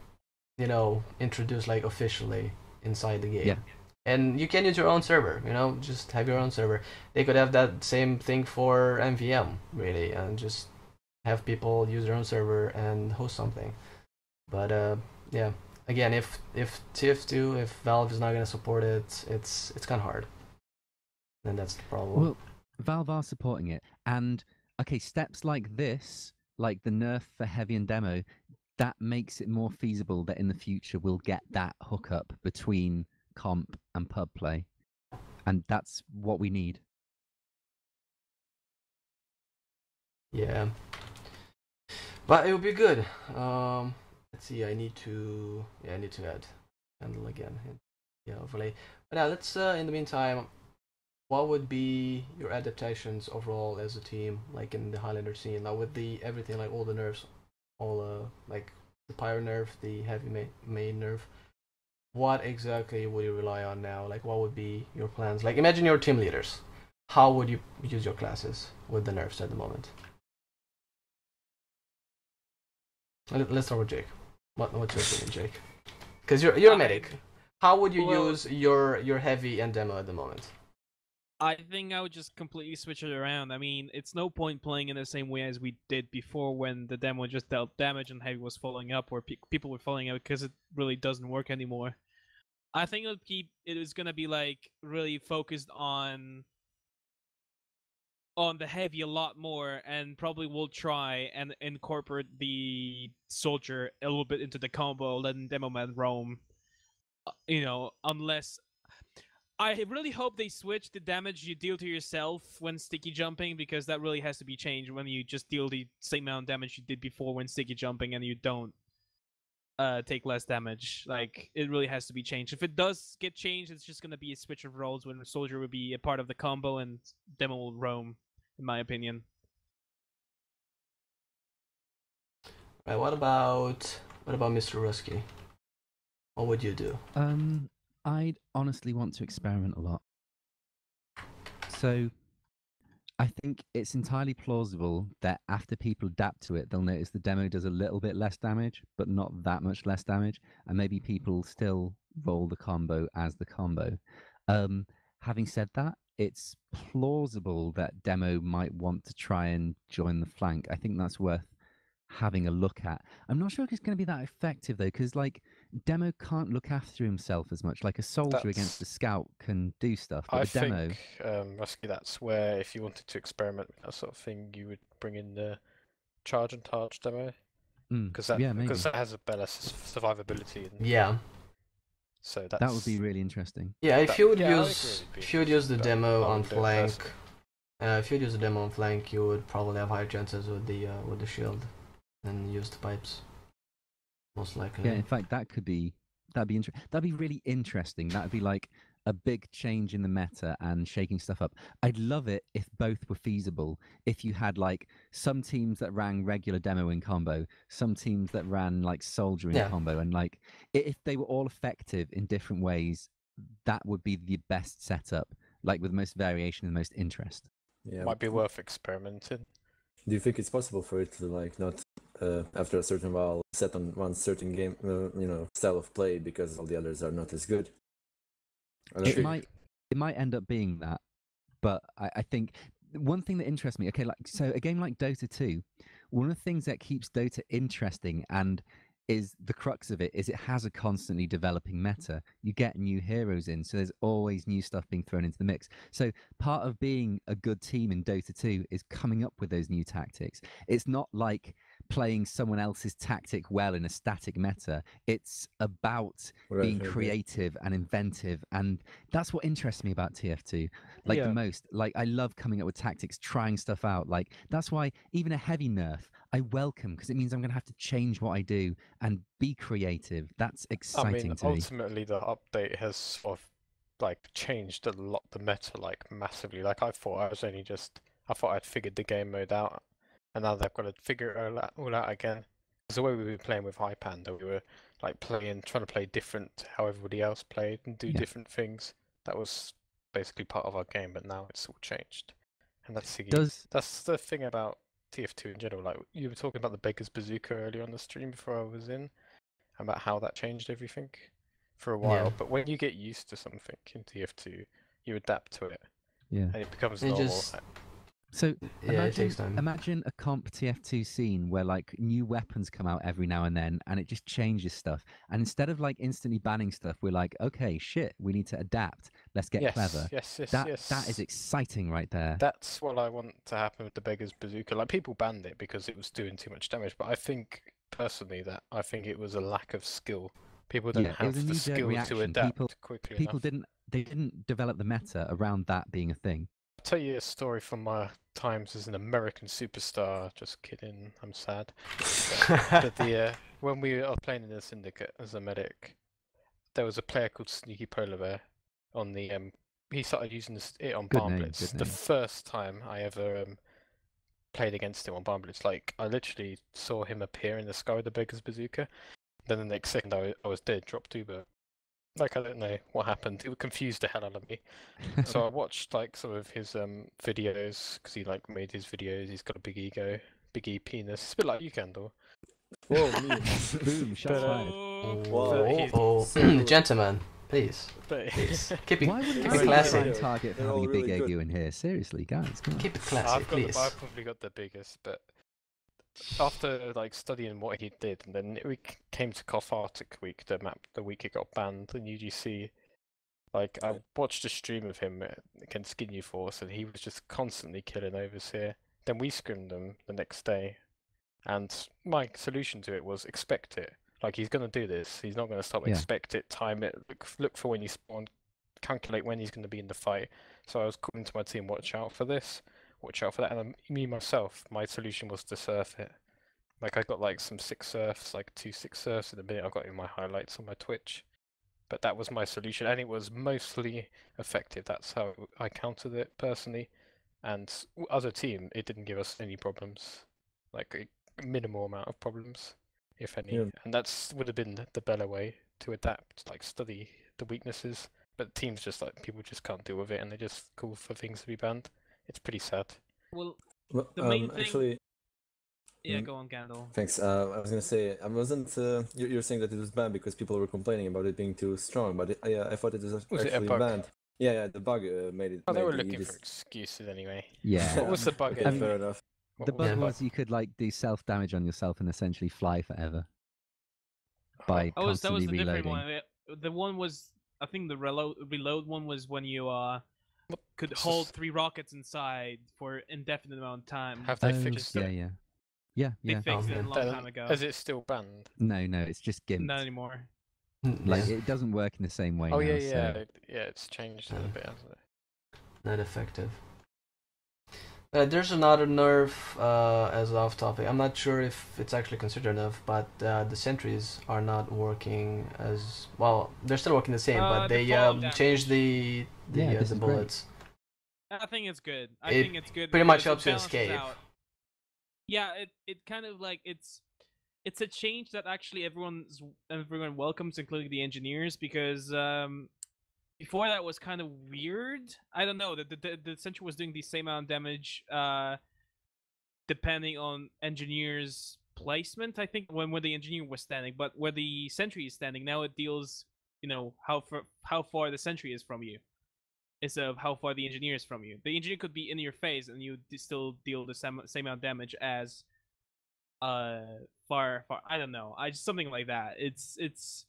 introduce like officially inside the game. Yeah. And you can use your own server, just have your own server. They could have that same thing for MVM, really, and just have people use their own server and host something. But yeah, again, if TF2, if Valve is not going to support it, it's kind of hard. Then that's the problem. Well, Valve are supporting it, and okay, steps like this, like the nerf for heavy and demo, that makes it more feasible that in the future we'll get that hookup between comp and pub play, and that's what we need. Yeah, but it would be good. Let's see. I need to add handle again. Yeah, overlay. But yeah, let's. In the meantime, what would be your adaptations overall as a team, like in the Highlander scene, like with everything, like all the nerfs, all like the pyro nerf, the heavy main nerf. What exactly would you rely on now? Like, what would be your plans? Like, imagine your team leaders. How would you use your classes with the nerfs at the moment? Let's start with Jake. What's your opinion, Jake? Because you're a medic. How would you Well- use your heavy and demo at the moment? I think I would just completely switch it around. I mean, it's no point playing in the same way as we did before when the demo just dealt damage and heavy was following up, or people were following up, because it really doesn't work anymore. I think it was gonna be like really focused on the heavy a lot more, and probably will try and incorporate the soldier a little bit into the combo, letting demo man roam. Unless I really hope they switch the damage you deal to yourself when sticky jumping, because that really has to be changed when you just deal the same amount of damage you did before when sticky jumping and you don't take less damage. Like, it really has to be changed. If it does get changed, it's just going to be a switch of roles when soldier would be a part of the combo and demo will roam, in my opinion. Right, what about Mr. Rusky? What would you do? I'd honestly want to experiment a lot. So I think it's entirely plausible that after people adapt to it, they'll notice the demo does a little bit less damage, but not that much less damage, and maybe people still roll the combo as the combo. Having said that, it's plausible that demo might want to try and join the flank. I think that's worth having a look at. I'm not sure if it's going to be that effective though, because like demo can't look after himself as much. Like a soldier against a scout can do stuff, but I the demo. think, Rusky, that's where if you wanted to experiment with that sort of thing, you would bring in the charge and charge demo, because that has a better survivability. Yeah. So that would be really interesting. Yeah, if you would use the demo on flank, if you'd use the demo on flank, you would probably have higher chances with the shield than use the pipes. Most likely. Yeah, in fact, that'd be really interesting. That'd be like a big change in the meta and shaking stuff up. I'd love it if both were feasible. If you had like some teams that ran regular demo in combo, some teams that ran like soldier in combo, and like if they were all effective in different ways, that would be the best setup, like with the most variation and the most interest. Yeah. Might be worth experimenting. Do you think it's possible for it to like not after a certain while set on one certain game, style of play because all the others are not as good? It might end up being that, but I think one thing that interests me, so a game like Dota 2, one of the things that keeps Dota interesting and is the crux of it is it has a constantly developing meta. You get new heroes in, so there's always new stuff being thrown into the mix. So part of being a good team in Dota 2 is coming up with those new tactics. It's not like playing someone else's tactic well in a static meta. It's about being creative and inventive, and that's what interests me about TF2 the most. Like, I love coming up with tactics, trying stuff out. Like, that's why even a heavy nerf I welcome, because it means I'm going to have to change what I do and be creative. That's exciting to me. Ultimately, the update has sort of like changed a lot the meta, like massively. Like, I thought I'd figured the game mode out, and now they've got to figure it all out again. Because the way we were playing with High Panda, we were like trying to play different to how everybody else played and do different things. That was basically part of our game, but now it's all changed. And that's the thing about TF2 in general. Like, you were talking about the Beggar's Bazooka earlier on the stream before I was in, about how that changed everything for a while. Yeah. But when you get used to something in TF2, you adapt to it. Yeah. And it becomes normal. So it takes time. Imagine a comp TF2 scene where like new weapons come out every now and then, and it just changes stuff. And instead of like instantly banning stuff, we're like, okay, shit, we need to adapt. Let's get clever. Yes. That is exciting right there. That's what I want to happen with the Beggar's Bazooka. Like, people banned it because it was doing too much damage, but I think personally that it was a lack of skill. People didn't have the skill to adapt quickly enough. Didn't develop the meta around that being a thing. I'll tell you a story from my times as an American superstar. Just kidding, I'm sad. But when we were playing in the Syndicate as a medic, there was a player called Sneaky Polar Bear on the he started using it on Barn Blitz. The first time I ever played against him on Barn Blitz, like, I literally saw him appear in the sky with the Beggar's Bazooka. Then the next second I was dead, dropped Uber. Like, I don't know what happened. It confused the hell out of me. So I watched like some of his videos, because he like made his videos. He's got a big ego, big E penis. It's a bit like you, Kendall. Whoa, me. Boom, shots fired. Wow. He's- Oh, gentlemen, please, But please, keep it, Why would keep I it try classy. and target They're having all a big really good. egu in here? Seriously, guys, come on. Keep it classy, I've please. probably got the biggest, but after like studying what he did, and then we came to Koth Arctic Week, the map, the week it got banned in UGC. Like I watched a stream of him against Ginyu Force, and he was just constantly killing overseer. Then we scrimmed them the next day, and my solution to it was expect it. Like he's gonna do this. He's not gonna stop. Yeah. Expect it. Time it. Look for when you spawn. Calculate when he's gonna be in the fight. So I was calling to my team, watch out for this, watch out for that. And me myself, my solution was to surf it. Like I got like some 6 surfs, like 2 6 surfs in a minute. I got in my highlights on my Twitch. But that was my solution, and it was mostly effective. That's how I countered it personally. And as a team, it didn't give us any problems, like a minimal amount of problems, if any. Yeah. And that's would have been the better way to adapt, like study the weaknesses. But teams just like people just can't deal with it, and they just call for things to be banned. It's pretty sad. Well, Well, The main thing- actually, yeah, Mm. go on, Gandalf. thanks. I was gonna say I wasn't. You're saying that it was banned because people were complaining about it being too strong, but I thought it was Was it a actually bug? banned. Yeah, the bug made it. Oh, they made were the looking Aegis- for excuses anyway. Yeah. What was the bug? Okay, I mean, fair enough. What The was bug the was you could like do self damage on yourself and essentially fly forever by That was constantly the different reloading. one. The one was, I think the reload one was when you could This hold is- 3 rockets inside for indefinite amount of time. Have they Oh, fixed yeah, it? yeah, yeah, They yeah. fixed it a man. long time ago. Is it still banned? No, it's just gimped. Not anymore. Like Yeah, it doesn't work in the same way. Oh now, yeah, yeah, So... yeah. It's changed a little bit, hasn't it? not effective. There's another nerf as off topic. I'm not sure if it's actually considered nerf, but the sentries are not working as well. They're still working the same, but The they fall damage. changed the Yeah, this the is great. bullets. I think it's good. I It think it's good. pretty much because helps it you balances escape. out. Yeah, it kind of like it's a change that actually everyone welcomes, including the engineers, because before that was kind of weird. I don't know. The sentry was doing the same amount of damage depending on engineers' placement. I think when the engineer was standing, but where the sentry is standing now, it deals how far the sentry is from you, instead of how far the engineer is from you. The engineer could be in your face, and you still deal the same amount of damage as far. I don't know. Something like that. It's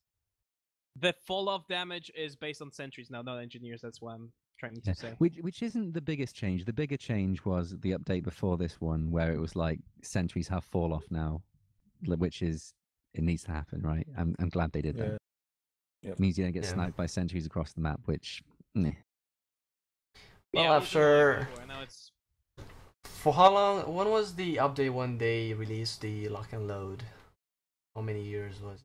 the fall off damage is based on sentries now, not engineers. That's what I'm trying to Yeah. say. Which isn't the biggest change. The bigger change was the update before this one, where it was like sentries have fall off now, which is it needs to happen, right? I'm glad they did that. Yeah. It means you don't get Yeah. sniped by sentries across the map, which meh. Well, Yeah, it was annoying after before, now it's for how long? When was the update when they released the lock and load? How many years was?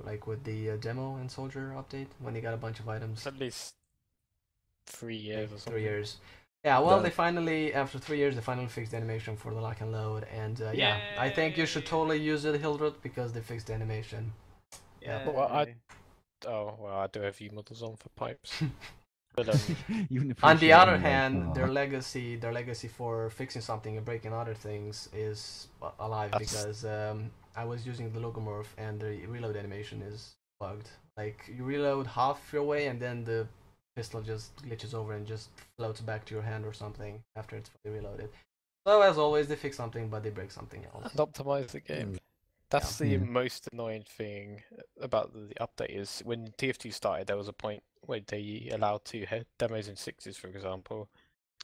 Like with the demo and soldier update when they got a bunch of items. It's at least 3 years or something. 3 years. Yeah, well, Yeah. they finally, after 3 years, they finally fixed the animation for the lock and load, and yeah, I think you should Yay! totally use it, Hildred, because they fixed the animation. yeah. Well, Oh well, I do have view models on for pipes. But You wouldn't On the appreciate other it, like, hand, aw. their legacy for fixing something and breaking other things is alive That's- because I was using the logomorph and the reload animation is bugged. Like you reload half your way and then the pistol just glitches over and just floats back to your hand or something after it's fully reloaded. So as always, they fix something but they break something else. and optimize the game. That's the Yeah. most annoying thing about the update is when TF2 started, there was a point where they allowed 2 demos in 6s, for example.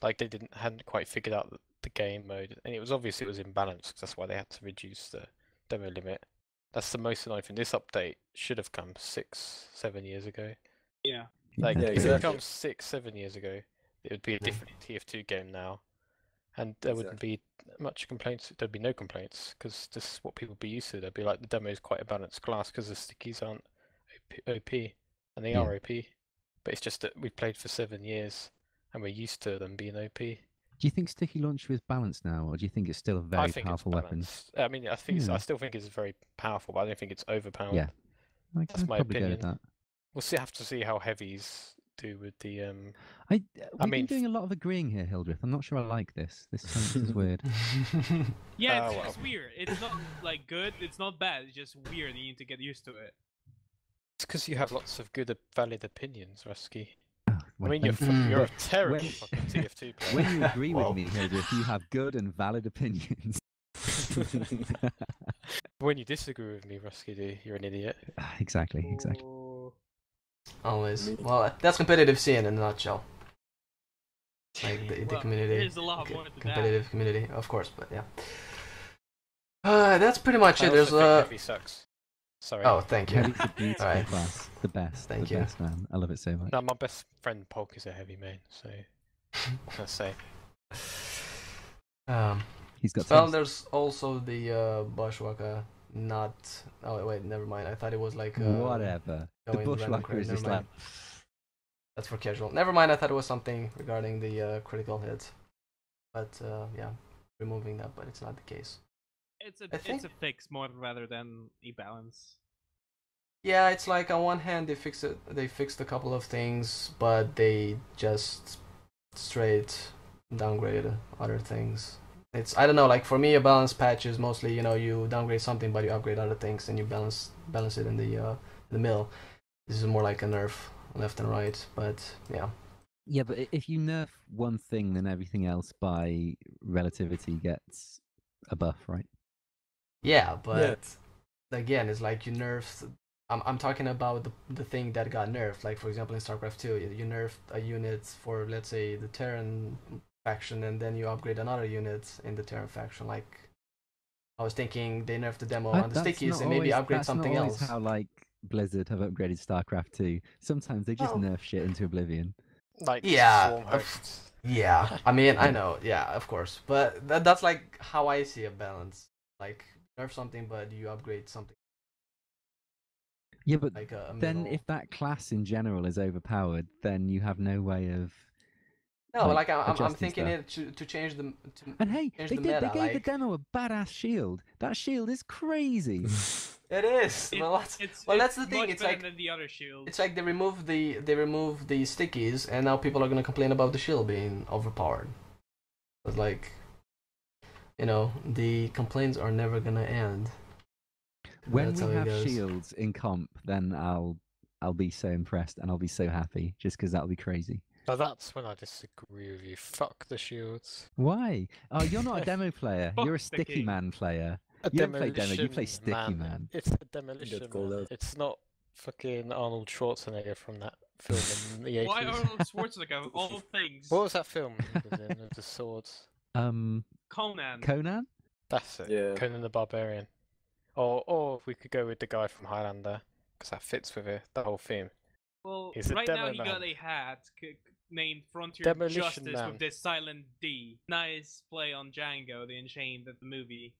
Like they hadn't quite figured out the game mode, and it was obvious it was imbalanced. 'Cause that's why they had to reduce the demo limit. That's the most annoying thing. This update should have come 6-7 years ago. Yeah. Like Yeah, if it exactly. come 6-7 years ago, it would be a Yeah. different TF2 game now, and there wouldn't be much complaints. There'd be no complaints because this is what people be used to. They'd be like the demo is quite a balanced class because the stickies aren't OP, and they Yeah. are OP. But it's just that we've played for 7 years and we're used to them being OP. Do you think sticky launcher is balanced now, or do you think it's still a I very think powerful it's weapon? balanced. I mean, I think Yeah. I still think it's very powerful, but I don't think it's overpowered. Yeah. That's I'd my probably go with opinion. that. We'll have to see how heavies do with the We've mean, been doing a lot of agreeing here, Hildreth. I'm not sure I like this. This is weird. Yeah, it's well. just weird. It's not like good. It's not bad. It's just weird. You need to get used to it. It's because you have lots of good, valid opinions, Rusky. Oh, I mean, when- you're a terrible when- fucking TF2 player. When you agree Whoa. with me, Hildreth, you have good and valid opinions. When you disagree with me, Rusky, you're an idiot. Exactly. Oh. Always. Well, that's competitive scene in a nutshell. Like the Well, community. there's a lot more to that. Competitive community, of course, but yeah. That's pretty much I it. also There's think Heavy sucks. Sorry. Oh, thank you. Heavy's a beautiful Alright. class. The best. Thank the you. best, man. I love it so much. No, my best friend Polk is a heavy main, so let's say. He's got Well, taste. there's also the Bushwalker. Not. Oh wait, never mind. I thought it was like Whatever. The going random bushwhacker crit. is Never just mind. like. That's for casual. Never mind. I thought it was something regarding the critical hits. But yeah, removing that, but it's not the case. It's I think- a fix more rather than a balance. Yeah, it's like on one hand they fixed a couple of things, but they just straight downgrade other things. It's, I don't know, like for me a balance patch is mostly, you downgrade something but you upgrade other things and you balance it in the middle. This is more like a nerf left and right, but yeah. Yeah, but if you nerf one thing, then everything else by relativity gets a buff, right? Yeah, but again, it's like you nerfed. I'm talking about the thing that got nerfed. Like for example, in StarCraft 2, you nerfed a unit for, let's say, the Terran faction, and then you upgrade another unit in the Terran faction. Like I was thinking, they nerfed the demo on the That's stickies not and maybe always- upgrade that's something not always else. how like Blizzard have upgraded StarCraft 2. Sometimes they just Well- nerf shit into oblivion. Like Yeah, swarm hosts. Yeah, I mean, I know, yeah, of course, but that's like how I see a balance. Like nerf something, but you upgrade something Yeah, but like a then middle. if that class in general is overpowered, then you have no way of. No, like, like I'm adjusting thinking stuff. it to change the to And hey, change they the did. They meta, gave the like- demo a badass shield. That shield is crazy. It is. It- Well, that's It's the much thing. It's better like than the other shield. it's like they remove the stickies, and now people are gonna complain about the shield being overpowered. But like, the complaints are never gonna end. When That's we how it have goes. shields in comp, then I'll be so impressed and I'll be so happy just because that'll be crazy. Now that's when I disagree with you. Fuck the shields. Why? Oh, you're not a demo player. Fuck You're a the sticky king. man player. A You don't play demo, you play demolition sticky man. It's a demolition called man. out. It's not fucking Arnold Schwarzenegger from that film in the 80s. Why Arnold Schwarzenegger of all things? What was that film he was in with the swords? Conan. Conan? That's it. Yeah. Conan the Barbarian. Or we could go with the guy from Highlander, because that fits with it, the whole theme. Well, He's a right now demo he man. got a hat named Frontier Demolition Justice man. with this silent D. Nice play on Django the Unchained at the movie.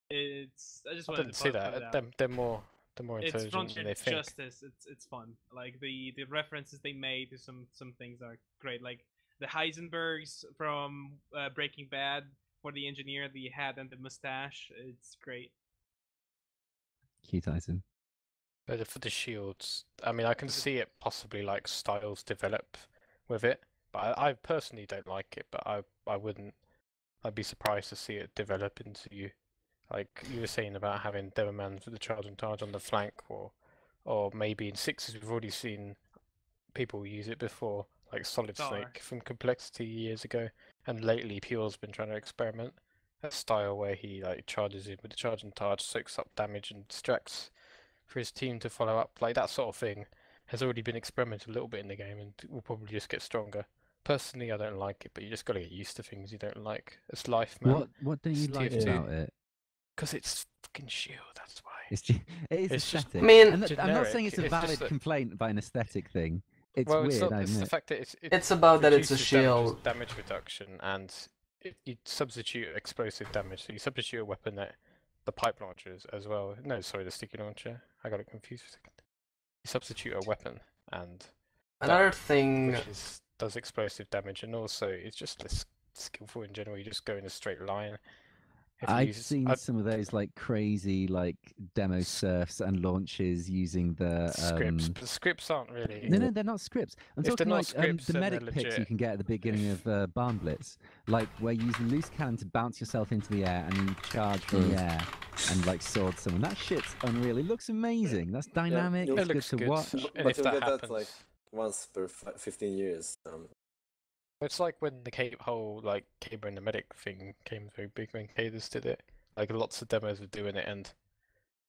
I just I wanted didn't to see point that. out. They're more It's intelligent Frontier than they think. Justice. It's fun. Like the references they made to some things are great. Like the Heisenbergs from Breaking Bad for the engineer, the hat and the mustache. It's great. Cute item. But for the shields, I mean, I can see it possibly like styles develop with it, but I personally don't like it. But I wouldn't. I'd be surprised to see it develop into like you were saying about having Devilman with the charge and charge on the flank, or maybe in sixes we've already seen people use it before, like Solid Star. Snake from Complexity years ago, and lately Pure's been trying to experiment a style where he like charges in with the charge and charge, soaks up damage and distracts for his team to follow up. Like that sort of thing has already been experimented a little bit in the game and will probably just get stronger. Personally, I don't like it, but you just got to get used to things you don't like. It's life, man. What don't you It's like TF2. about it? Because it's fucking shield, that's why. It is It's just- aesthetic. I mean- And I'm not saying Generic, it's a it's just valid that- complaint by an aesthetic thing. It's well, weird, it's, not, I it's the admit. fact that It's about that it's a reduces damage- shield. damage reduction, and you substitute explosive damage. So you substitute a weapon that the pipe launchers as well. No, sorry, the sticky launcher. I got it confused for a second. You substitute a weapon, and Another thing. which does explosive damage, and also it's just less skillful in general. You just go in a straight line, If you I've use, seen some of those like crazy like demo surfs and launches using the scripts, but scripts aren't really. No, they're not scripts. I'm If they're talking not like scripts, the then they're medic picks you legit. can get at the beginning If- of Barn Blitz, like where you use the loose cannon to bounce yourself into the air and you charge from the air and like sword someone. That shit's unreal. It looks amazing. That's dynamic. you'll- It's It good looks to good. watch. And But if you'll that get happens, that like once per 15 years. it's like when the whole like Caber and the medic thing came very big when Caders did it. Like lots of demos were doing it, and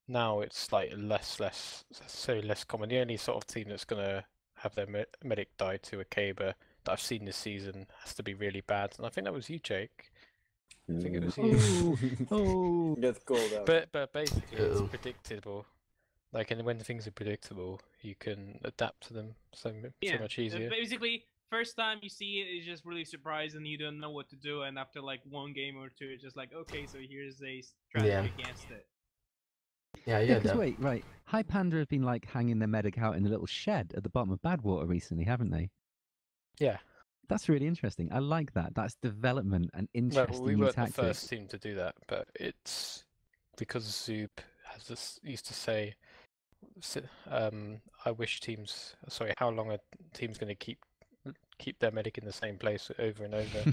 now it's like less common. The only sort of team that's gonna have their medic die to a Caber that I've seen this season has to be really bad, and I think that was you, Jake. I think it was you. Oh, Get called out. But basically, it's Uh-oh. predictable. Like, and when things are predictable, you can adapt to them so much easier. Basically, first time you see it, it's just really surprised and you don't know what to do. And after like one game or two, it's just like, okay, so here's a strategy against it. Yeah, yeah. yeah. Because wait, right. High Panda have been like hanging their medic out in a little shed at the bottom of Badwater recently, haven't they? Yeah. That's really interesting. I like that. That's development and Well, interesting we new weren't the tactics. first team to do that, but it's because Zoop has this used to say, I wish teams. Sorry, how long are teams going to keep their medic in the same place over and over?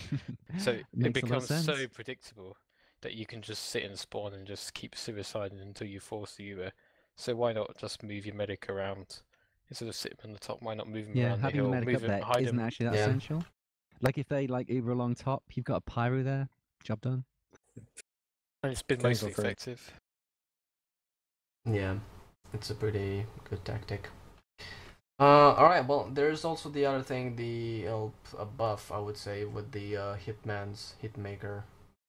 So it Makes a lot of becomes so sense. predictable that you can just sit and spawn and just keep suiciding until you force the Uber. So why not just move your medic around instead of sitting on the top? Why not move him Yeah, around the having a hill, medic move up him, there hide isn't him? actually that Yeah. essential. Like if they like Uber along top, you've got a pyro there. Job done. And it's been Can mostly confirm. effective. Yeah, it's a pretty good tactic. All right. Well, there's also the other thing, the buff, I would say, with the Hitman's Hitmaker,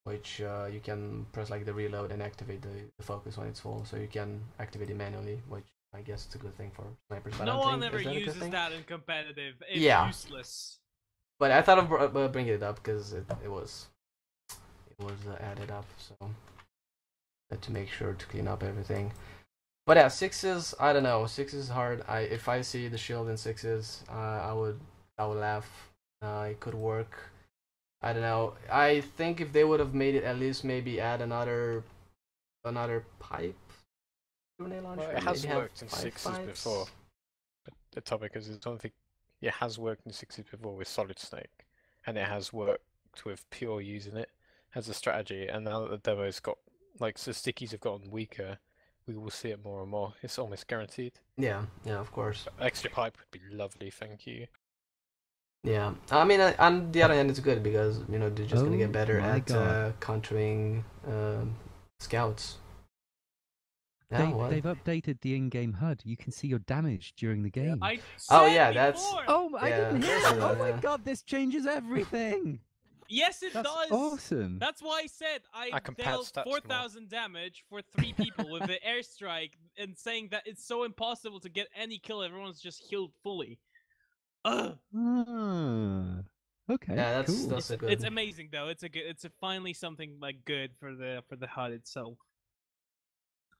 which you can press like the reload and activate the focus when it's full, so you can activate it manually, which I guess is a good thing for snipers. But I No don't one think, ever is that a good uses thing? that in competitive. It's Yeah. useless. But I thought of bringing it up because it was added up, so had to make sure to clean up everything. But yeah, sixes, I don't know. Sixes is hard. If I see the shield in sixes, I would laugh. It could work. I don't know. I think if they would have made it, at least maybe add another pipe grenade launcher. Well, it has maybe have worked in 5 sixes pipes. before. But Atomicus is don't think it has worked in sixes before with Solid Snake, and it has worked with Pure using it as a strategy. And now that the demo's got like the stickies have gotten weaker, we will see it more and more. It's almost guaranteed. Yeah, of course. Extra pipe would be lovely, thank you. Yeah, I mean, on the other hand, it's good because they're just gonna Oh get better my at God. countering scouts. Yeah, what? They've updated the in-game HUD. You can see your damage during the game. I Oh, said yeah, that's- before! Oh, I didn't Yeah, hear that's that. Oh good, my yeah. God, this changes everything. Yes, it That's does. awesome. That's why I said I can pad dealt stats more. 4,000 damage for 3 people with the airstrike, and saying that it's so impossible to get any kill. Everyone's just healed fully. Ugh. Ah, okay, Yeah, that's cool. that's a good. It's amazing though. It's finally something like good for the HUD itself.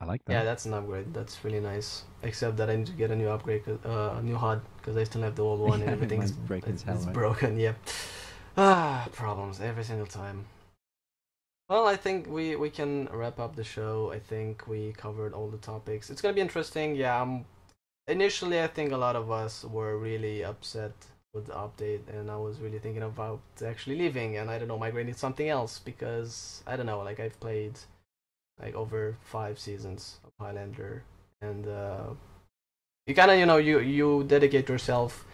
I like that. Yeah, that's an upgrade. That's really nice. Except that I need to get a new upgrade, a new HUD, because I still have the old one and Yeah, everything's mine's broken as hell, it's right? broken. Yep. Problems every single time. Well, I think we can wrap up the show. I think we covered all the topics. It's gonna be interesting. Yeah. Initially, I think a lot of us were really upset with the update, and I was really thinking about actually leaving, and I don't know, migrating to something else, because I don't know, like I've played like over 5 seasons of Highlander, and you kind of you dedicate yourself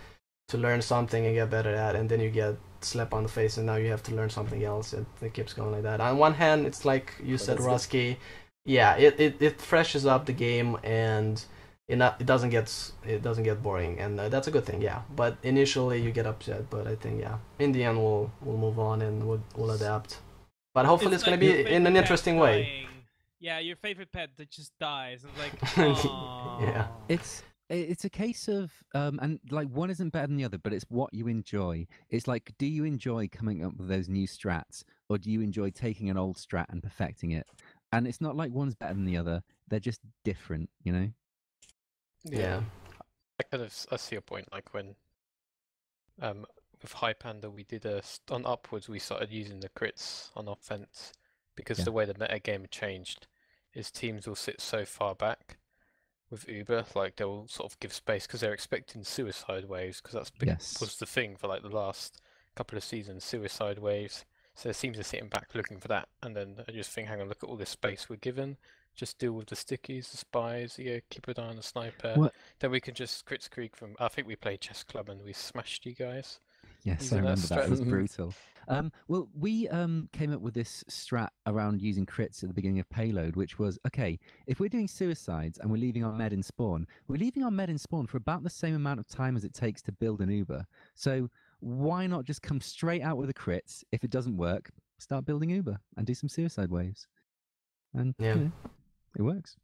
to learn something and get better at, and then you get slapped on the face, and now you have to learn something else, and it keeps going like that. On one hand, it's like you But said, that's good. Rusky, yeah, it freshens up the game, and it doesn't get boring, and that's a good thing, yeah. But initially you get upset, but I think, yeah, in the end we'll move on and we'll adapt. But hopefully it's gonna like your be in favorite an pet interesting way. dying. Yeah, your favorite pet that just dies. And like, Yeah. It's a case of and like one isn't better than the other, but it's what you enjoy. It's like, do you enjoy coming up with those new strats, or do you enjoy taking an old strat and perfecting it? And it's not like one's better than the other. They're just different, you know? Yeah. I see your point. Like when with High Panda, we did on upwards, we started using the crits on offense because Yeah. the way the meta game changed is teams will sit so far back with Uber, like they'll sort of give space because they're expecting suicide waves, because that's Yes. was the thing for like the last couple of seasons, suicide waves. So teams are sitting back looking for that, and then I just think, hang on, look at all this space we're given. Just deal with the stickies, the spies. Keep an eye on the sniper. What? Then we can just Kritzkrieg from. I think we played chess club and we smashed you guys. Yes, I Using that remember that. It was strat. brutal. Well, we came up with this strat around using crits at the beginning of Payload, which was, okay, if we're doing suicides and we're leaving our med in spawn, we're leaving our med in spawn for about the same amount of time as it takes to build an Uber. So why not just come straight out with the crits? If it doesn't work, start building Uber and do some suicide waves. And Yeah. you know, it works.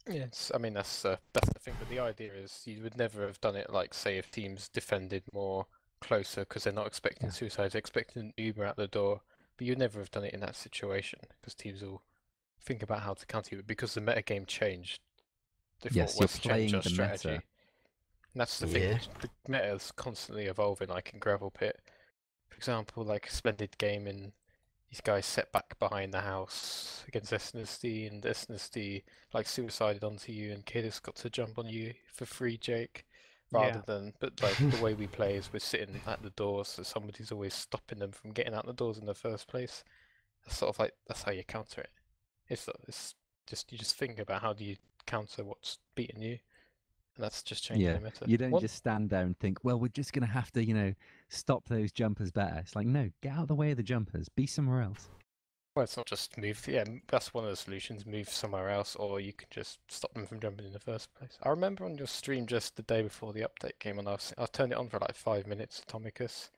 Yes, I mean that's the thing. But the idea is you would never have done it like, say, if teams defended more closer because they're not expecting Yeah. suicides, they're expecting an Uber out the door. But you'd never have done it in that situation because teams will think about how to counter you. But because the meta game changed, they Yes, thought, you're let's change playing our the strategy. meta. And that's the Yeah. thing. The meta is constantly evolving. Like in Gravel Pit, for example, like a splendid game in. These guys set back behind the house against SNSD, and SNSD like suicided onto you, and Kidis got to jump on you for free, Jake. Rather than, but like the way we play is we're sitting at the doors, so somebody's always stopping them from getting out the doors in the first place. That's sort of like, that's how you counter it. It's just, you just think about how do you counter what's beating you, and that's just changing Yeah, the meta. you don't just stand there and think, well, we're just going to have to, stop those jumpers better. It's like, no, get out of the way of the jumpers. Be somewhere else. Well, it's not just move. Yeah, that's one of the solutions. Move somewhere else, or you can just stop them from jumping in the first place. I remember on your stream just the day before the update came on. I turned it on for like 5 minutes. Atomicus.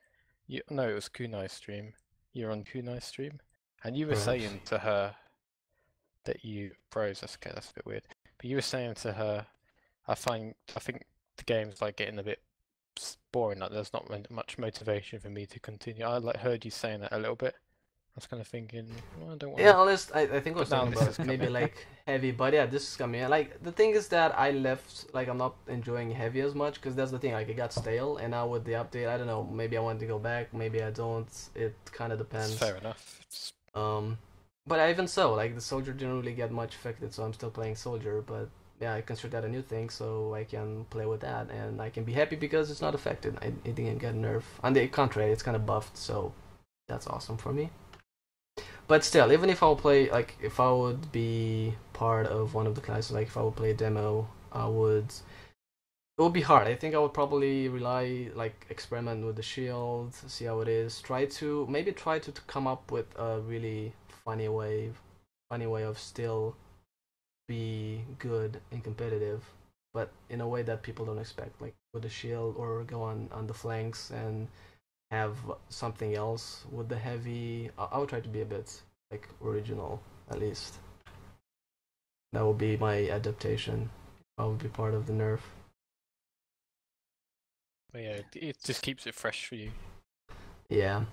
No, it was Kunai's stream. You're on Kunai's stream, and you were Perhaps. saying to her that you froze. That's okay. That's a bit weird. But you were saying to her, I think the game's like getting a bit boring. Like there's not much motivation for me to continue. I like heard you saying that a little bit. I was kind of thinking, well, I don't want. Yeah, unless I think I was But now talking this about is coming. maybe like heavy, but yeah, this is coming. Like the thing is that I left, like I'm not enjoying heavy as much because that's the thing. Like it got stale, and now with the update, I don't know. Maybe I want to go back. Maybe I don't. It kind of depends. It's fair enough. But even so, like the soldier didn't really get much affected, so I'm still playing soldier. But yeah, I consider that a new thing, so I can play with that, and I can be happy because it's not affected. It didn't get nerfed. On the contrary, it's kind of buffed, so that's awesome for me. But still, even if I'll play, like, if I would be part of one of the classes, like if I would play a demo, it would be hard. I think I would probably experiment with the shield, see how it is, try to come up with a really funny way of still be good and competitive, but in a way that people don't expect, like with the shield, or go on the flanks and have something else with the heavy. I would try to be a bit like original, at least. That would be my adaptation. I would be part of the nerf. But yeah, it just keeps it fresh for you. Yeah,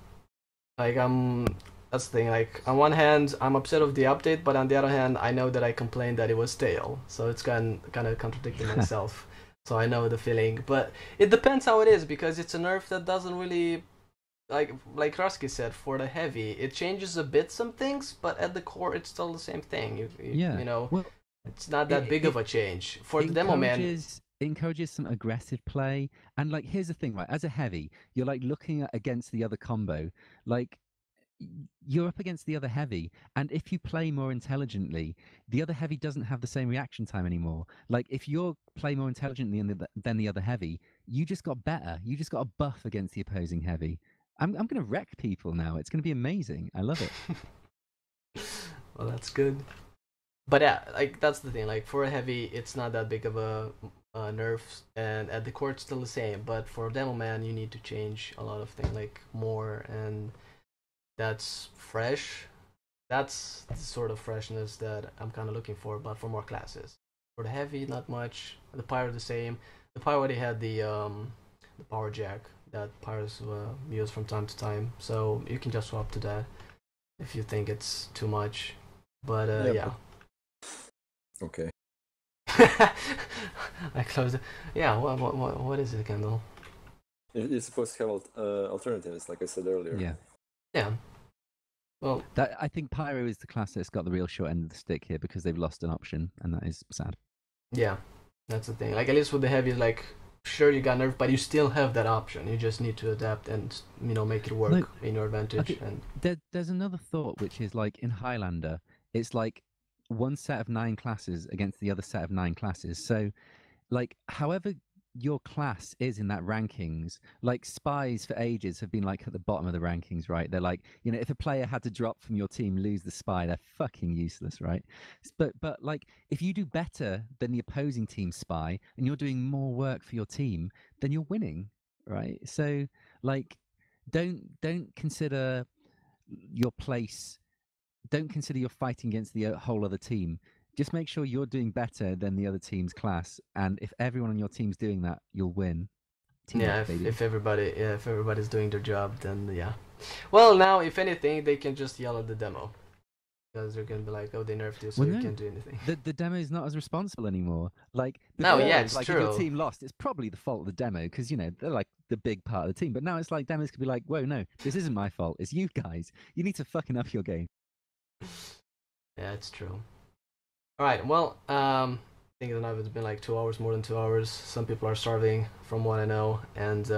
like that's the thing. Like on one hand, I'm upset of the update, but on the other hand, I know that I complained that it was stale, so it's kind of contradicting myself. So I know the feeling, but it depends how it is, because it's a nerf that doesn't really, like Krusky said, for the heavy, it changes a bit some things, but at the core it's still the same thing. Well, it's not that big of a change. For the demo man, it encourages some aggressive play, and like here's the thing, right? As a heavy, you're like looking against the other combo, like you're up against the other heavy, and if you play more intelligently, the other heavy doesn't have the same reaction time anymore. Like if you play more intelligently than the other heavy, you just got better. You just got a buff against the opposing heavy. I'm going to wreck people now. It's going to be amazing. I love it. Well, that's good. But yeah, like that's the thing. Like for a heavy, it's not that big of a nerf, and at the core it's still the same. But for demo man, you need to change a lot of things, like more, and that's fresh. That's the sort of freshness that I'm kind of looking for, but for more classes. For the heavy, not much. The pyro the same. The pyro already had the power jack that pyros use from time to time, so you can just swap to that if you think it's too much. But yeah. Okay. I closed it. Yeah. What is it, Kendall? You're supposed to have alternatives, like I said earlier. Yeah. Yeah. Well, I think Pyro is the class that's got the real short end of the stick here because they've lost an option, and that is sad. yeah, that's the thing. Like at least with the heavy, like sure you got nerf, but you still have that option. You just need to adapt and make it work Look, in your advantage. okay, And there's another thought, which is like in Highlander, it's like one set of 9 classes against the other set of 9 classes. So, like, however your class is in that rankings, like spies for ages have been like at the bottom of the rankings, right? They're like, if a player had to drop from your team, lose the spy, they're fucking useless, right? But like, if you do better than the opposing team spy and you're doing more work for your team, then you're winning, right? So, like, don't consider your place. Don't consider you're fighting against the whole other team. Just make sure you're doing better than the other team's class, and if everyone on your team's doing that, you'll win. Teamwork, if everybody's doing their job, then yeah. Well, now if anything, they can just yell at the demo because they're gonna be like, "Oh, they nerfed you, so you can't do anything." The demo is not as responsible anymore. Like no, before, yeah, it's like true. If your team lost, it's probably the fault of the demo because they're like the big part of the team. But now it's like demos could be like, "Whoa, no, this isn't my fault. It's you guys. You need to fucking up your game." Yeah, it's true. All right, well, I think that it's been like 2 hours, more than 2 hours. Some people are starving, from what I know, and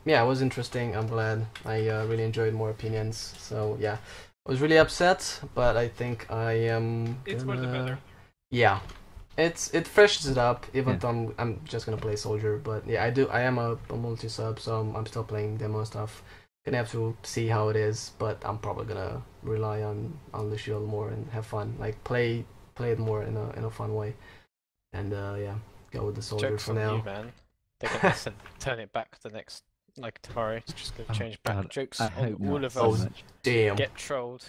yeah, it was interesting. I'm glad. I really enjoyed more opinions. So yeah, I was really upset, but I think I am. It's for the better. Yeah, it freshens it up. Even though I'm just gonna play soldier, but yeah, I am a multi sub, so I'm still playing demo stuff. Gonna have to see how it is, but I'm probably gonna rely on the shield more and have fun. Like play it more in a fun way, and yeah, go with the soldier Jokes for on now. you, man. They're gonna turn it back the next tomorrow. It's just gonna change back. God, Jokes I on hope all not of so us. much. Damn. Get trolled.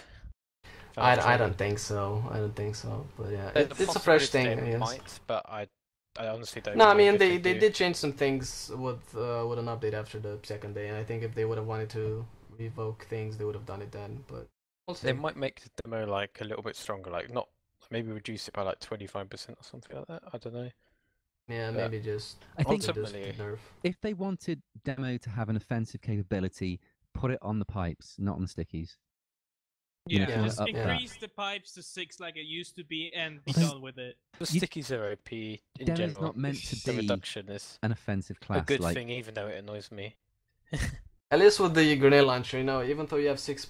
I don't think so. But yeah, There's it's a fresh thing. they I guess. might, but I honestly don't. No, I mean if they do. did change some things with an update after the second day, and I think if they would have wanted to revoke things, they would have done it then. But we'll see. They might make the demo like a little bit stronger, like not maybe reduce it by like 25% or something like that. I don't know. Yeah, maybe just. I think ultimately, nerf. If they wanted demo to have an offensive capability, put it on the pipes, not on the stickies. Yeah, Yeah, just up increase the pipes to 6 like it used to be and be done with it. the stickies are OP in Demo's general. not meant to the be reduction is an offensive class. a good like, thing, even though it annoys me. At least with the grenade launcher, even though you have six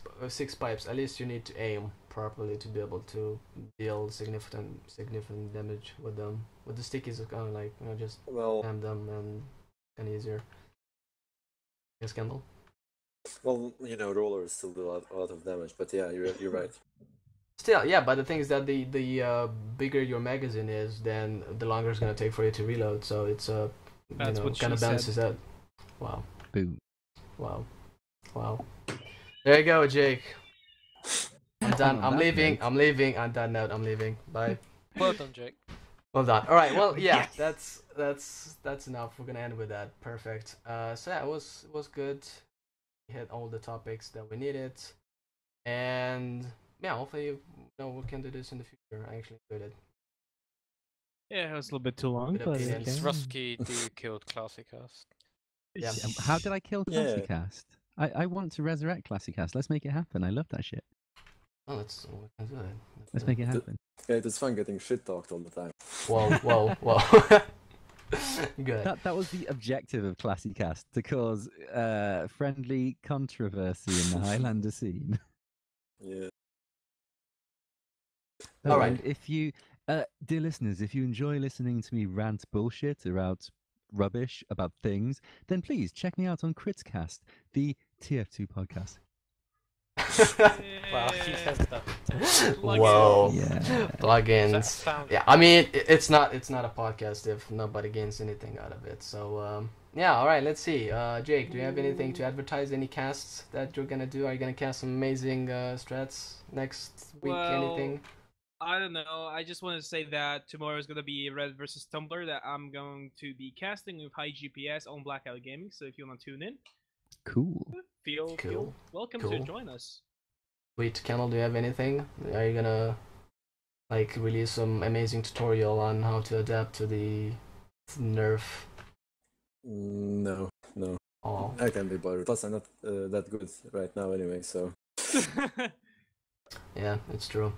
pipes, at least you need to aim properly to be able to deal significant damage with them. With the stickies, it's kind of like just spam them and kind of easier. Yes, Kendall. Well, rollers still do a lot of damage, but yeah, you're right. Still, yeah, but the thing is that the bigger your magazine is, then the longer it's gonna take for you to reload. So it's That's what kind of she balances out. Wow. Boo. Wow. There you go, Jake. I'm done. I'm leaving. Note. I'm leaving. On that note, I'm leaving. Bye. Well done, Jake. Well done. All right. Well, yeah. Yes. That's enough. We're gonna end with that. Perfect. So yeah, it was good. We hit all the topics that we needed, and yeah, hopefully we can do this in the future. I actually enjoyed it. Yeah, it was a little bit too long, Good but opinions. okay. Rusky killed Classicast. Yeah. How did I kill Yeah. Classicast? I want to resurrect Classicast. Let's make it happen. I love that shit. Oh, let's do it. Let's make it happen. Yeah, it's fun getting shit talked all the time. Whoa. Good. That was the objective of Classicast, to cause friendly controversy in the Highlander scene. Yeah. All right. And if you, dear listeners, if you enjoy listening to me rant bullshit about rubbish, about things, then please check me out on Critscast, the TF2 podcast. Wow, he says that. Whoa. Yeah. Plugins. Yeah, I mean it's not a podcast if nobody gains anything out of it. So yeah, all right. Let's see. Jake, do you have anything to advertise? Any casts that you're gonna do? Are you gonna cast some amazing strats next week? Anything? I don't know. I just want to say that tomorrow is going to be Red versus Tumblr that I'm going to be casting with high GPS on Blackout Gaming. So if you want to tune in, Cool. feel welcome to join us. Sweet. Kendall, do you have anything? Are you gonna release some amazing tutorial on how to adapt to the nerf? No. Oh. I can't be bothered. Plus, I'm not that good right now anyway, so. Yeah, it's true.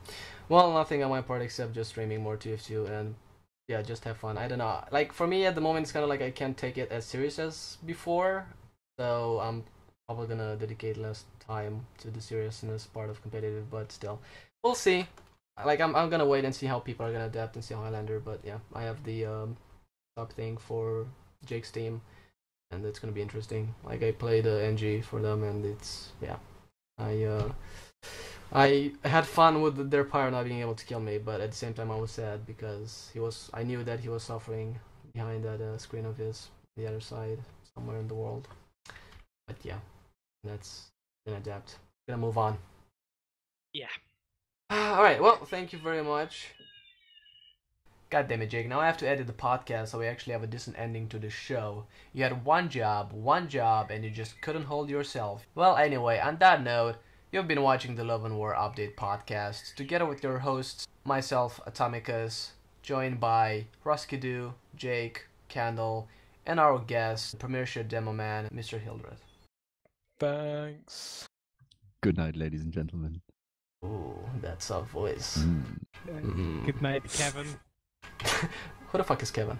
Well, nothing on my part except just streaming more TF2 and yeah, just have fun. I don't know. Like for me at the moment, it's kind of like I can't take it as serious as before, so I'm probably gonna dedicate less time to the seriousness part of competitive. But still, we'll see. Like I'm gonna wait and see how people are gonna adapt and see how Highlander. But yeah, I have the top thing for Jake's team, and it's gonna be interesting. Like I played NG for them, and it's yeah, I had fun with their pyro not being able to kill me, but at the same time I was sad because I knew that he was suffering behind that screen of his, the other side, somewhere in the world. But yeah, that's gonna adapt. Gonna move on. Yeah. Alright, well, thank you very much. God damn it, Jake. Now I have to edit the podcast so we actually have a decent ending to the show. You had one job, and you just couldn't hold yourself. Well, anyway, on that note, you've been watching the Love and War Update podcast, together with your hosts, myself, Atomicus, joined by Ruskidu, Jake, Candle, and our guest, Premiership Demo Man, Mr. Hildreth. Thanks. Good night, ladies and gentlemen. Ooh, that's a voice. Good night, Kevin. Who the fuck is Kevin?